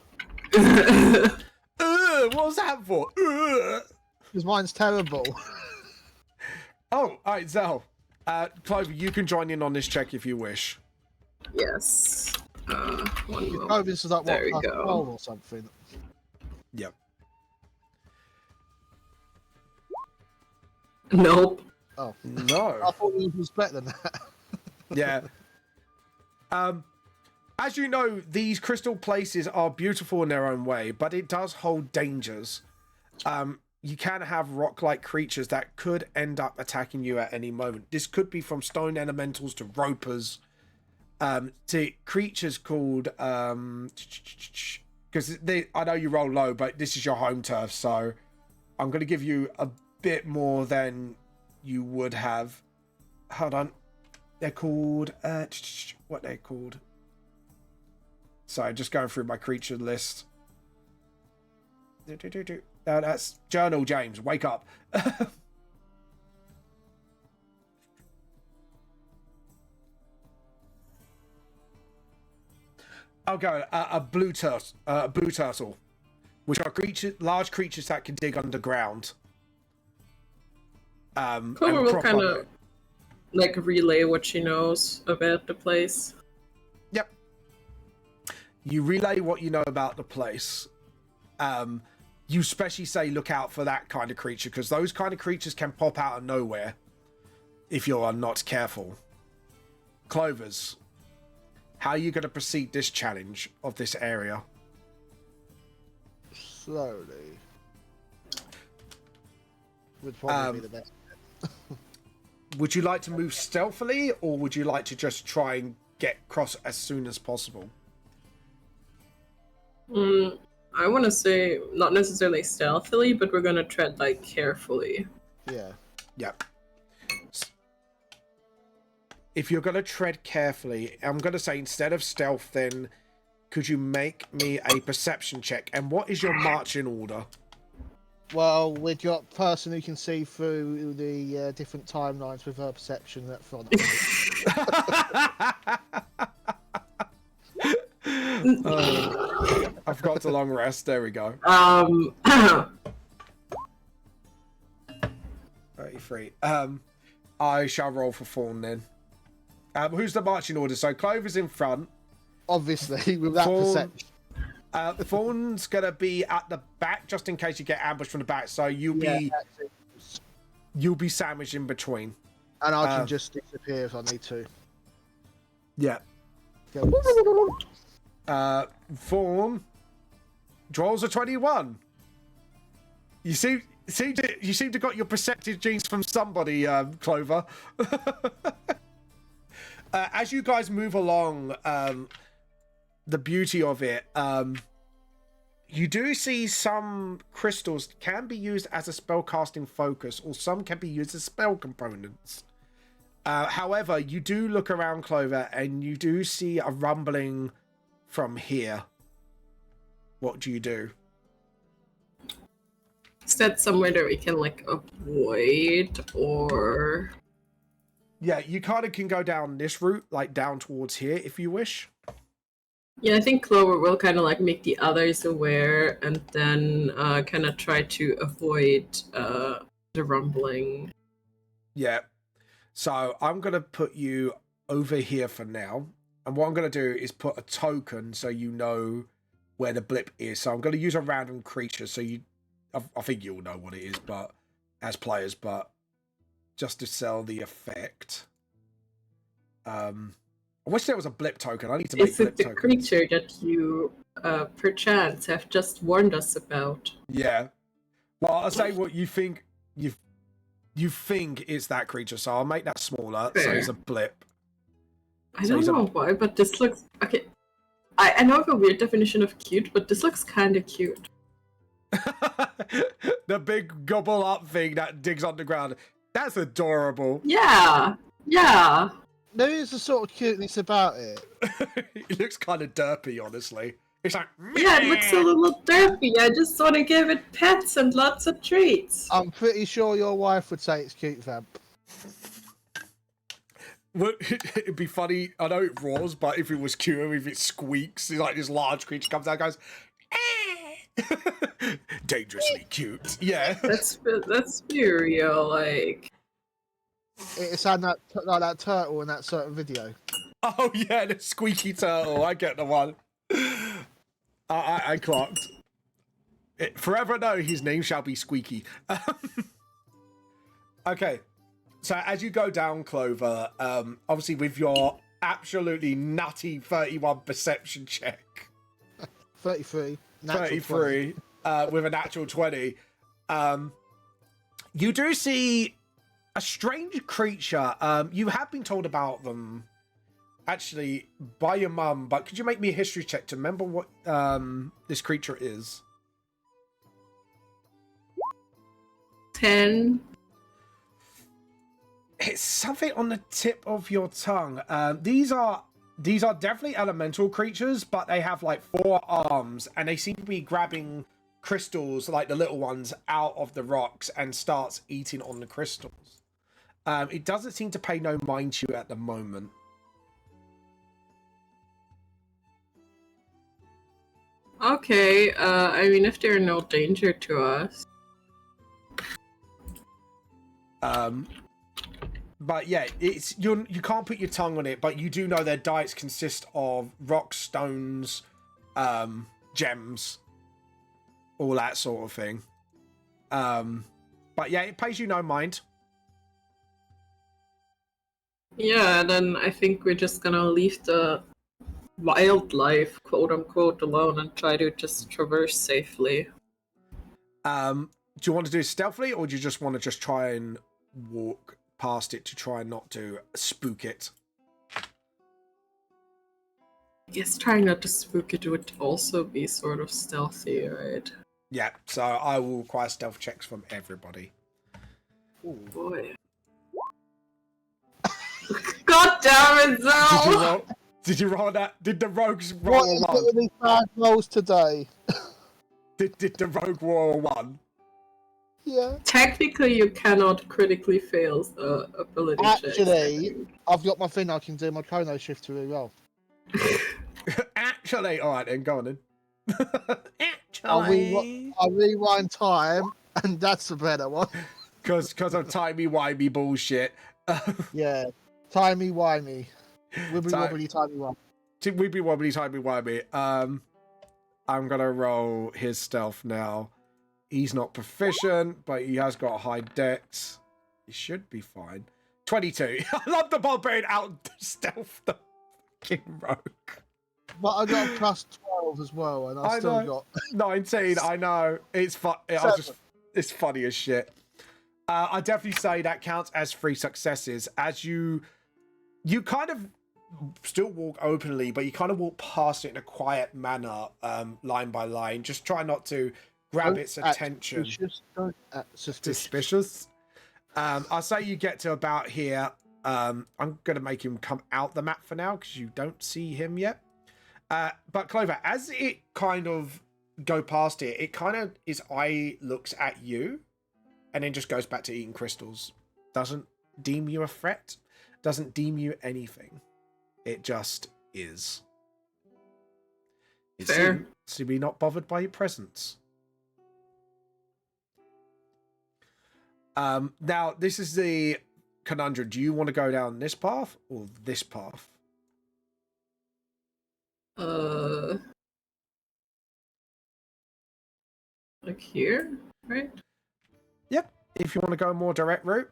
What was that for? Because mine's terrible. Oh, all right, Zell. Clover, you can join in on this check if you wish. Yes. One moment. Oh, this is like There we what, go. roll or something. Yep. Nope. Oh, No. I thought it was better than that. Yeah. As you know, these crystal places are beautiful in their own way, but it does hold dangers. You can have rock-like creatures that could end up attacking you at any moment. This could be from stone elementals to ropers, to creatures called because I know you roll low, but this is your home turf, so I'm going to give you a bit more than you would have. Hold on. They're called what they're called. Sorry, just going through my creature list. No, that's Journal, James. Wake up. I'll go a blue turtle, which are large creatures that can dig underground. Clover will kind of like relay what she knows about the place. Yep. You relay what you know about the place. You especially say look out for that kind of creature, because those kind of creatures can pop out of nowhere if you are not careful. Clovers, how are you going to proceed this challenge of this area? Slowly. Would probably be the best. Would you like to move stealthily, or would you like to just try and get across as soon as possible? I want to say not necessarily stealthily, but we're gonna tread like carefully. Yeah. Yep. If you're going to tread carefully, I'm going to say instead of stealth, then could you make me a perception check? And what is your marching order? Well, with your person who can see through the different timelines with her perception at front. I've got to long rest. There we go. 33. I shall roll for Fawn then. Who's the marching order? So Clover's in front. Obviously, with that Fawn, perception. Fawn's gonna be at the back just in case you get ambushed from the back. So you'll be sandwiched in between. And I can just disappear if I need to. Yeah. Fawn draws a 21. You seem to got your perceptive genes from somebody, Clover. As you guys move along, the beauty of it, you do see some crystals can be used as a spellcasting focus, or some can be used as spell components. However, you do look around, Clover, and you do see a rumbling from here. What do you do? Is that somewhere that we can like avoid, or? Yeah, you kind of can go down this route, like down towards here, if you wish. Yeah, I think Clover will kind of like make the others aware, and then kind of try to avoid the rumbling. Yeah. So I'm going to put you over here for now. And what I'm going to do is put a token so you know where the blip is. So I'm going to use a random creature. So I think you'll know what it is, but as players, but just to sell the effect. I wish there was a blip token. I need to make Is it blip the tokens. creature that you, perchance, have just warned us about? Yeah. Well, I'll say what you think. You think it's that creature, so I'll make that smaller. So Fair. it's a blip. I So don't he's a- know why, but this looks... Okay, I know of a weird definition of cute, but this looks kinda cute. The big gobble up thing that digs underground. That's adorable. Yeah! Yeah! There is a sort of cuteness about it. It looks kind of derpy, honestly. It's like, Yeah, it looks a little derpy. I just want to give it pets and lots of treats. I'm pretty sure your wife would say it's cute, Vamp. Well, it'd be funny. I know it roars, but if it was cute, if it squeaks, it's like this large creature comes out and goes, dangerously cute. Yeah. That's be real, like... It sounded like that turtle in that certain video. Oh yeah, the squeaky turtle. I get the one. I clocked. Forever know his name shall be Squeaky. Okay, so as you go down, Clover, obviously with your absolutely nutty 31 perception check, 33. 33 with a natural 20, you do see a strange creature. You have been told about them actually by your mum, but could you make me a history check to remember what this creature is? 10. It's something on the tip of your tongue. These are definitely elemental creatures, but they have like 4 arms, and they seem to be grabbing crystals, like the little ones, out of the rocks and starts eating on the crystals. It doesn't seem to pay no mind to you at the moment. Okay, I mean, if they're no danger to us. But yeah, it's you can't put your tongue on it, but you do know their diets consist of rocks, stones, gems, all that sort of thing. But yeah, it pays you no mind. Yeah, then I think we're just gonna leave the wildlife, quote unquote, alone and try to just traverse safely. Do you want to do it stealthily, or do you just want to just try and walk past it to try not to spook it? I guess trying not to spook it would also be sort of stealthy, right? Yeah, so I will require stealth checks from everybody. Oh boy. God damn it, Zal! Did you roll that? Did the rogues What roll is a it 1? with these bad rolls today? Did the rogue roll a 1? Yeah. Technically, you cannot critically fail ability checks. Actually, I've got my thing. I can do my chrono shift to reroll. Actually, all right then, go on then. I'll rewind time, and that's a better one. Because of timey-wimey bullshit. Yeah. Timey-wimey. Wibbly wobbly timey-wimey. Wibbly wobbly timey-wimey. I'm going to roll his stealth now. He's not proficient, but he has got high dex. He should be fine. 22. I love the barbarian out stealth the fucking rogue. But I got a plus 12 as well, and I still got 19. I know. It's it's funny as shit. I definitely say that counts as 3 successes, as you kind of still walk openly, but you kind of walk past it in a quiet manner, line by line. Just try not to grab its attention. Suspicious. I'll say you get to about here. I'm going to make him come out the map for now because you don't see him yet. But Clover, as it kind of go past it kind of, its eye looks at you and then just goes back to eating crystals. Doesn't deem you a threat. Doesn't deem you anything. It just is. It Fair. seems to be not bothered by your presence. Now, this is the conundrum. Do you want to go down this path or this path? Like here, right? Yep. If you want to go a more direct route,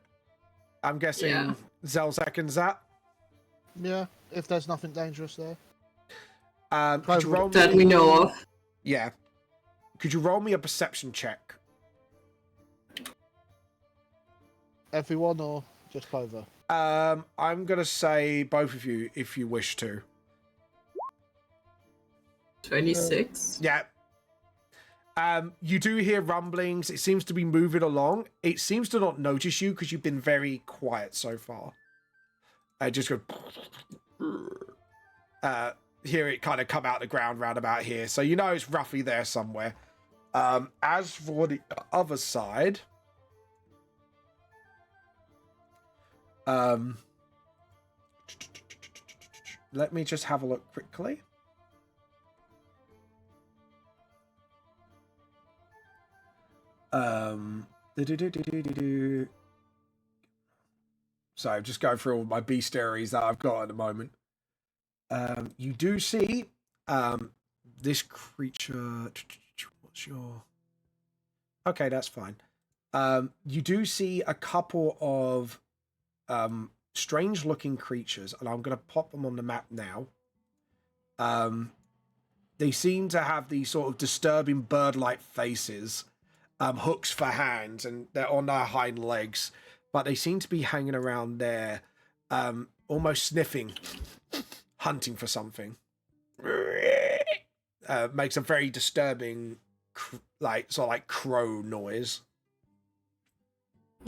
I'm guessing Yeah. Zell seconds that. Yeah, if there's nothing dangerous there. Could you roll me... That we know of. Yeah. Could you roll me a perception check? Everyone or just Clover? I'm gonna say both of you if you wish to. 26. Yeah. You do hear rumblings. It seems to be moving along. It seems to not notice you because you've been very quiet so far. I just go... hear it kind of come out the ground round about here. So you know it's roughly there somewhere. As for the other side... let me just have a look quickly. So just go through all my bestiaries that I've got at the moment. You do see this creature. What's your... Okay, that's fine. You do see a couple of strange looking creatures, and I'm going to pop them on the map now. They seem to have these sort of disturbing bird-like faces, hooks for hands, and they're on their hind legs, but they seem to be hanging around there, almost sniffing, hunting for something. Makes a very disturbing, sort of like crow noise.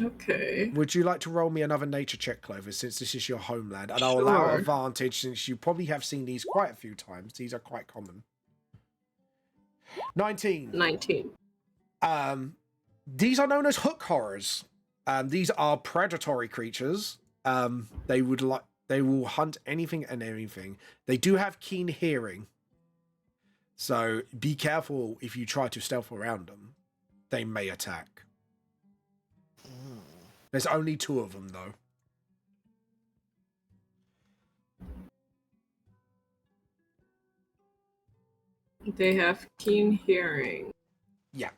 Okay. Would you like to roll me another nature check, Clover, since this is your homeland? And I'll allow advantage since you probably have seen these quite a few times. These are quite common. 19. 19. These are known as hook horrors. These are predatory creatures. They will hunt anything and everything. They do have keen hearing. So be careful if you try to stealth around them. They may attack. There's only 2 of them, though. They have keen hearing. Yeah.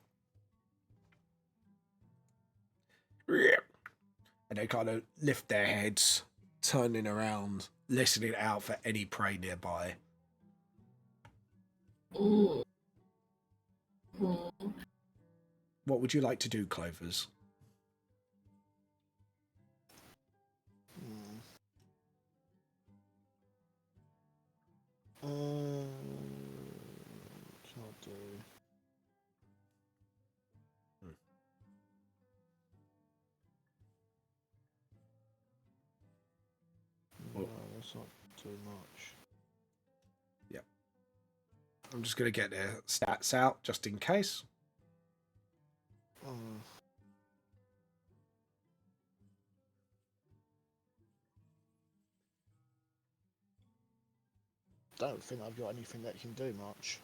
And they kind of lift their heads, turning around, listening out for any prey nearby. Mm. Mm. What would you like to do, Clovers? Can't do. No, that's not too much. Yep. I'm just going to get their stats out, just in case. Don't think I've got anything that can do much.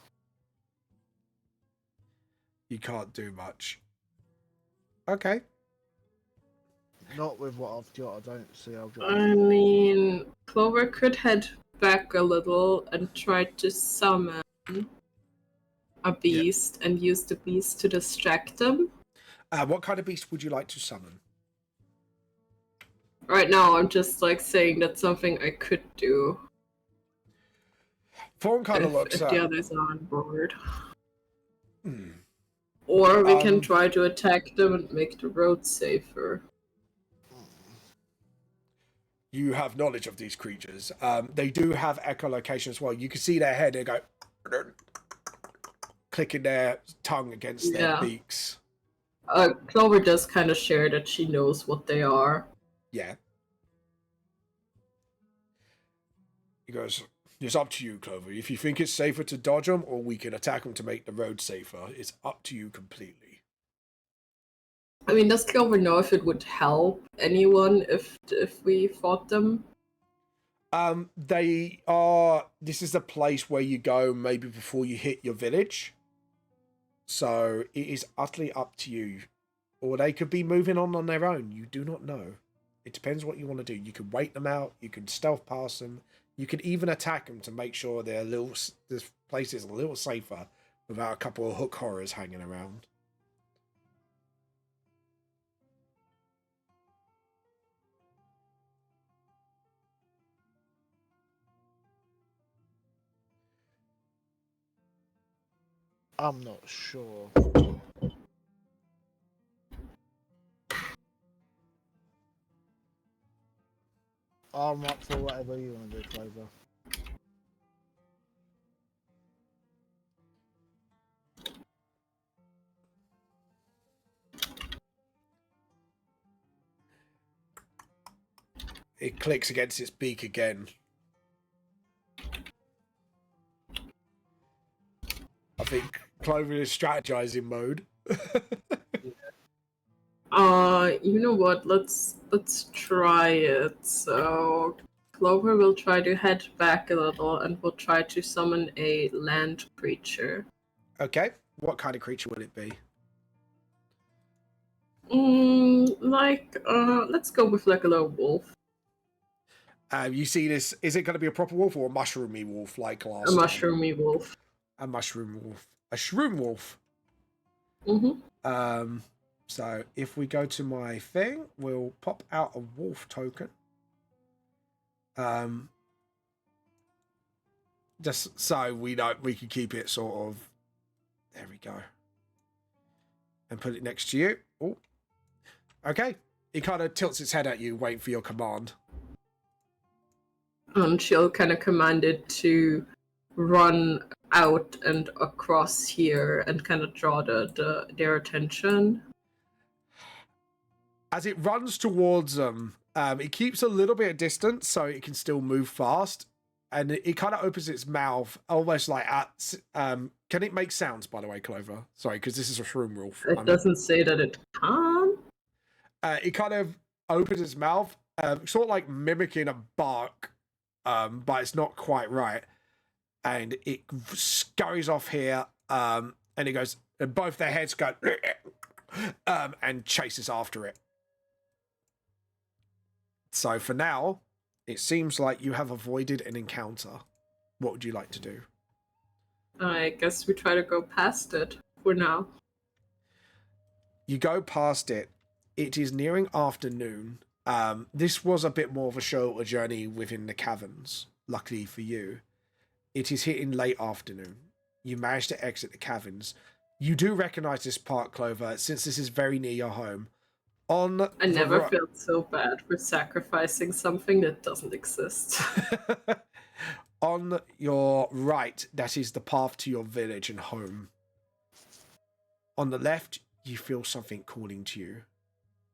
You can't do much. Okay. Not with what I've got. I don't see I've got. I mean, Clover could head back a little and try to summon a beast and use the beast to distract them. What kind of beast would you like to summon? Right now, I'm just like saying that's something I could do. Fawn kind of looks if up. the others are on board. Or we can try to attack them and make the road safer. You have knowledge of these creatures. They do have echolocation as well. You can see their head. They go clicking their tongue against their beaks. Clover does kind of share that she knows what they are. Yeah. He goes, it's up to you, Clover. If you think it's safer to dodge them or we can attack them to make the road safer, it's up to you completely. I mean, does Clover know if it would help anyone if we fought them? They are... This is the place where you go maybe before you hit your village. So it is utterly up to you. Or they could be moving on their own. You do not know. It depends what you want to do. You can wait them out. You can stealth past them. You can even attack them to make sure this place is a little safer without a couple of hook horrors hanging around. I'm not sure. I'm up for whatever you want to do, Clover. It clicks against its beak again. I think Clover is strategizing mode. You know what? Let's try it. So Clover will try to head back a little and will try to summon a land creature. Okay, what kind of creature will it be? Let's go with like a little wolf. You see this? Is it going to be a proper wolf or a mushroomy wolf like last A time? mushroomy wolf. A mushroom wolf. A shroom wolf. Mm-hmm. So if we go to my thing, we'll pop out a wolf token. Just so we know we can keep it sort of. There we go. And put it next to you. Oh. Okay. It kind of tilts its head at you, waiting for your command. And she'll kind of command it to run out and across here and kind of draw their attention. As it runs towards them, it keeps a little bit of distance so it can still move fast. And it kind of opens its mouth, almost like at. Can it make sounds, by the way, Clover? Sorry, because this is a shroom wolf. It doesn't say that it can. It kind of opens its mouth, sort of like mimicking a bark, but it's not quite right. And it scurries off here, and it goes, and both their heads go, and chases after it. So for now, it seems like you have avoided an encounter. What would you like to do? I guess we try to go past it for now. You go past it. It is nearing afternoon. This was a bit more of a shorter journey within the caverns, luckily for you. It is hitting late afternoon. You manage to exit the caverns. You do recognize this part, Clover, since this is very near your home. I never felt so bad for sacrificing something that doesn't exist. On your right, that is the path to your village and home. On the left, you feel something calling to you.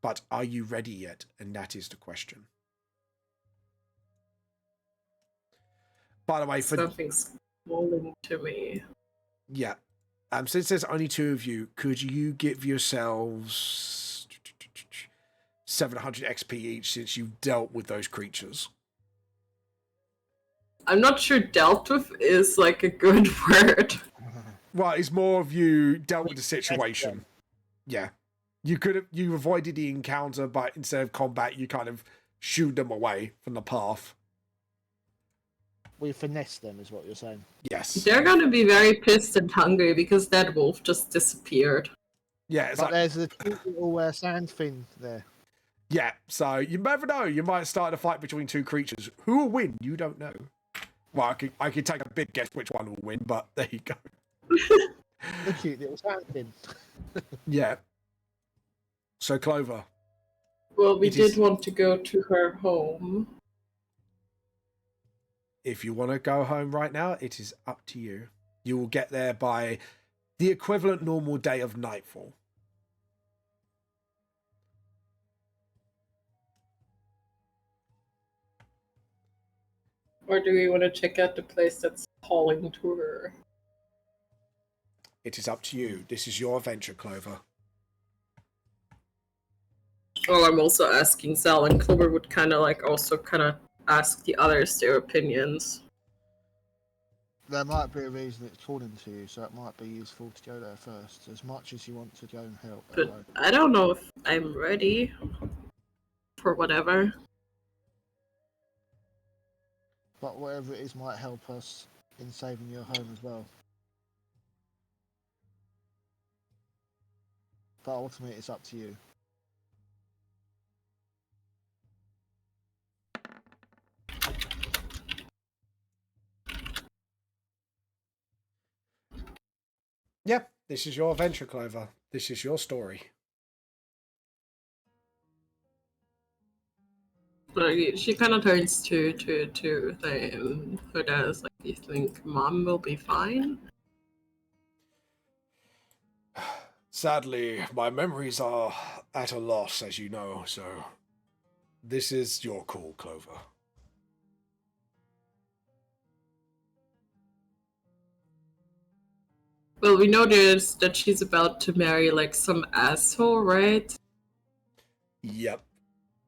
But are you ready yet? And that is the question. By the way, something's calling to me. Yeah. Since there's only two of you, could you give yourselves 700 XP each since you've dealt with those creatures? I'm not sure dealt with is like a good word. Well, it's more of you dealt with the situation. Yeah. You avoided the encounter, but instead of combat, you kind of shooed them away from the path. We finessed them, is what you're saying. Yes. They're gonna be very pissed and hungry because that wolf just disappeared. Yeah, but there's a cute little sand thing there. Yeah, so you never know. You might start a fight between two creatures. Who will win? You don't know. Well, I could take a big guess which one will win, but there you go. The cute little sand thing. Yeah. So, Clover. Well, we did want to go to her home. If you want to go home right now, it is up to you. You will get there by the equivalent normal day of nightfall. Or do we want to check out the place that's calling to her? It is up to you. This is your adventure, Clover. Well, I'm also asking Zal, and Clover would kind of ask the others their opinions. There might be a reason it's calling to you, so it might be useful to go there first, as much as you want to go and help. But I don't know if I'm ready for whatever. But whatever it is might help us in saving your home as well. But ultimately, it's up to you. Yeah, this is your adventure, Clover. This is your story. Like, she kind of turns to her dad. Is like, "You think Mom will be fine?" Sadly, my memories are at a loss, as you know, so this is your call, Clover. Well, we noticed that she's about to marry like some asshole, right? Yep,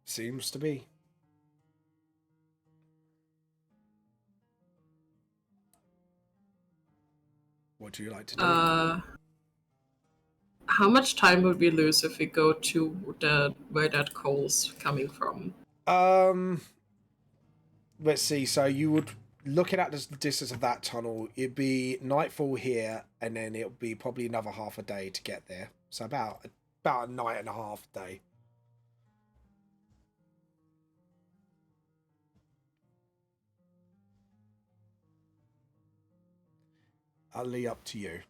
seems to be. What do you like to do? How much time would we lose if we go to where that coal's coming from? Let's see. So you would looking at the distance of that tunnel, it'd be nightfall here, and then it'll be probably another half a day to get there. So about a night and a half day. I'll leave up to you.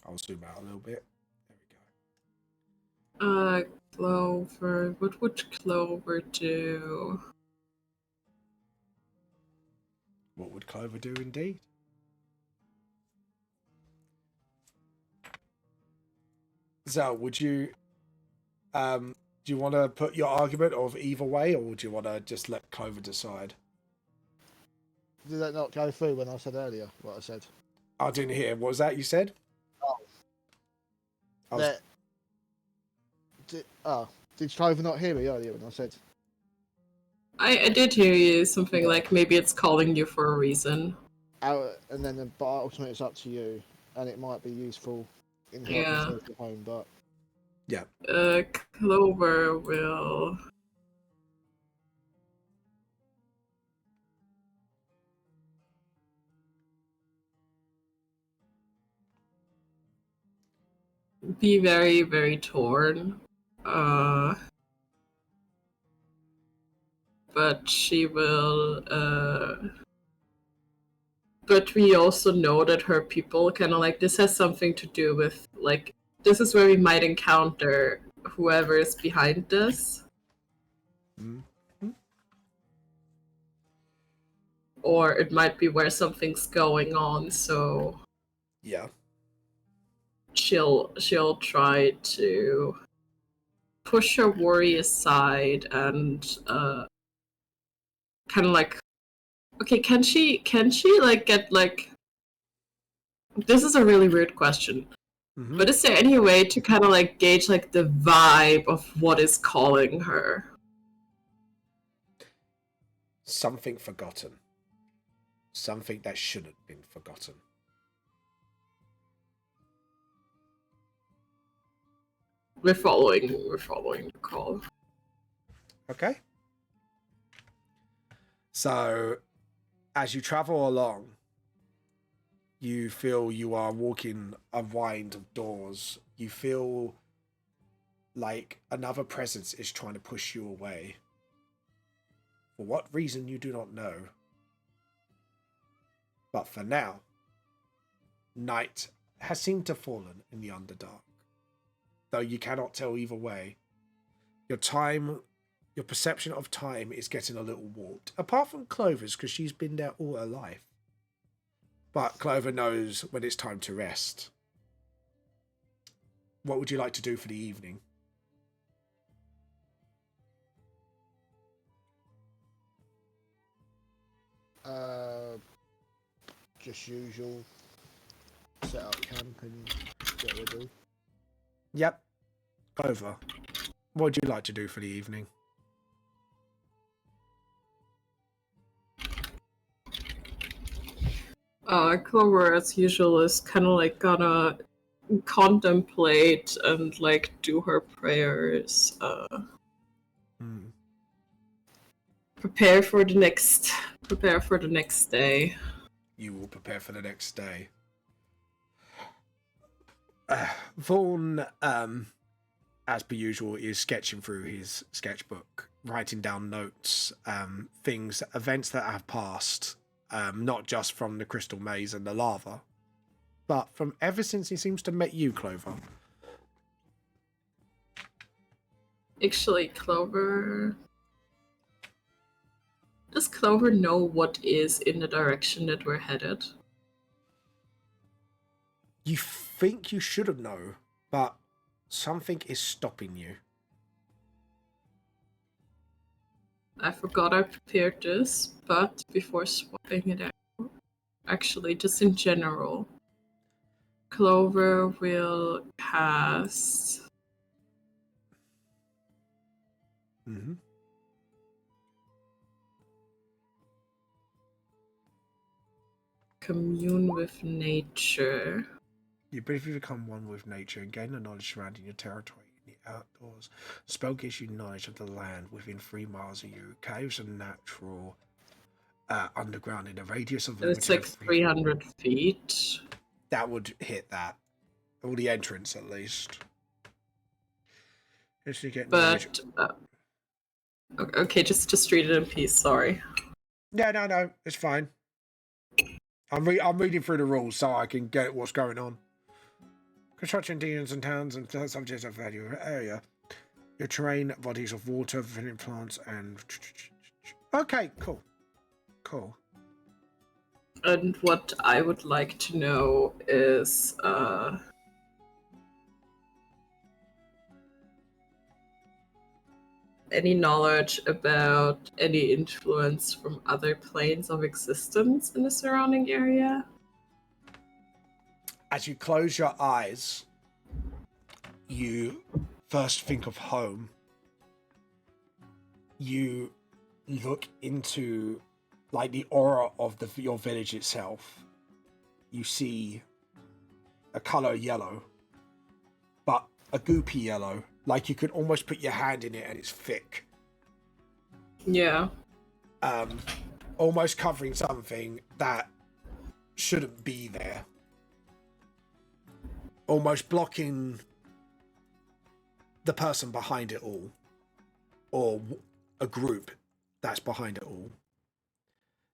I'll zoom out a little bit. There we go. Clover. What would Clover do? What would Clover do indeed? So, would you do you want to put your argument of either way, or do you want to just let Clover decide? Did that not go through when I said earlier what I said? I didn't hear. What was that you said? Oh. Did Clover not hear me earlier when I said? I did hear you something like maybe it's calling you for a reason. And then, but ultimately it's up to you, and it might be useful in helping to take home. But yeah, Clover will. Be very, very torn. But she will. But we also know that her people kind of like this has something to do with like this is where we might encounter whoever is behind this. Mm-hmm. Or it might be where something's going on, so yeah, she'll try to push her worry aside and kind of like, okay, can she like get like, this is a really weird question, but is there any way to kind of like gauge like the vibe of what is calling her? Something forgotten, something that shouldn't have been forgotten. We're following the call. Okay. So, as you travel along, you feel you are walking a wind of doors. You feel like another presence is trying to push you away. For what reason, you do not know. But for now, night has seemed to have fallen in the Underdark. Though you cannot tell either way. Your perception of time is getting a little warped. Apart from Clover's, because she's been there all her life. But Clover knows when it's time to rest. What would you like to do for the evening? Just usual. Set up camp and get ready. Yep. Clover, what would you like to do for the evening? Clover, as usual, is kind of like gonna contemplate and like do her prayers. Prepare for the next day. You will prepare for the next day. Vaughn, as per usual, is sketching through his sketchbook, writing down notes, things, events that have passed, not just from the crystal maze and the lava, but from ever since he seems to met you, Clover. Actually, Clover... Does Clover know what is in the direction that we're headed? You think you should have known, but something is stopping you. I forgot I prepared this, but before swapping it out, actually, just in general, Clover will cast... Mm-hmm. Commune with nature. You briefly become one with nature and gain the knowledge surrounding your territory in the outdoors. Spell gives you knowledge of the land within 3 miles of you. Caves are natural underground in a radius of... It's like 300 feet. That would hit that. Or the entrance, at least. Just to get but, okay, just read it in peace, sorry. Yeah, no, it's fine. I'm reading through the rules so I can get what's going on. Construction dealings and towns and subjects of value area. Your terrain, bodies of water, village plants, and... Okay, cool. Cool. And what I would like to know is, any knowledge about any influence from other planes of existence in the surrounding area? As you close your eyes, you first think of home. You look into like the aura of your village itself. You see a color yellow, but a goopy yellow. Like you could almost put your hand in it and it's thick. Yeah. Almost covering something that shouldn't be there. Almost blocking the person behind it all. Or a group that's behind it all.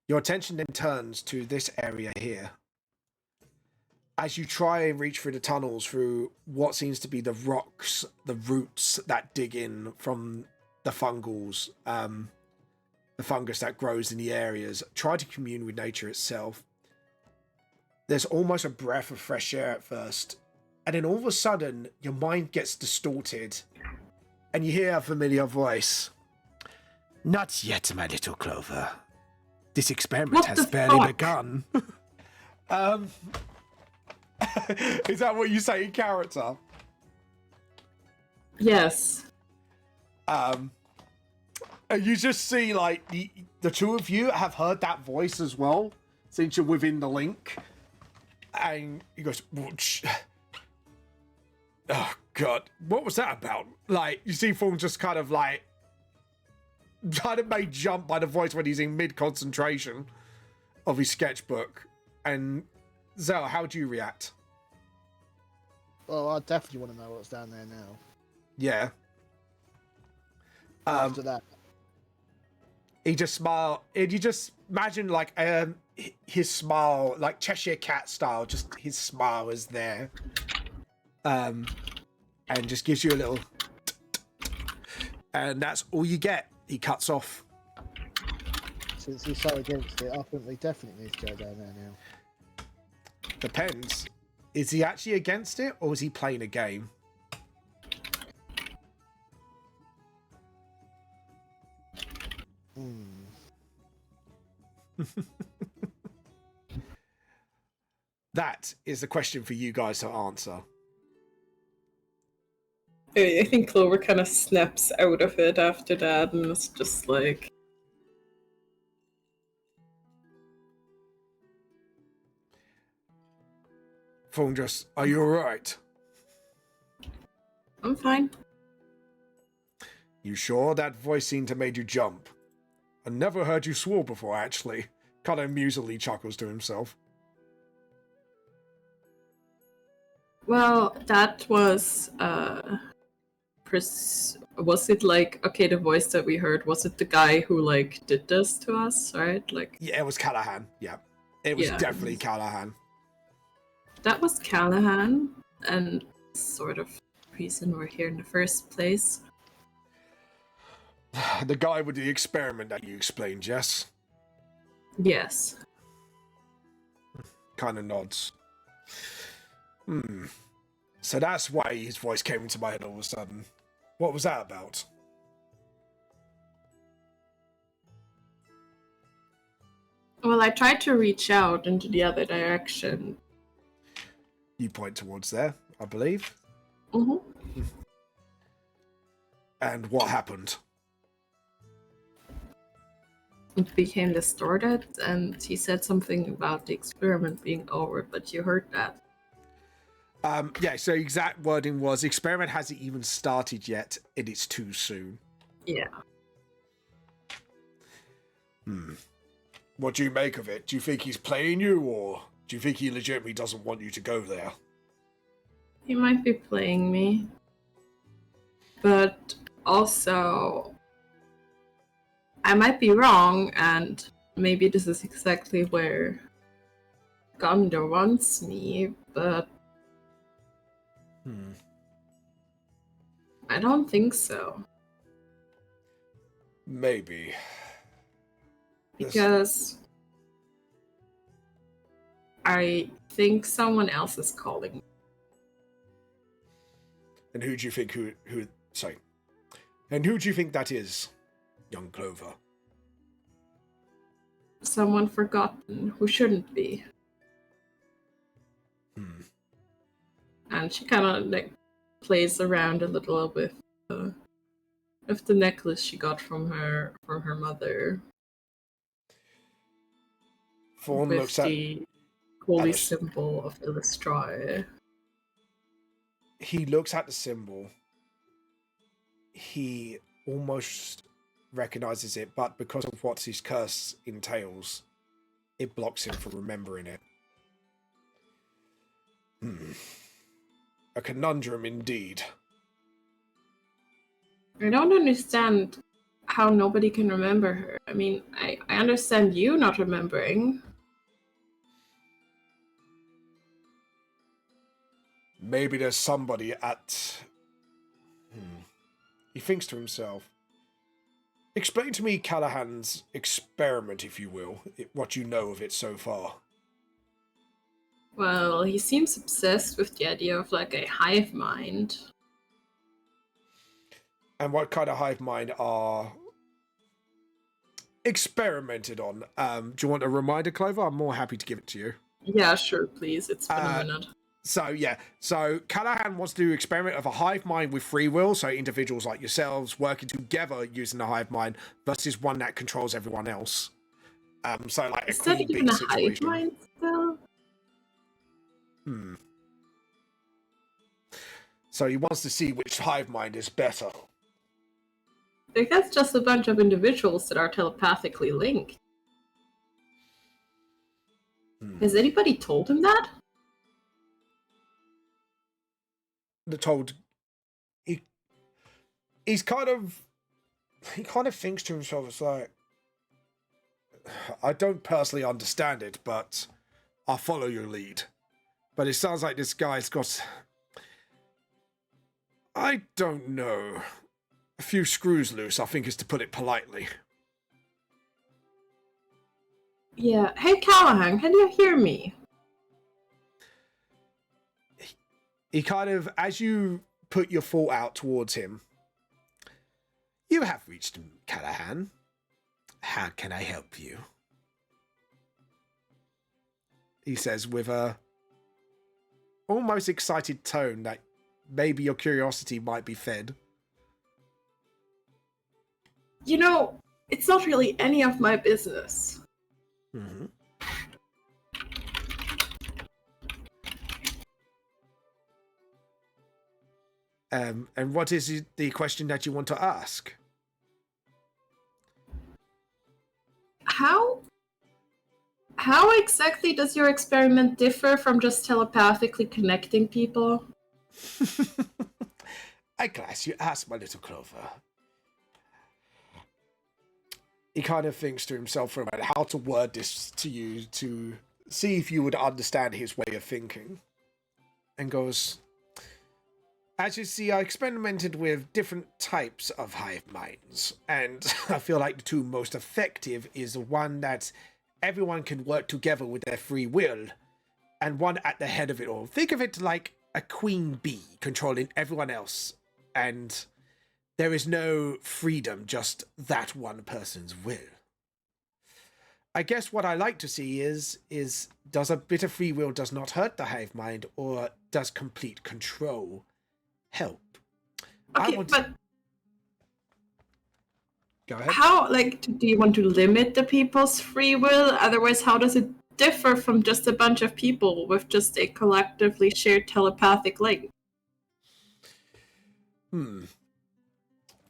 Your attention then turns to this area here. As you try and reach through the tunnels, through what seems to be the rocks, the roots that dig in from the fungals, the fungus that grows in the areas, try to commune with nature itself. There's almost a breath of fresh air at first, and then all of a sudden, your mind gets distorted, and you hear a familiar voice. Not yet, my little Clover. This experiment What has the barely fuck? begun. Is that what you say in character? Yes. And you just see like the two of you have heard that voice as well since you're within the link, and he goes, "Oh God, what was that about?" Like you see, Fawn just kind of made jump by the voice when he's in mid concentration of his sketchbook. And Zell, how do you react? Well, I definitely want to know what's down there now. Yeah. After that. He just smiled. You just imagine like his smile, like Cheshire Cat style. Just his smile is there, and just gives you a little, and that's all you get. He cuts off. Since he's so against it, I think we definitely need to go down there now. Depends. Is he actually against it, or is he playing a game? That is the question for you guys to answer. I think Clover kind of snaps out of it after that, and it's just like... Fawn just, are you alright? I'm fine. You sure? That voice seemed to made you jump. I never heard you swore before, actually. Kind of amusedly chuckles to himself. Well, that was was it like, okay, the voice that we heard, was it the guy who like did this to us, right? Like, Yeah, it was Callahan. Yeah, it was definitely Callahan. That was Callahan, and sort of reason we're here in the first place. The guy with the experiment that you explained, Jess. Yes. Kind of nods. So that's why his voice came into my head all of a sudden. What was that about? Well, I tried to reach out into the other direction. You point towards there, I believe. Mm-hmm. And what happened? It became distorted, and he said something about the experiment being over, but you heard that. Yeah, so exact wording was, experiment hasn't even started yet, and it's too soon. Yeah. What do you make of it? Do you think he's playing you, or do you think he legitimately doesn't want you to go there? He might be playing me. But also, I might be wrong, and maybe this is exactly where Gondor wants me, but I don't think so. Maybe. Because I think someone else is calling me. And who do you think sorry. And who do you think that is, young Clover? Someone forgotten who shouldn't be. And she kind of like plays around a little with the necklace she got from her mother. Fawn with looks at the holy Alice. symbol of Illustri. He looks at the symbol. He almost recognizes it, but because of what his curse entails, it blocks him from remembering it. A conundrum indeed. I don't understand how nobody can remember her. I mean, I understand you not remembering. Maybe there's somebody at... He thinks to himself. Explain to me Callahan's experiment, if you will, what you know of it so far. Well, he seems obsessed with the idea of like a hive mind. And what kind of hive mind are experimented on? Do you want a reminder, Clover? I'm more happy to give it to you. Yeah, sure, please. It's been a minute. So Callahan wants to do experiment of a hive mind with free will, so individuals like yourselves working together using the hive mind versus one that controls everyone else. So like Is a that queen even bee a situation. hive mind still? So he wants to see which hive mind is better. Like, that's just a bunch of individuals that are telepathically linked. Has anybody told him that? They're told he kind of thinks to himself, it's like, I don't personally understand it, but I'll follow your lead. But it sounds like this guy's got, I don't know, a few screws loose, I think is to put it politely. Yeah. Hey, Callahan, can you hear me? He kind of, as you put your thought out towards him, you have reached him, Callahan. How can I help you? He says with a almost excited tone that maybe your curiosity might be fed. You know, it's not really any of my business. Mm-hmm. And what is the question that you want to ask? How exactly does your experiment differ from just telepathically connecting people? I glass you ask, my little Clover. He kind of thinks to himself for a minute how to word this to you to see if you would understand his way of thinking. And goes, as you see, I experimented with different types of hive minds. And I feel like the two most effective is one that everyone can work together with their free will. And one at the head of it all. Think of it like a queen bee controlling everyone else. And there is no freedom, just that one person's will. I guess what I like to see is does a bit of free will does not hurt the hive mind, or does complete control help? Okay, but go ahead. How, like, do you want to limit the people's free will? Otherwise, how does it differ from just a bunch of people with just a collectively shared telepathic link?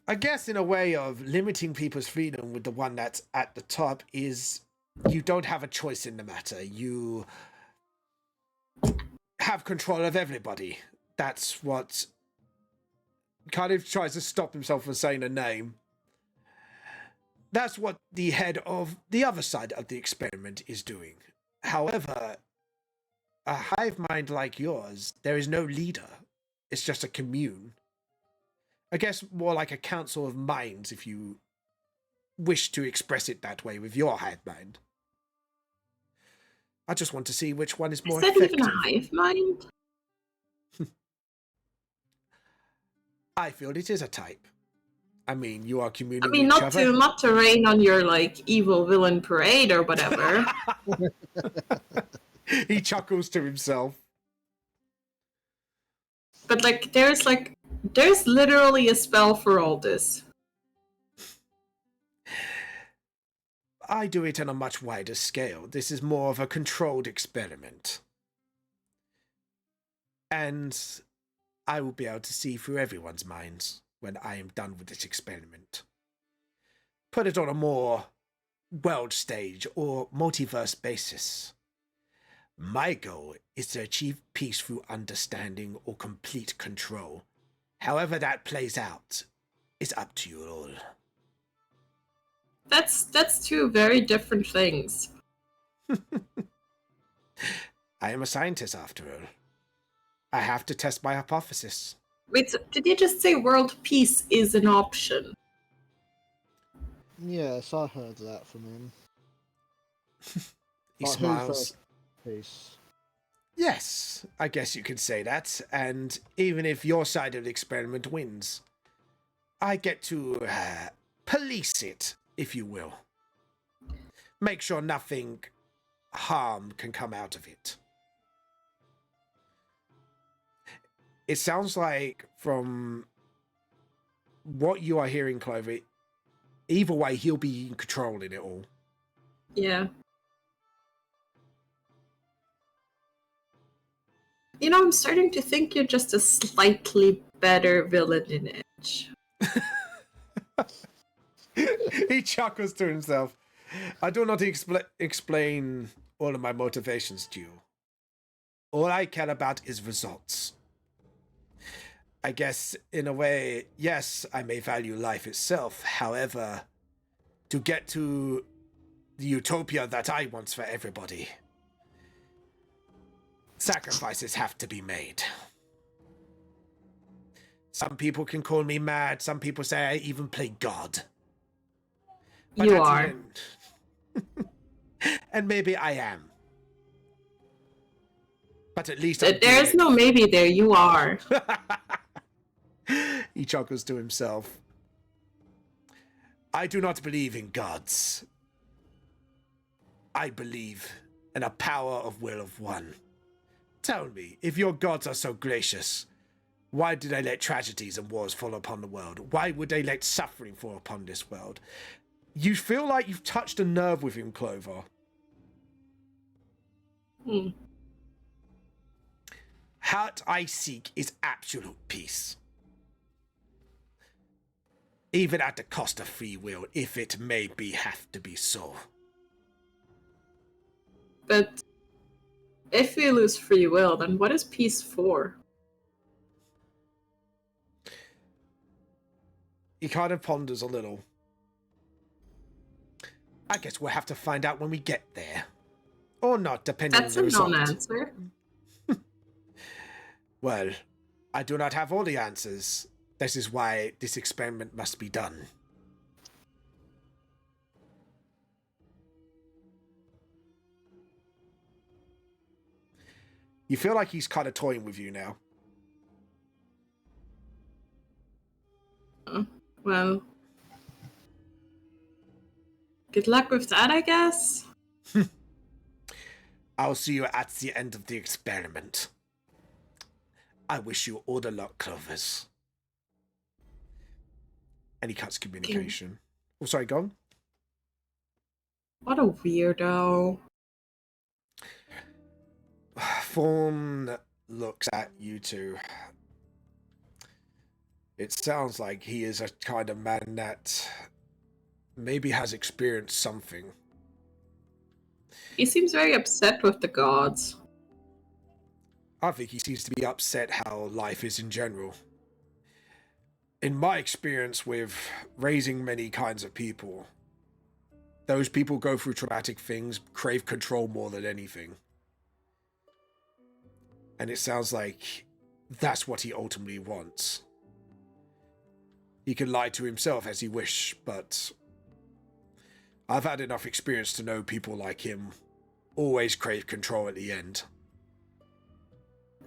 I guess in a way of limiting people's freedom with the one that's at the top is you don't have a choice in the matter. You have control of everybody. That's what kind of tries to stop himself from saying a name. That's what the head of the other side of the experiment is doing. However, a hive mind like yours, there is no leader. It's just a commune. I guess more like a council of minds, if you wish to express it that way with your hive mind. I just want to see which one is more effective. Is that even a hive mind? I feel it is a type. I mean, you are communing with each other. Not to rain on your, like, evil villain parade or whatever. He chuckles to himself. But, like, there's literally a spell for all this. I do it on a much wider scale. This is more of a controlled experiment. And I will be able to see through everyone's minds when I am done with this experiment. Put it on a more world stage or multiverse basis. My goal is to achieve peace through understanding or complete control. However that plays out is up to you all. That's two very different things. I am a scientist after all. I have to test my hypothesis. Wait, so did you just say world peace is an option? Yes, I heard that from him. He But smiles. Peace. Yes, I guess you could say that. And even if your side of the experiment wins, I get to police it, if you will. Make sure nothing harm can come out of it. It sounds like from what you are hearing, Clover, either way, he'll be controlling it all. Yeah. You know, I'm starting to think you're just a slightly better villain in Edge. He chuckles to himself. I do not explain all of my motivations to you. All I care about is results. I guess, in a way, yes, I may value life itself. However, to get to the utopia that I want for everybody, sacrifices have to be made. Some people can call me mad. Some people say I even play God. But you are. And maybe I am. But at least There's no maybe there. You are. He chuckles to himself. I do not believe in gods. I believe in a power of will of one. Tell me, if your gods are so gracious, why do they let tragedies and wars fall upon the world? Why would they let suffering fall upon this world? You feel like you've touched a nerve with him, Clover. What I seek is absolute peace. Even at the cost of free will, if it may be have to be so. But if we lose free will, then what is peace for? He kind of ponders a little. I guess we'll have to find out when we get there. Or not, depending on That's the a result. non-answer. Well, I do not have all the answers. This is why this experiment must be done. You feel like he's kind of toying with you now. Well, good luck with that, I guess. I'll see you at the end of the experiment. I wish you all the luck, Clovers. And he cuts communication. Oh, sorry, go on. What a weirdo. Fawn looks at you two. It sounds like he is a kind of man that maybe has experienced something. He seems very upset with the gods. I think he seems to be upset how life is in general. In my experience with raising many kinds of people, those people go through traumatic things, crave control more than anything. And it sounds like that's what he ultimately wants. He can lie to himself as he wish, but I've had enough experience to know people like him always crave control at the end.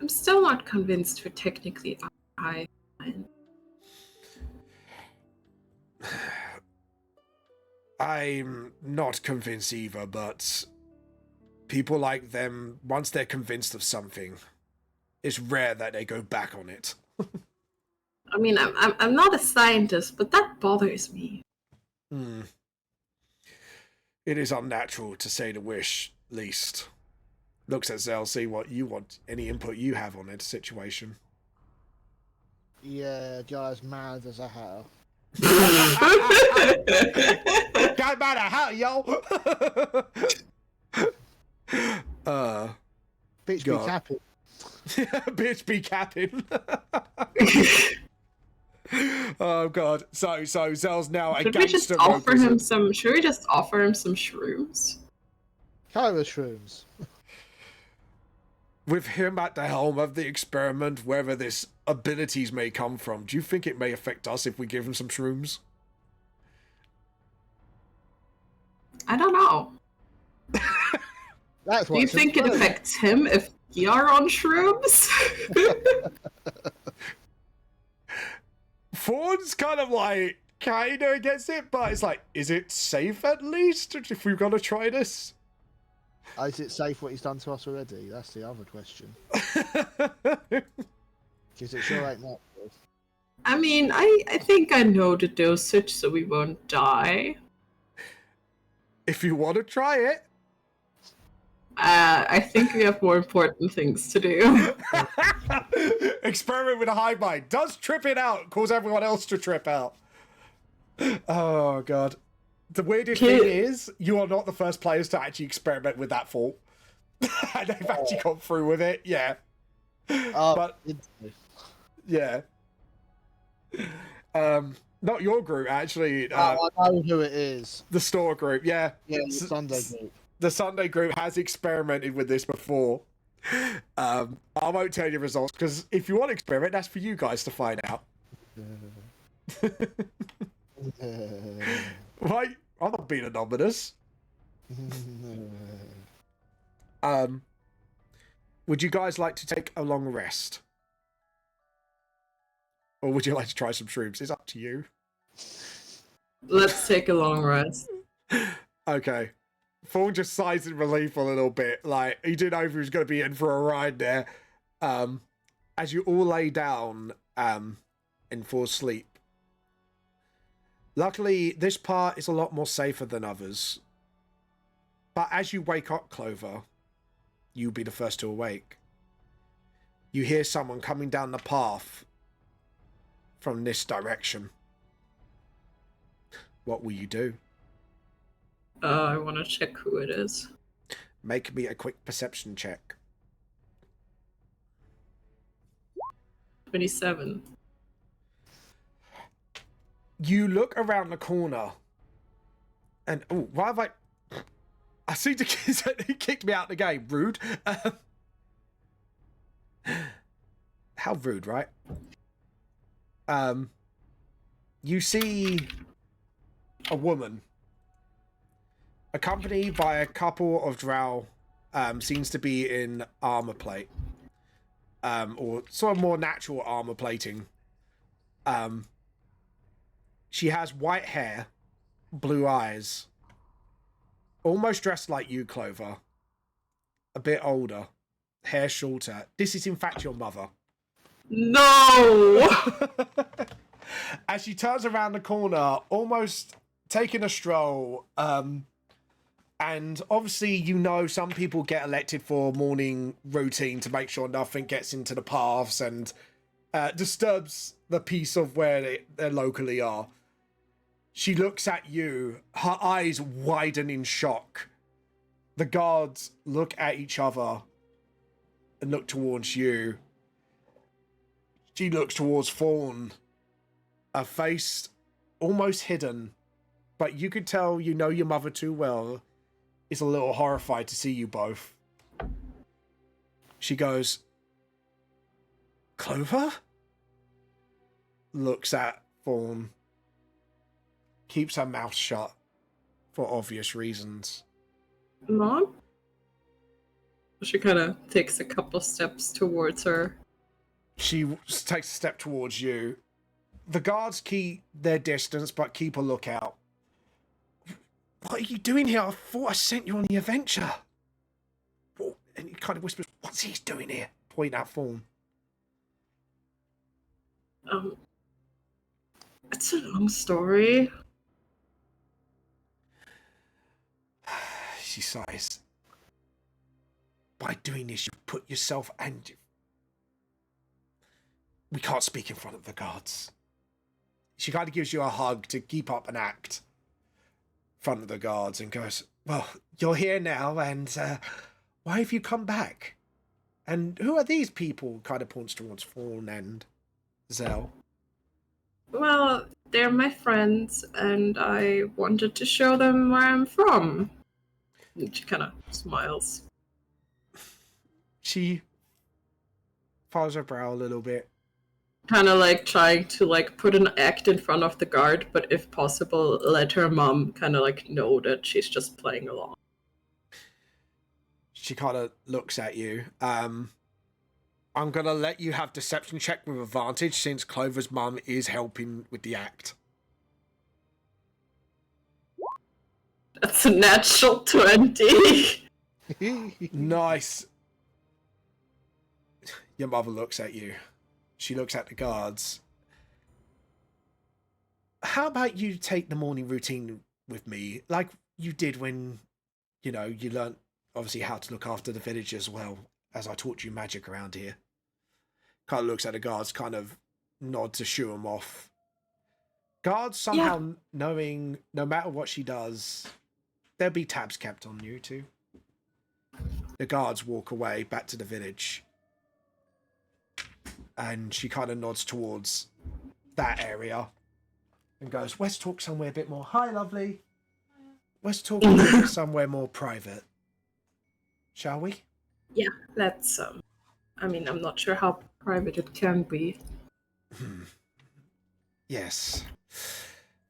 I'm still not convinced we're technically I. I'm not convinced either, but people like them, once they're convinced of something, it's rare that they go back on it. I mean, I'm not a scientist, but that bothers me. It is unnatural, to say the wish, least. Looks at Zell, see what you want, any input you have on the situation. Yeah, guy's mad as a hatter. Guy mad at how, yo! Bitch God. be capping. Bitch be capping. Oh god. So Zell's now a Should we just gangster. offer him some? Should we just offer him some shrooms? Kyra shrooms. With him at the helm of the experiment, wherever this abilities may come from, do you think it may affect us if we give him some shrooms? I don't know. That's Do what you think it affects him if you're on shrooms? Fawn's kind of like, kind of against it, but it's like, is it safe at least if we're going to try this? Is it safe what he's done to us already? That's the other question. Because it sure ain't that good. I mean, I think I know the dosage, so we won't die. If you want to try it. I think we have more important things to do. Experiment with a hive mind. Does trip it out, cause everyone else to trip out. Oh, God. The weirdest thing is, you are not the first players to actually experiment with that thought. And they've actually gone through with it, yeah. But, yeah. Not your group, actually. I know who it is. The store group, yeah. Yeah, the Sunday group. The Sunday group has experimented with this before. I won't tell you the results, because if you want to experiment, that's for you guys to find out. Right? I'm not being anonymous. Would you guys like to take a long rest? Or would you like to try some shrooms? It's up to you. Let's take a long rest. Okay. Fawn just sighs in relief a little bit. Like, he didn't know if he was going to be in for a ride there. As you all lay down and fall asleep. Luckily, this part is a lot more safer than others. But as you wake up, Clover, you'll be the first to awake. You hear someone coming down the path from this direction. What will you do? I want to check who it is. Make me a quick perception check. 27. You look around the corner, and oh, why have I seem to he kicked me out of the game. Rude. How rude, right? You see a woman accompanied by a couple of drow. Seems to be in armor plate, or sort of more natural armor plating. She has white hair, blue eyes, almost dressed like you, Clover. A bit older, hair shorter. This is in fact your mother. No! As she turns around the corner, almost taking a stroll, and obviously, you know, some people get elected for morning routine to make sure nothing gets into the paths and disturbs the peace of where they locally are. She looks at you, her eyes widen in shock. The guards look at each other and look towards you. She looks towards Fawn, her face almost hidden, but you could tell you know your mother too well. Is a little horrified to see you both. She goes, Clover? Looks at Fawn. Keeps her mouth shut for obvious reasons. Mom? She kind of takes a couple steps towards her. She takes a step towards you. The guards keep their distance, but keep a lookout. What are you doing here? I thought I sent you on the adventure. And he kind of whispers, what's he doing here? Point at Fawn. It's a long story. She sighs. By doing this, you put yourself and... We can't speak in front of the guards. She kind of gives you a hug to keep up an act in front of the guards and goes, well, you're here now, and why have you come back? And who are these people? Kind of points towards Fawn and Zell. Well, they're my friends, and I wanted to show them where I'm from. And she kind of smiles. She furrows her brow a little bit. Kind of like trying to like put an act in front of the guard, but if possible, let her mom kind of like know that she's just playing along. She kind of looks at you. I'm going to let you have deception check with advantage since Clover's mum is helping with the act. That's a natural 20. Nice. Your mother looks at you. She looks at the guards. How about you take the morning routine with me, like you did when, you know, you learnt, obviously, how to look after the village as well, as I taught you magic around here. Kind of looks at the guards, kind of nod to shoo them off. Guards somehow knowing no matter what she does, there'll be tabs kept on you too. The guards walk away back to the village. And she kind of nods towards that area and goes, let's talk somewhere a bit more. Hi, lovely. Let's talk somewhere more private. Shall we? Yeah, that's, I mean, I'm not sure how private it can be. Yes.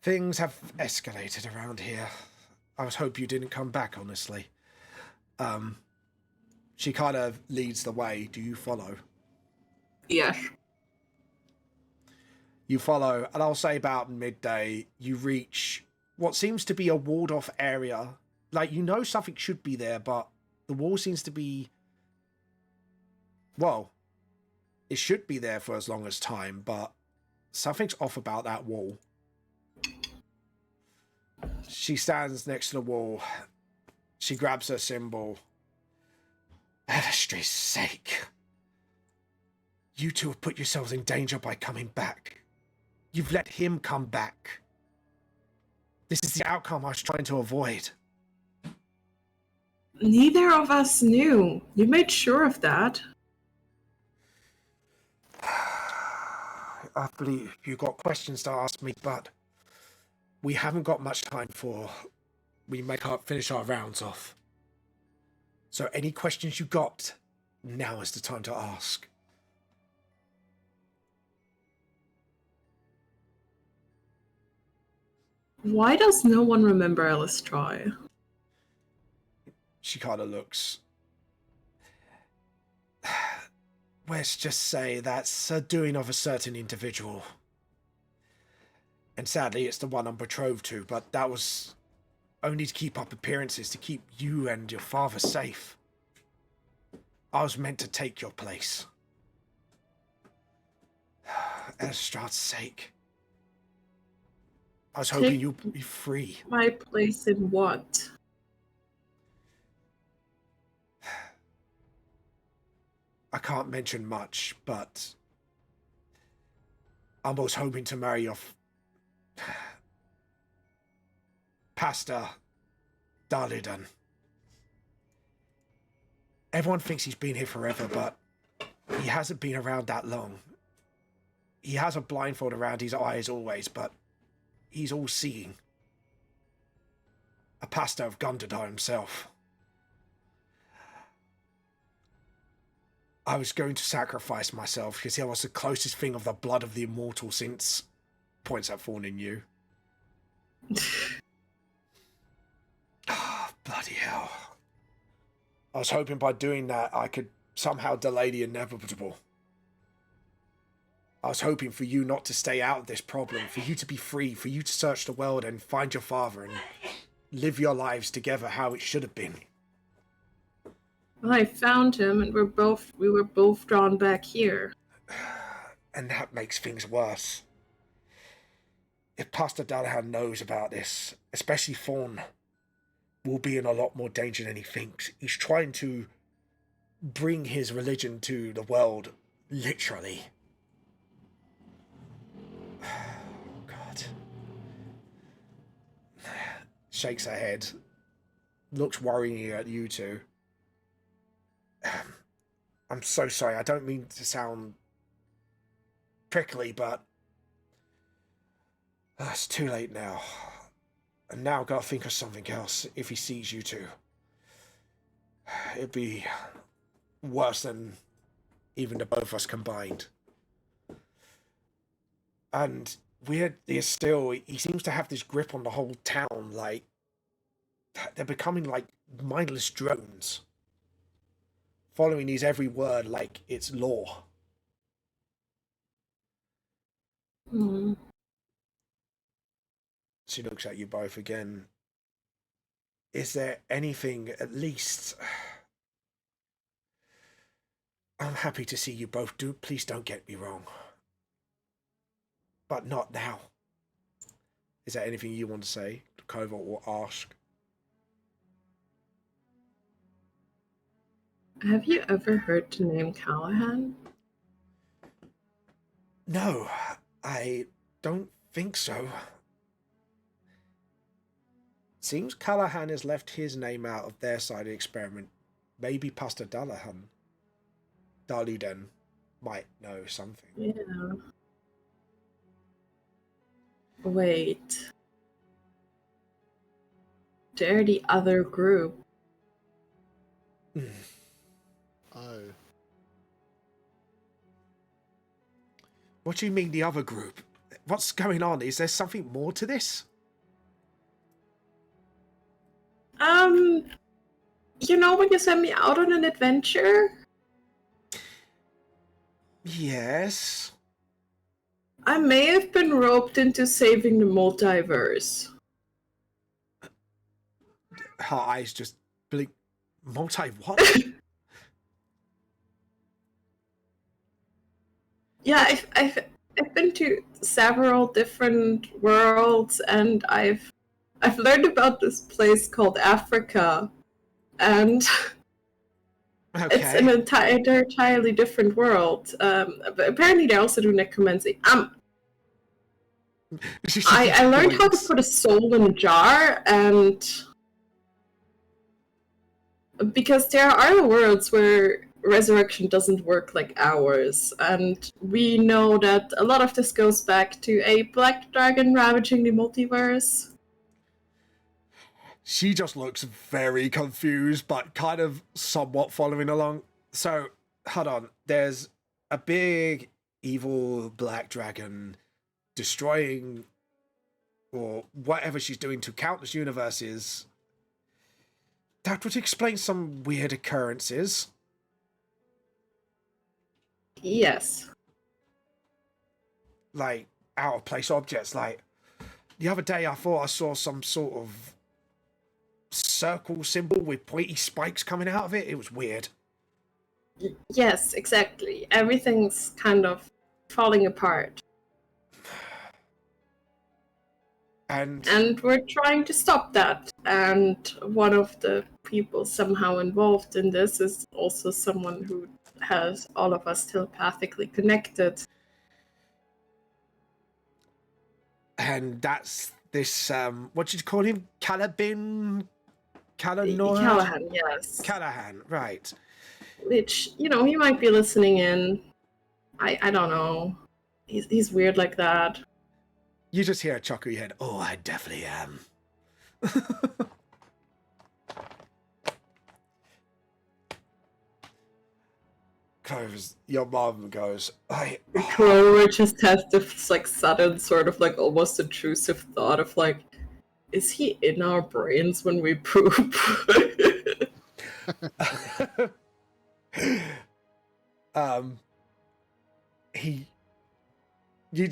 Things have escalated around here. I was hoping you didn't come back, honestly. She kind of leads the way. Do you follow? Yeah. You follow, and I'll say about midday, you reach what seems to be a walled-off area. Like, you know something should be there, but the wall seems to be... Well, it should be there for as long as time, but something's off about that wall. She stands next to the wall. She grabs her symbol. Edistry's sake. You two have put yourselves in danger by coming back. You've let him come back. This is the outcome I was trying to avoid. Neither of us knew. You made sure of that. I believe you got questions to ask me, but we haven't got much time before we finish our rounds off. So any questions you got, now is the time to ask. Why does no one remember Alice Troy? She kind of looks. Let's just say that's a doing of a certain individual. And sadly, it's the one I'm betrothed to, but that was only to keep up appearances, to keep you and your father safe. I was meant to take your place. Estrad's sake. I was hoping you'd be free. My place in what? I can't mention much, but I was hoping to marry your Pastor Darlidan. Everyone thinks he's been here forever, but he hasn't been around that long. He has a blindfold around his eyes always, but he's all-seeing. A pastor of Gundadar himself. I was going to sacrifice myself because he was the closest thing of the blood of the immortal since... Points at Thorn in you. Oh, bloody hell. I was hoping by doing that I could somehow delay the inevitable. I was hoping for you not to stay out of this problem, for you to be free, for you to search the world and find your father and live your lives together how it should have been. Well, I found him, and we were both drawn back here. And that makes things worse. If Pastor Dalahan knows about this, especially Thorn, will be in a lot more danger than he thinks. He's trying to bring his religion to the world, literally. God. Shakes her head. Looks worrying at you two. I'm so sorry. I don't mean to sound prickly, but it's too late now. And now I've got to think of something else if he sees you two. It'd be worse than even the both of us combined. And weirdly still, he seems to have this grip on the whole town, like they're becoming like mindless drones. Following his every word like it's law. Mm. She looks at you both again. Is there anything, at least... I'm happy to see you both do. Please don't get me wrong. But not now. Is there anything you want to say, Kova, or ask? Have you ever heard the name Callahan? No, I don't think so. Seems Callahan has left his name out of their side of the experiment. Maybe Pastor Dallahan. Darluden might know something. Yeah. Wait. They're the other group. Oh. What do you mean the other group? What's going on? Is there something more to this? You know when you sent me out on an adventure? Yes. I may have been roped into saving the multiverse. Her eyes just blink. What? Yeah, I've been to several different worlds, and I've learned about this place called Africa, and Okay. it's an entirely different world. But apparently, they also do necromancy. I learned how to put a soul in a jar, and because there are other worlds where resurrection doesn't work like ours, and we know that a lot of this goes back to a black dragon ravaging the multiverse. She just looks very confused, but kind of somewhat following along. So, hold on. There's a big evil black dragon destroying or whatever she's doing to countless universes. That would explain some weird occurrences. Yes. Like, out of place objects. Like, the other day I thought I saw some sort of circle symbol with pointy spikes coming out of it. It was weird. Yes, exactly. Everything's kind of falling apart. And we're trying to stop that. And one of the people somehow involved in this is also someone who has all of us telepathically connected. And that's this, what did you call him? Callahan, yes. Callahan, right. Which, you know, he might be listening in. I don't know. He's weird like that. You just hear a chuckle in your head. Oh, I definitely am. Clover's, your mom goes, Clover just has this like sudden sort of like almost intrusive thought of like, is he in our brains when we poop? Do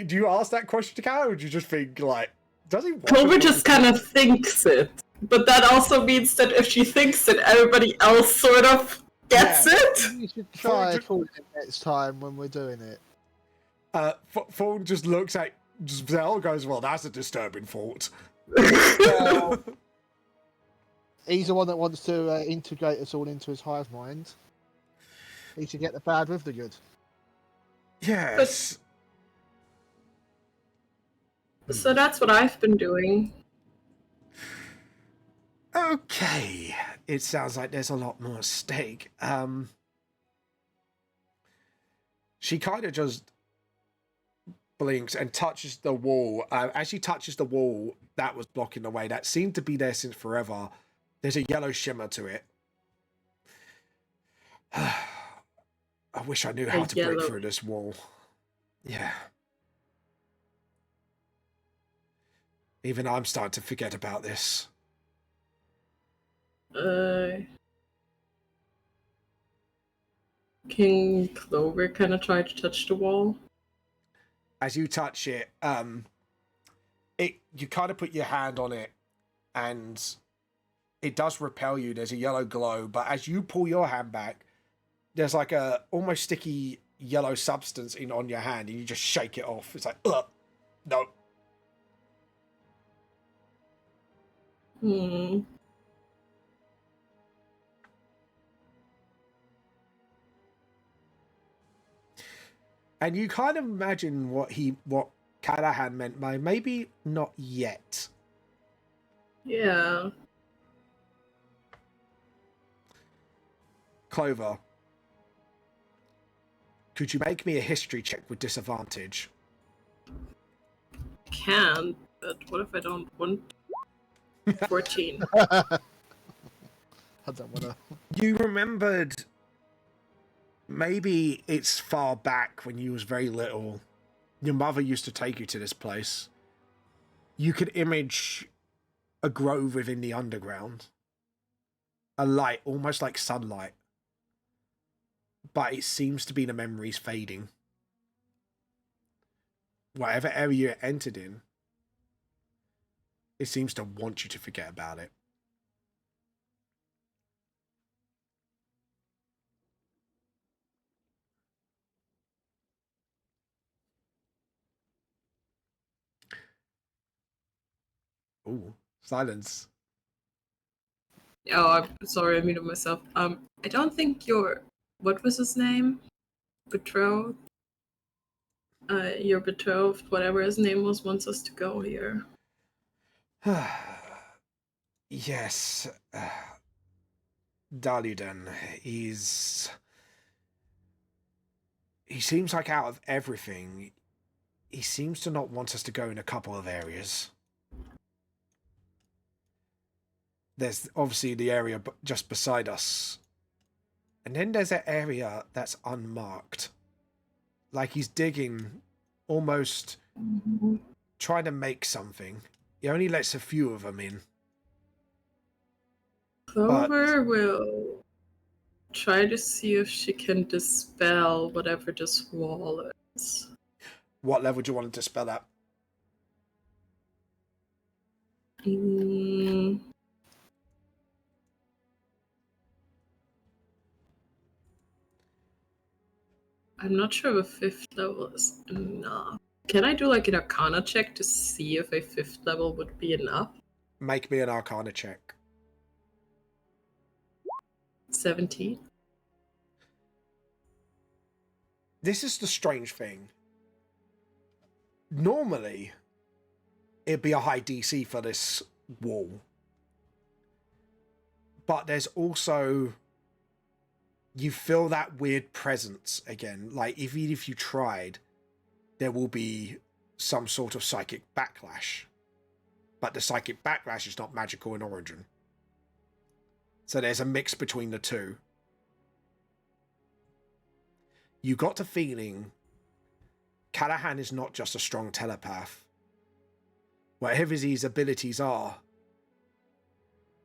you ask that question to Cal, or do you just think like, does he? Clover just kind of thinks it, but that also means that if she thinks it, everybody else sort of gets it. You should try calling it next time when we're doing it. Fawn just looks at Zell, goes, well, that's a disturbing thought. Well, he's the one that wants to integrate us all into his hive mind. He should get the bad with the good. Yes. So that's what I've been doing. Okay. It sounds like there's a lot more at stake. She kind of just blinks and touches the wall. As she touches the wall that was blocking the way, that seemed to be there since forever, there's a yellow shimmer to it. I wish I knew how to break through this wall. Yeah. Even I'm starting to forget about this. King Clover kind of tried to touch the wall. As you touch it, you kind of put your hand on it, and it does repel you. There's a yellow glow, but as you pull your hand back, there's like a almost sticky yellow substance on your hand, and you just shake it off. It's like, ugh, no. And you kind of imagine what Callahan meant by maybe not yet. Yeah. Clover, could you make me a history check with disadvantage? Can, but what if I don't want? 14. I don't want to. You remembered, maybe it's far back when you was very little, your mother used to take you to this place. You could image a grove within the underground. A light, almost like sunlight. But it seems to be the memories fading. Whatever area you entered in, it seems to want you to forget about it. Ooh, silence. Oh, I'm sorry, I muted myself. I don't think what was his name? Betrothed? Your betrothed, whatever his name was, wants us to go here. Yes. Daludan, he seems like out of everything, he seems to not want us to go in a couple of areas. There's obviously the area just beside us. And then there's an area that's unmarked. Like he's digging, almost trying to make something. He only lets a few of them in. Clover will try to see if she can dispel whatever this wall is. What level do you want to dispel at? I'm not sure if a 5th level is enough. Can I do like an Arcana check to see if a 5th level would be enough? Make me an Arcana check. 17. This is the strange thing. Normally, it'd be a high DC for this wall. But there's also... You feel that weird presence again. Like, even if you tried, there will be some sort of psychic backlash. But the psychic backlash is not magical in origin. So there's a mix between the two. You got the feeling Callahan is not just a strong telepath. Whatever his abilities are,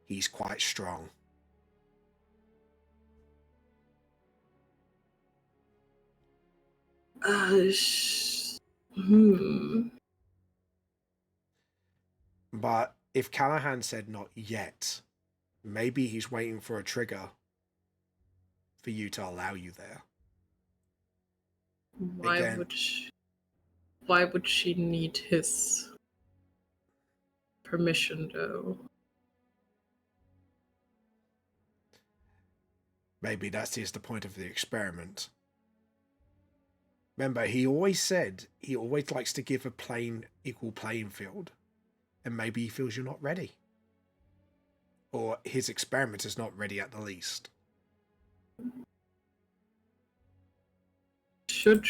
he's quite strong. But if Callahan said not yet, maybe he's waiting for a trigger for you to allow you there. Why would she need his permission though? Maybe that is the point of the experiment. Remember, he always said he always likes to give a equal playing field. And maybe he feels you're not ready. Or his experiment is not ready at the least. Should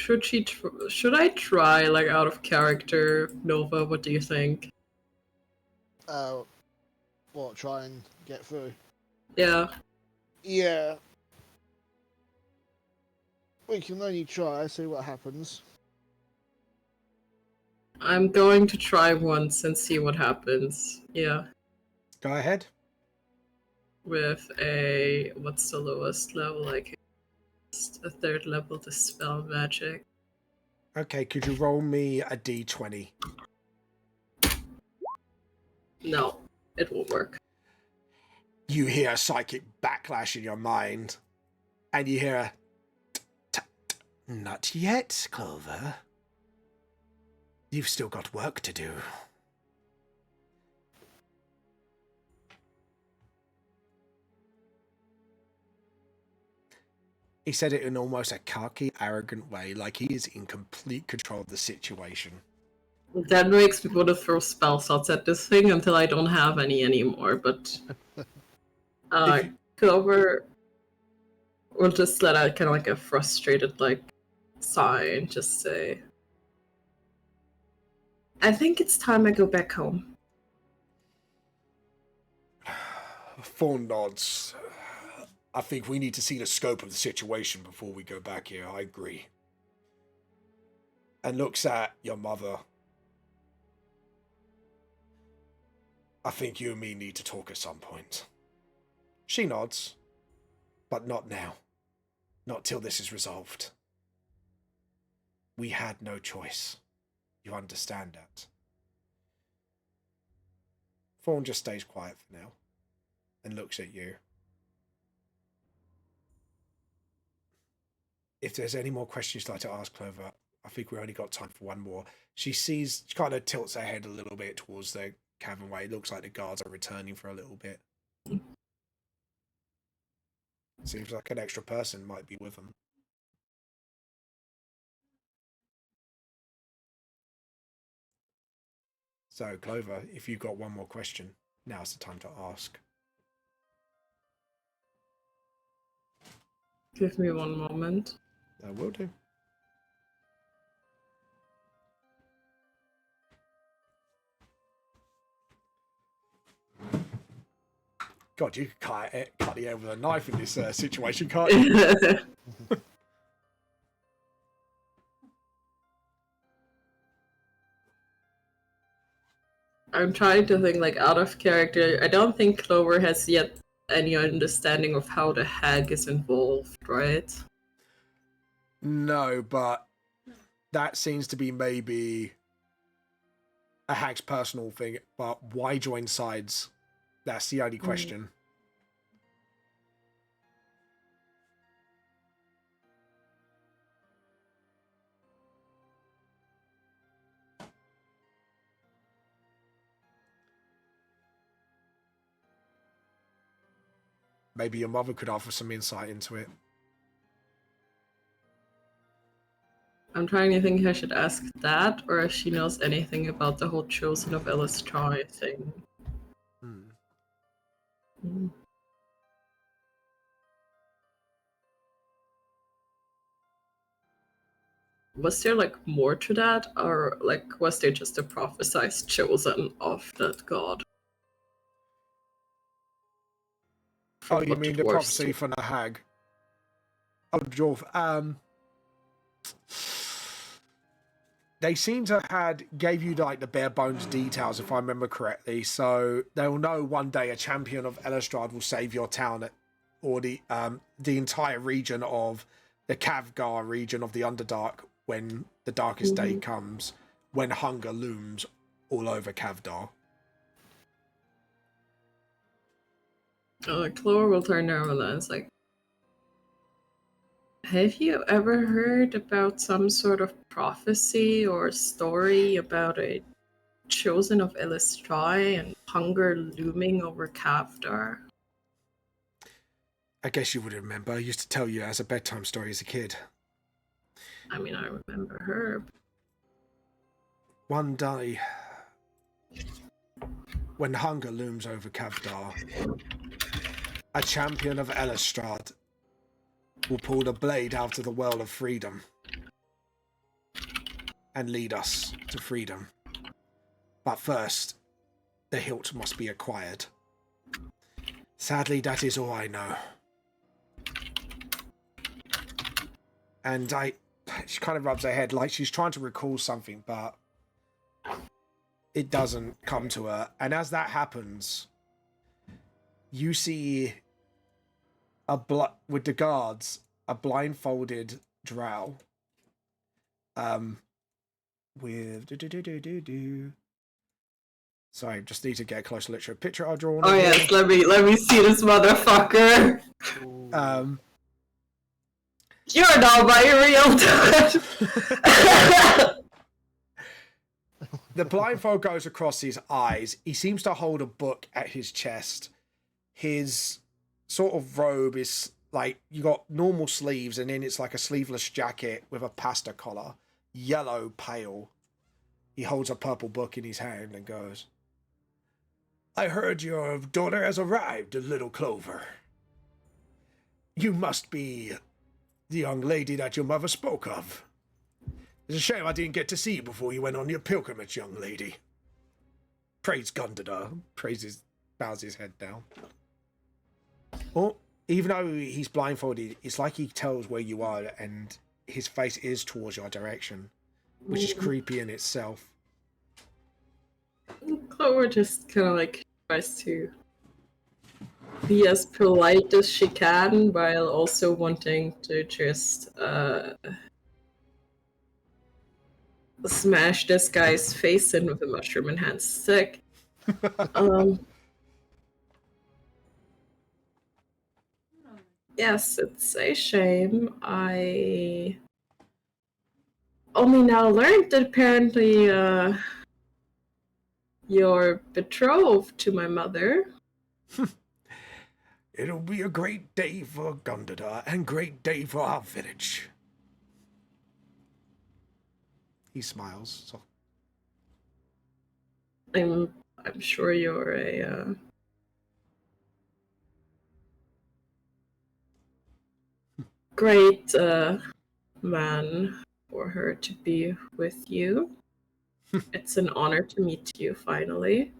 I try, like, out of character, Nova? What do you think? What, try and get through? Yeah. Yeah. We can only try, see what happens. I'm going to try once and see what happens. Yeah. Go ahead. With a... what's the lowest level? Like, a 3rd level dispel magic. Okay, could you roll me a d20? No, it won't work. You hear a psychic backlash in your mind. And you hear a... Not yet, Clover. You've still got work to do. He said it in almost a cocky, arrogant way, like he is in complete control of the situation. That makes me want to throw spell slots at this thing until I don't have any anymore, but... Clover will just let out kind of like a frustrated, like, sigh and just say... I think it's time I go back home. Fawn nods. I think we need to see the scope of the situation before we go back here. I agree. And looks at your mother. I think you and me need to talk at some point. She nods. But not now. Not till this is resolved. We had no choice. You understand that. Fawn just stays quiet for now. And looks at you. If there's any more questions you'd like to ask Clover, I think we only got time for one more. She kind of tilts her head a little bit towards the cavernway. It looks like the guards are returning for a little bit. Seems like an extra person might be with them. So, Clover, if you've got one more question, now's the time to ask. Give me one moment. I will do. God, you could cut the air with a knife in this situation, can't you? I'm trying to think, like, out of character. I don't think Clover has yet any understanding of how the hag is involved, right? No, but that seems to be maybe a hag's personal thing. But why join sides? That's the only question. Maybe your mother could offer some insight into it. I'm trying to think if I should ask that, or if she knows anything about the whole Chosen of LFC thing. Was there, like, more to that, or, like, was there just a prophesized Chosen of that god? Oh, you mean the prophecy from the hag? Oh, Dwarf. They seem to have gave you like the bare bones details, if I remember correctly. So they'll know one day a champion of Elestrad will save your town, or the entire region of the Kavgar region of the Underdark when the darkest day comes, when hunger looms all over Kavdar. Clover will turn around and it's like, have you ever heard about some sort of prophecy or story about a Chosen of Elistrai and hunger looming over Kavdar? I guess you would remember. I used to tell you as a bedtime story as a kid. I mean, I remember her. One day, when hunger looms over Kavdar, a champion of Elestrad will pull the blade out of the well of freedom and lead us to freedom. But first, the hilt must be acquired. Sadly, that is all I know. And she kind of rubs her head like she's trying to recall something, but it doesn't come to her. And as that happens, you see with the guards, a blindfolded drow with sorry, just need to get a closer look at a picture I'll draw. Oh yes, let me see this motherfucker. You're not my real dad. The blindfold goes across his eyes. He seems to hold a book at his chest. His sort of robe is like, you got normal sleeves and then it's like a sleeveless jacket with a pasta collar, yellow pale. He holds a purple book in his hand and goes, I heard your daughter has arrived, little Clover. You must be the young lady that your mother spoke of. It's a shame I didn't get to see you before you went on your pilgrimage, young lady. Praise Gundadar. Bows his head down. Oh, even though he's blindfolded, it's like he tells where you are and his face is towards your direction, which is creepy in itself. Clover just kind of like tries to be as polite as she can while also wanting to just smash this guy's face in with a mushroom enhanced stick. Yes, it's a shame. I only now learned that apparently you're betrothed to my mother. It'll be a great day for Gundadar and great day for our village. He smiles. So. I'm sure you're a great man for her to be with you. It's an honor to meet you finally.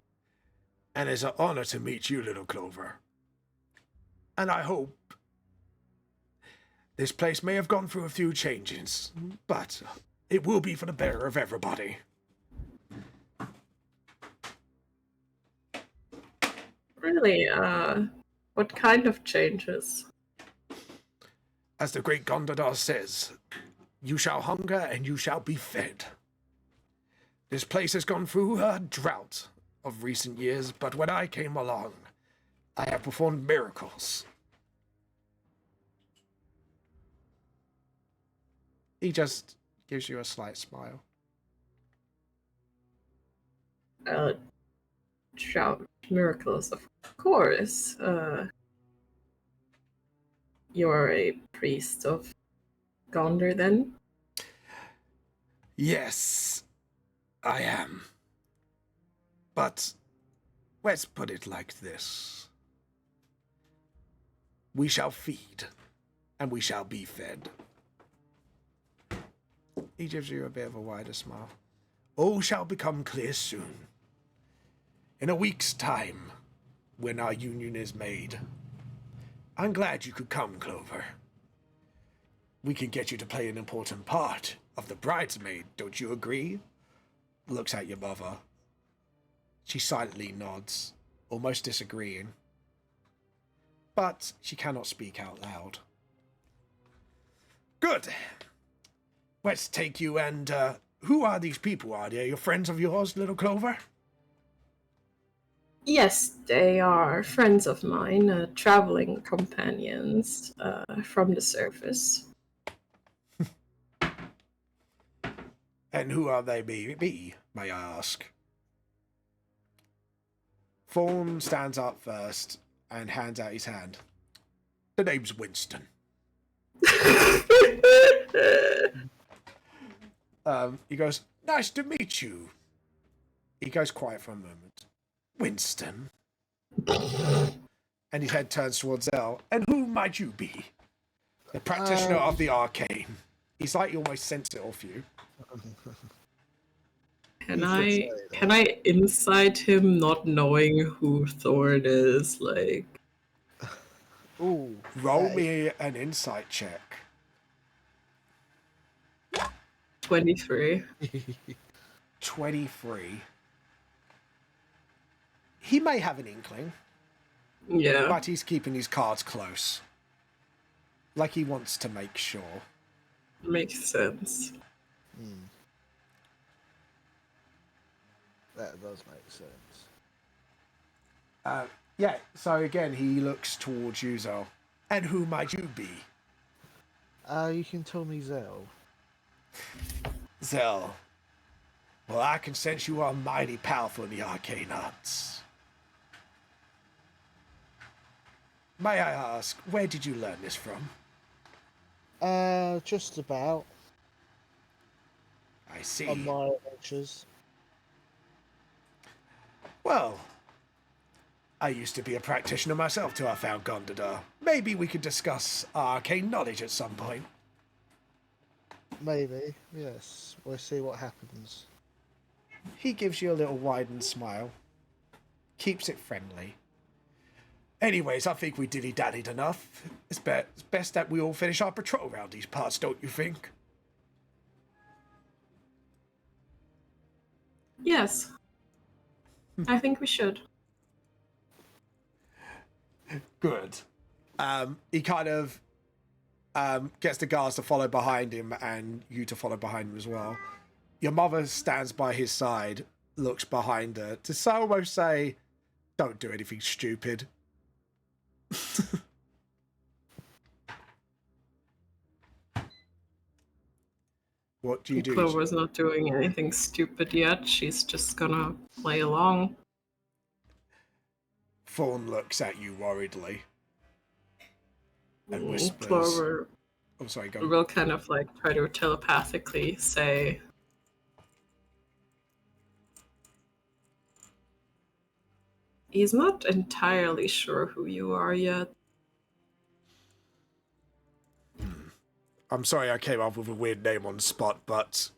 And it's an honor to meet you, little Clover. And I hope this place may have gone through a few changes, but it will be for the better of everybody. Really? What kind of changes? As the great Gondadar says, you shall hunger and you shall be fed. This place has gone through a drought of recent years, but when I came along, I have performed miracles. He just gives you a slight smile. Shout miracles, of course. You're a priest of Gondor, then? Yes, I am. But let's put it like this. We shall feed, and we shall be fed. He gives you a bit of a wider smile. All shall become clear soon. In a week's time, when our union is made. I'm glad you could come, Clover. We can get you to play an important part of the bridesmaid, don't you agree? Looks at your mother. She silently nods, almost disagreeing. But she cannot speak out loud. Good. Let's take you and, who are these people? Are they your friends of yours, little Clover? Yes, they are friends of mine, traveling companions from the surface. And who are they be, may I ask? Fawn stands up first and hands out his hand. The name's Winston. He goes, nice to meet you. He goes quiet for a moment. Winston. And his head turns towards Elle. And who might you be? The practitioner of the arcane. He's like he almost sense it off you. Can I insight him not knowing who Thorn is? Like, Ooh. Roll me an insight check. 23. 23. He may have an inkling, Yeah. but he's keeping his cards close. Like he wants to make sure. Makes sense. That does make sense. Yeah, so again, he looks towards you, Zell. And who might you be? You can tell me Zell. Zell. Well, I can sense you are mighty powerful in the arcane arts. May I ask, where did you learn this from? Just about I see. on my adventures. Well, I used to be a practitioner myself till I found Gondadar. Maybe we could discuss arcane knowledge at some point. Maybe, yes. We'll see what happens. He gives you a little widened smile. Keeps it friendly. Anyways, I think we dilly-dallied enough. It's best that we all finish our patrol around these parts, don't you think? Yes. I think we should. Good. He kind of gets the guards to follow behind him and you to follow behind him as well. Your mother stands by his side, looks behind her to almost say, don't do anything stupid. What do you do? Clover's not doing anything stupid yet. She's just gonna play along. Fawn looks at you worriedly and whispers. Clover Oh, sorry, go. will kind of like try to telepathically say, he's not entirely sure who you are yet. I'm sorry I came up with a weird name on the spot, but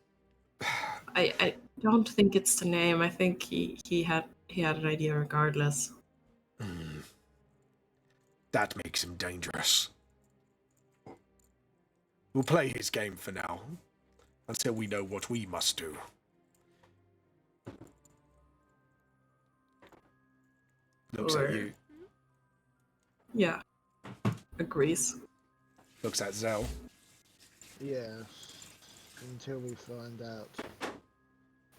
I don't think it's the name. I think he had an idea regardless. That makes him dangerous. We'll play his game for now, until we know what we must do. Looks at you. Yeah. Agrees. Looks at Zell. Yeah. Until we find out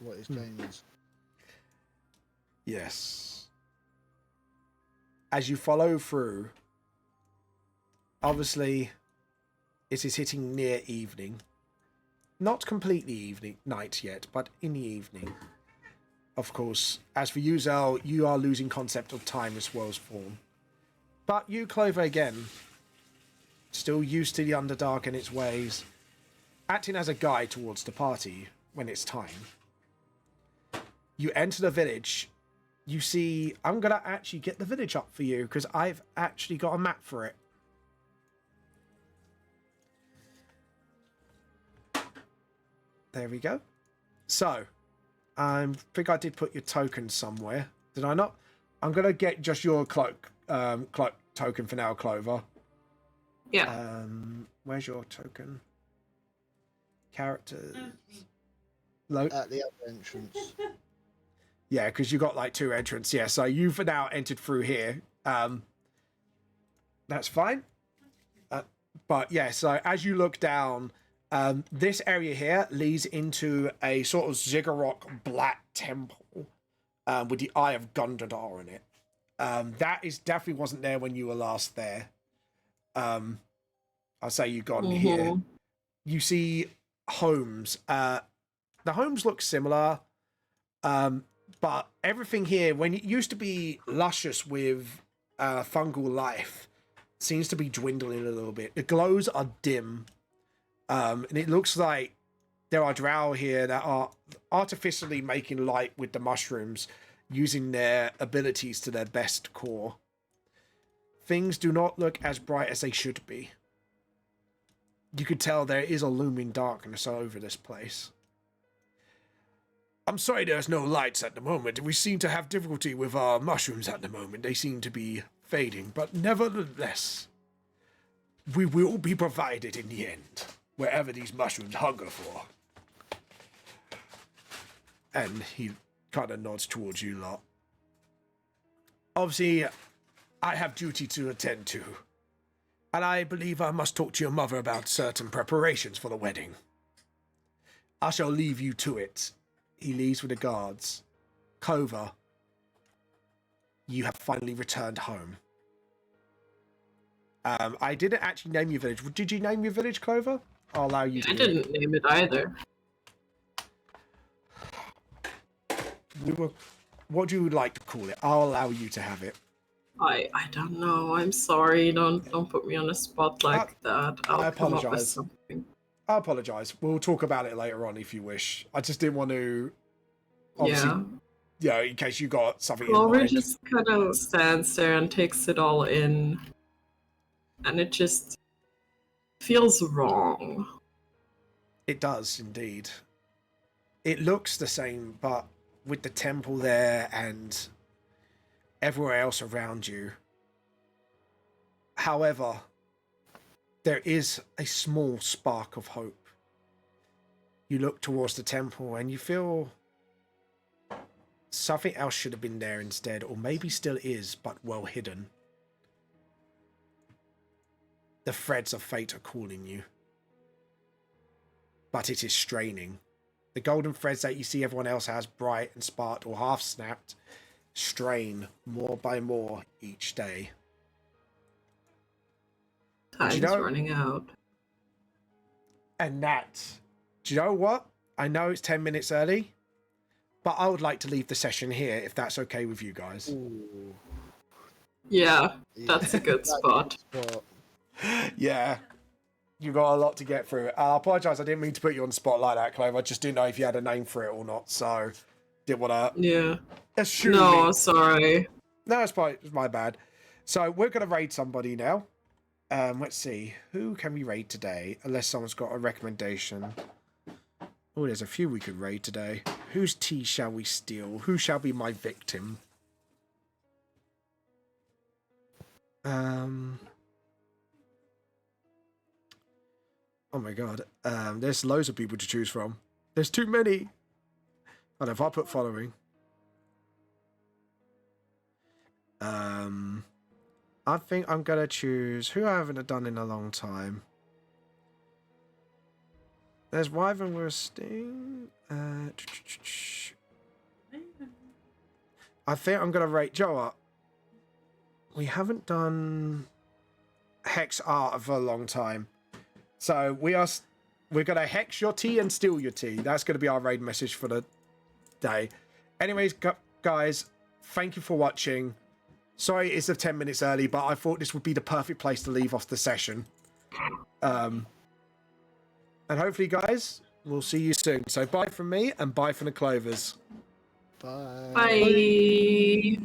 what his game is. Yes. As you follow through, obviously, it is hitting near evening. Not completely night yet, but in the evening. Of course, as for you, Zell, you are losing concept of time as well as form. But you, Clover, again, still used to the Underdark and its ways, acting as a guide towards the party when it's time. You enter the village. You see, I'm going to actually get the village up for you because I've actually got a map for it. There we go. So, I think I did put your token somewhere. Did I not? I'm going to get just your cloak token for now, Clover. Yeah. Where's your token? Characters. At the other entrance. Yeah, because you got like 2 entrants. Yeah, so you've now entered through here. That's fine. But yeah, so as you look down, this area here leads into a sort of ziggurat black temple with the Eye of Gundadar in it. That is definitely wasn't there when you were last there. I'll say you got in here. You see homes. The homes look similar, but everything here, when it used to be luscious with fungal life, seems to be dwindling a little bit. The glows are dim, and it looks like there are drow here that are artificially making light with the mushrooms, using their abilities to their best core. Things do not look as bright as they should be. You could tell there is a looming darkness over this place. I'm sorry there's no lights at the moment. We seem to have difficulty with our mushrooms at the moment. They seem to be fading, but nevertheless, we will be provided in the end, wherever these mushrooms hunger for. And he kind of nods towards you lot. Obviously, I have duty to attend to, and I believe I must talk to your mother about certain preparations for the wedding. I shall leave you to it. He leaves with the guards. Clover, you have finally returned home. I didn't actually name your village. Did you name your village, Clover? I'll allow you to. I didn't name it either. What do you like to call it? I'll allow you to have it. I don't know. I'm sorry. Don't put me on a spot like that. I'll come up with something. I apologize. We'll talk about it later on if you wish. I just didn't want to. Obviously, yeah. In case you got something. Clover just kind of stands there and takes it all in, and it just feels wrong. It does indeed. It looks the same, but with the temple there and everywhere else around you. However, there is a small spark of hope. You look towards the temple and you feel something else should have been there instead, or maybe still is, but well hidden. The threads of fate are calling you. But it is straining. The golden threads that you see everyone else has bright and sparked or half snapped strain more by more each day. Time's running out. And that, do you know what? I know it's 10 minutes early, but I would like to leave the session here if that's okay with you guys. Ooh. Yeah, that's a good spot. Yeah. You got a lot to get through. I apologise, I didn't mean to put you on the spot like that, Clover. I just didn't know if you had a name for it or not, so didn't want to... Yeah. Assume no, it. Sorry. No, it's my bad. So we're going to raid somebody now. Let's see. Who can we raid today? Unless someone's got a recommendation. Oh, there's a few we could raid today. Whose tea shall we steal? Who shall be my victim? Oh my god. There's loads of people to choose from. There's too many. And if I put following. I think I'm gonna choose who I haven't done in a long time. There's Wyvern with a Sting. I think I'm gonna rate Joe. We haven't done Hex Art for a long time, so we're gonna hex your tea and steal your tea. That's gonna be our raid message for the day. Anyways, guys, thank you for watching. Sorry it's 10 minutes early, but I thought this would be the perfect place to leave off the session. And hopefully, guys, we'll see you soon. So bye from me and bye from the Clovers. Bye. Bye.